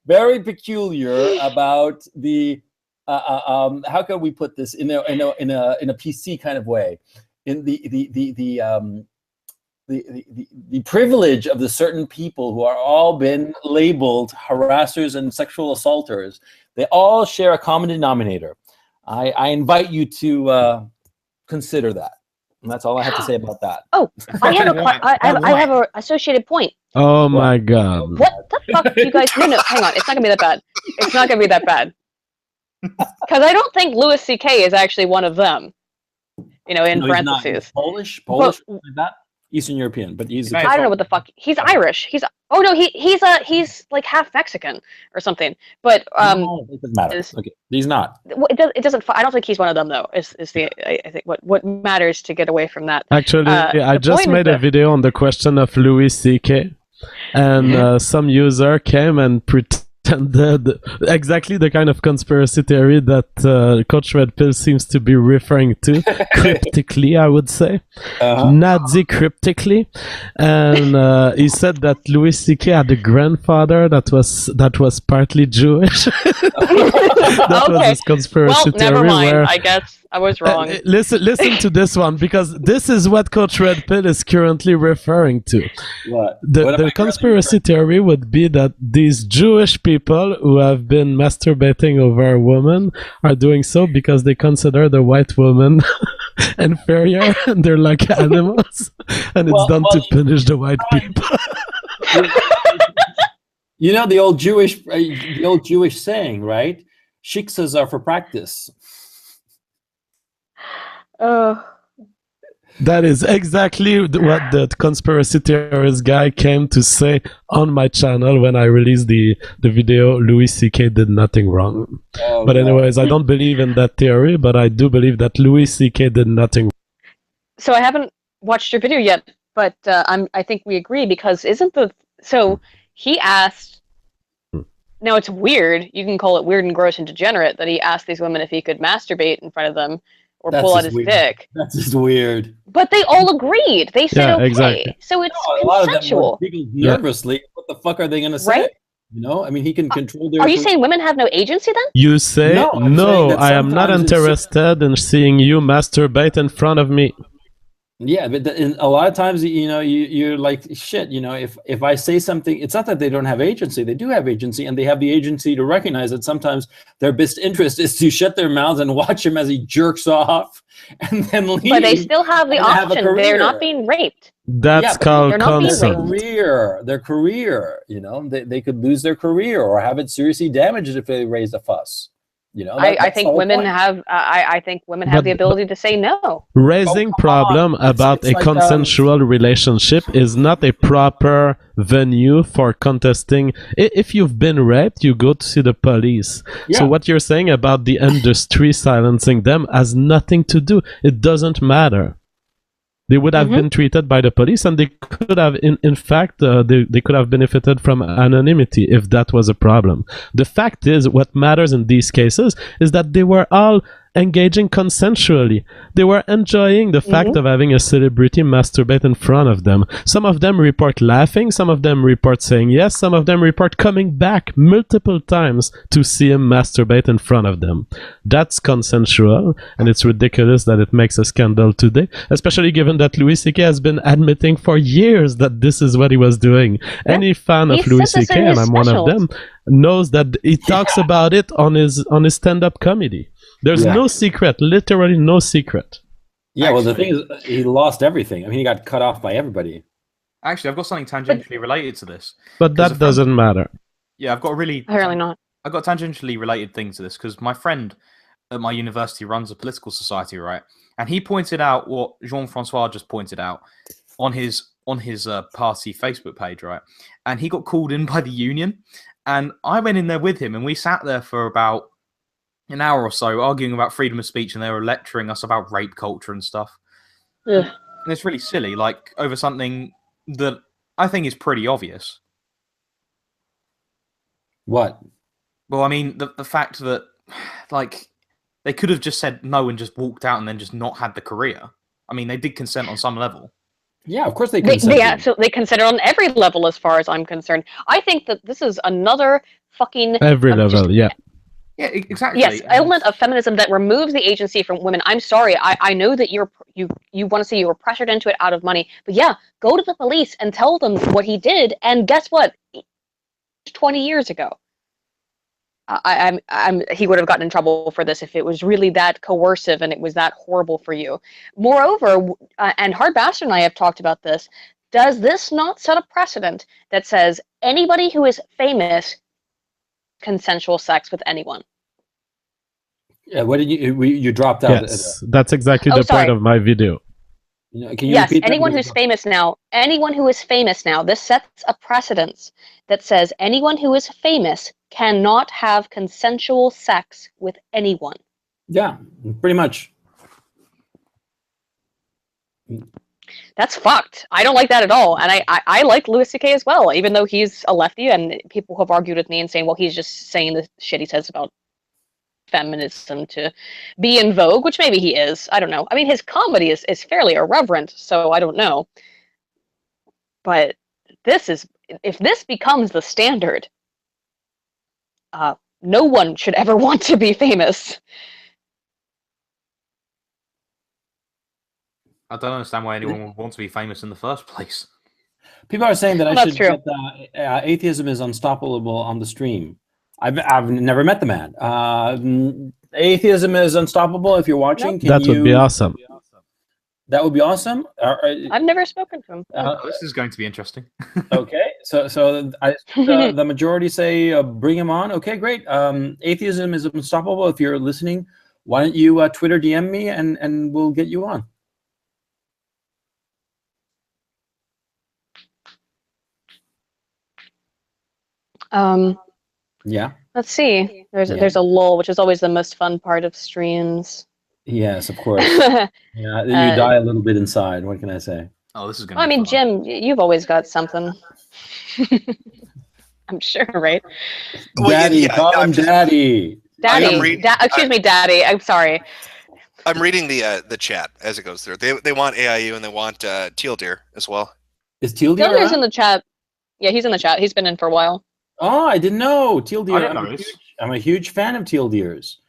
Very peculiar about the how can we put this in a PC kind of way? In the privilege of the certain people who are all been labeled harassers and sexual assaulters, they all share a common denominator. I invite you to consider that. And that's all I have to say about that. Oh, I have an associated point. Oh my God. What the fuck do you guys... No, hang on. It's not going to be that bad. It's not going to be that bad. Because I don't think Louis C.K. is actually one of them. In parentheses. Polish, like that. Eastern European, but he's. I don't know what the fuck. He's Irish. He's like half Mexican or something. But no, it doesn't matter. Okay, he's not. It doesn't. I don't think he's one of them though. I think what matters to get away from that. Actually, I just made a video on the question of Louis C.K. and some user came and pretended exactly the kind of conspiracy theory that Coach Red Pill seems to be referring to, cryptically, I would say, Nazi cryptically, and he said that Louis C.K. had a grandfather that was partly Jewish. That was his conspiracy theory. Never mind. I guess I was wrong. Listen to this one, because this is what Coach Red Pill is currently referring to. What? The conspiracy theory would be that these Jewish people who have been masturbating over a woman are doing so because they consider the white woman inferior and they're like animals, and it's done to punish the white people. The old Jewish saying, right? Shiksas are for practice. That is exactly what the conspiracy theorist guy came to say on my channel when I released the video. Louis C.K. did nothing wrong. But anyways, I don't believe in that theory, but I do believe that Louis C.K. did nothing wrong. So I haven't watched your video yet, but I think we agree, because so he asked. Now it's weird. You can call it weird and gross and degenerate that he asked these women if he could masturbate in front of them or pull out his dick. That's just weird. But they all agreed. They said okay. Exactly. So it's consensual. Nervously, what the fuck are they going to say? Right? He can control their... Are you saying women have no agency then? You say, no, I am not interested in seeing you masturbate in front of me. Yeah, but a lot of times, you're like, shit, if I say something, it's not that they don't have agency. They do have agency, and they have the agency to recognize that sometimes their best interest is to shut their mouths and watch him as he jerks off and then leave. But they still have the option. They're not being raped. That's called consent. Their career, they could lose their career or have it seriously damaged if they raise a fuss. I think women have. I think women have the ability to say no. Raising problem about a consensual relationship is not a proper venue for contesting. If you've been raped, you go to see the police. Yeah. So what you're saying about the industry silencing them has nothing to do. It doesn't matter. They would have been treated by the police, and they could have, in fact, they could have benefited from anonymity if that was a problem. The fact is, what matters in these cases is that they were all engaging consensually. They were enjoying the fact of having a celebrity masturbate in front of them. Some of them report laughing, some of them report saying yes, some of them report coming back multiple times to see him masturbate in front of them. That's consensual, and it's ridiculous that it makes a scandal today, especially given that Louis C.K. has been admitting for years that this is what he was doing. Yeah. Any fan of Louis C.K., and I'm one of them, knows that he talks about it on his stand-up comedy. There's no secret, literally no secret. Yeah, well, the thing is, he lost everything. I mean, he got cut off by everybody. Actually, I've got something tangentially related to this. But that doesn't matter. Yeah, I've got a really... Apparently not. I've got a tangentially related thing to this, because my friend at my university runs a political society, right? And he pointed out what Jean-Francois just pointed out on his party Facebook page, right? And he got called in by the union, and I went in there with him, and we sat there for about an hour or so arguing about freedom of speech, and they were lecturing us about rape culture and stuff. Ugh. And it's really silly, like over something that I think is pretty obvious. What? Well, I mean, the fact that, like, they could have just said no and just walked out and then just not had the career. I mean, they did consent on some level. Yeah, of course they consented. They absolutely consider on every level, as far as I'm concerned. I think that this is another fucking... Every level, yeah. Yeah, exactly. Yes, element of feminism that removes the agency from women. I'm sorry, I know that you want to say you were pressured into it out of money, but yeah, go to the police and tell them what he did, and guess what? 20 years ago. He would have gotten in trouble for this if it was really that coercive and it was that horrible for you. Moreover, and Hard Bastard and I have talked about this, does this not set a precedent that says anybody who is famous consensual sex with anyone? Yeah, what did you dropped out? Yes, that's exactly the point of my video. Can you yes, repeat that? anyone who's famous now, this sets a precedence that says anyone who is famous cannot have consensual sex with anyone. Yeah, pretty much. That's fucked. I don't like that at all. And I like Louis C.K. as well, even though he's a lefty, and people have argued with me and saying, well, he's just saying the shit he says about feminism to be in vogue, which maybe he is. I don't know. I mean, his comedy is fairly irreverent, so I don't know. But if this becomes the standard, no one should ever want to be famous. I don't understand why anyone would want to be famous in the first place. People are saying that I should true. get atheism is unstoppable on the stream. I've never met the man. Atheism is unstoppable. If you're watching, that would be awesome. That would be awesome. I've never spoken to him. This is going to be interesting. Okay, so the majority say bring him on. Okay, great. Atheism is unstoppable. If you're listening, why don't you Twitter DM me and we'll get you on. Yeah. Let's see. There's a lull, which is always the most fun part of streams. Yes, of course. Yeah, you die a little bit inside. What can I say? Oh, this is going. Well, I mean, Jim, you've always got something. I'm sure, right? Daddy, call him Daddy. Daddy. Excuse me, Daddy. I'm sorry. I'm reading the chat as it goes through. They want AIU and they want Teal Deer as well. Is Teal Deer? Teal Deer's in the chat. Yeah, he's in the chat. He's been in for a while. Oh, I didn't know. Teal Deer. I didn't know this. I'm a huge fan of Teal Deer's.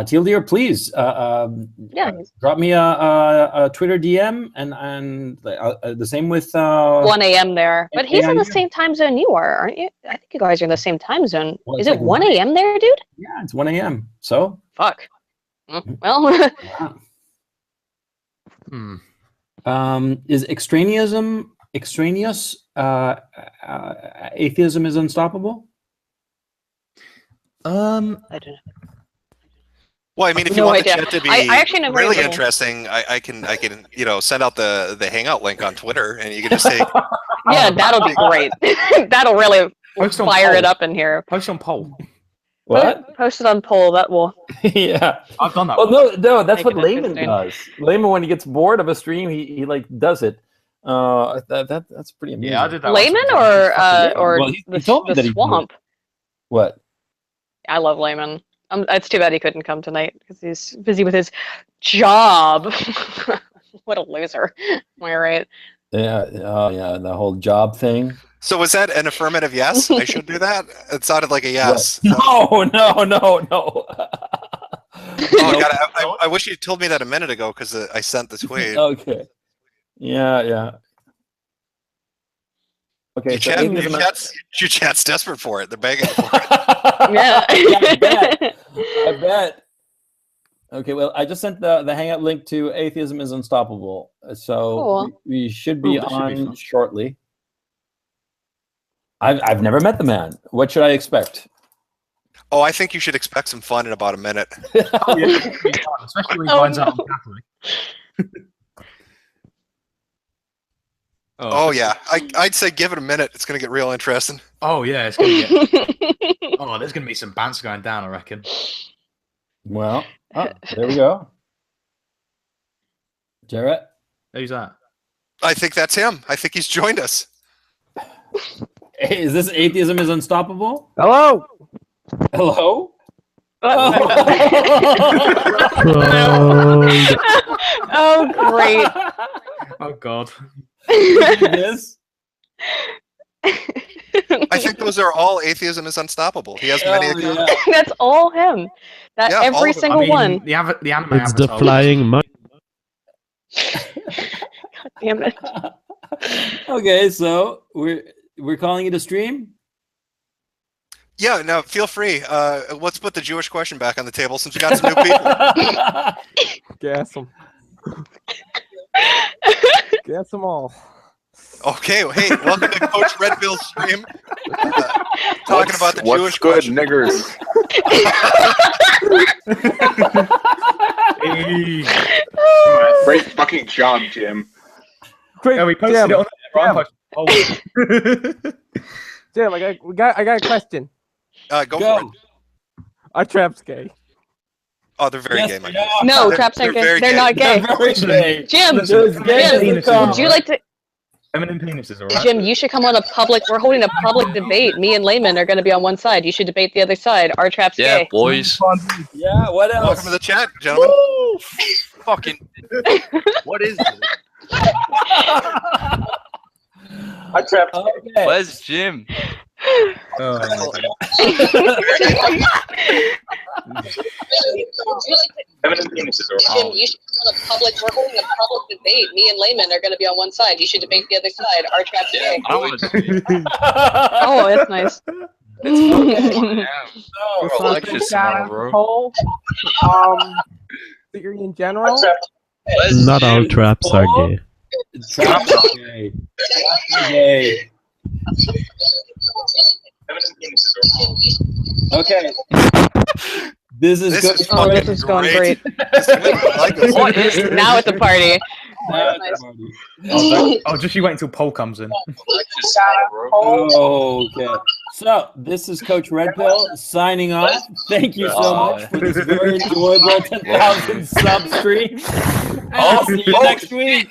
Teal Deer, please drop me a Twitter DM and the same with 1 a.m. there. But he's in the same time zone you are, aren't you? I think you guys are in the same time zone. Well, is it 1 a.m. there, dude? Yeah, it's 1 a.m. So fuck. Well. Is extraneous atheism is unstoppable? I don't know. Well, I mean, if you want the chat to be really interesting, I can send out the Hangout link on Twitter, and you can just say, yeah, that'll be great. That'll really fire it up in here. Post on poll. What? Post it on poll. That will. Yeah, I've done that. Well, no, that's what Layman does. Layman, when he gets bored of a stream, he like does it. That's pretty amazing. Yeah, I did that. Layman or the Swamp. What? I love Layman. It's too bad he couldn't come tonight because he's busy with his job. What a loser. Am I right? Yeah. Oh, yeah. The whole job thing. So was that an affirmative yes? I should do that? It sounded like a yes. No. Oh, God. I wish you told me that a minute ago because I sent the tweet. Okay. Yeah. Okay. Your chat's desperate for it. They're begging for it. Yeah. I bet. Okay, well, I just sent the Hangout link to Atheism is Unstoppable. So Cool. we should be on shortly. I've never met the man. What should I expect? Oh, I think you should expect some fun in about a minute. Oh, yeah, especially when he finds out I'm Catholic. Oh yeah, I'd say give it a minute. It's gonna get real interesting. Oh yeah, it's gonna get. Oh, there's gonna be some bands going down, I reckon. Well, there we go. Jarrett, who's that? I think that's him. I think he's joined us. Hey, is this Atheism is Unstoppable? Hello. Hello. Oh, great. Oh God. This? I think those are all Atheism is Unstoppable. He has many accounts. That's all him. That Yeah, all every of them. single one. The anime It's the avatar flying monkey. God damn it. Okay, so we're calling it a stream. Yeah, no, feel free. Let's put the Jewish question back on the table since we got some new people. Gas them. Gas them all. Okay, well, hey, welcome to Coach Red Pill's stream. Talking about the Jewish good, question. niggers? Great fucking job, Jim. Quick, Yeah, we posted it on the Jim, I got a question. Go for it. Are traps gay? Oh, they're very Yes, gay, Mike. No, traps aren't gay. They're not gay. They're very gay. Jim, Jim, would you like to? Feminine penises, all right? Jim, you should come on a public. We're holding a public debate. Me and Layman are going to be on one side. You should debate the other side. Are traps gay? boys. Yeah, what else? Welcome to the chat, gentlemen. Woo! Fucking. What is this? I trapped. Okay. Where's Jim? Oh, Feminine penises are Jim, you should come on a public. We're holding a public debate. Me and Layman are going to be on one side. You should debate the other side. Are traps gay? I want to. Oh, that's nice. Alexis tomorrow, Whole theory in general. Not all traps are gay. Traps are gay. Gay. Okay. This is This good. is Oh, fucking this is going great. great. What is this? Now it's a party. Oh, just you wait until Paul comes in. Okay. So this is Coach Red Pill signing off. Thank you so much for this very enjoyable 10,000 sub stream. I'll see you next week.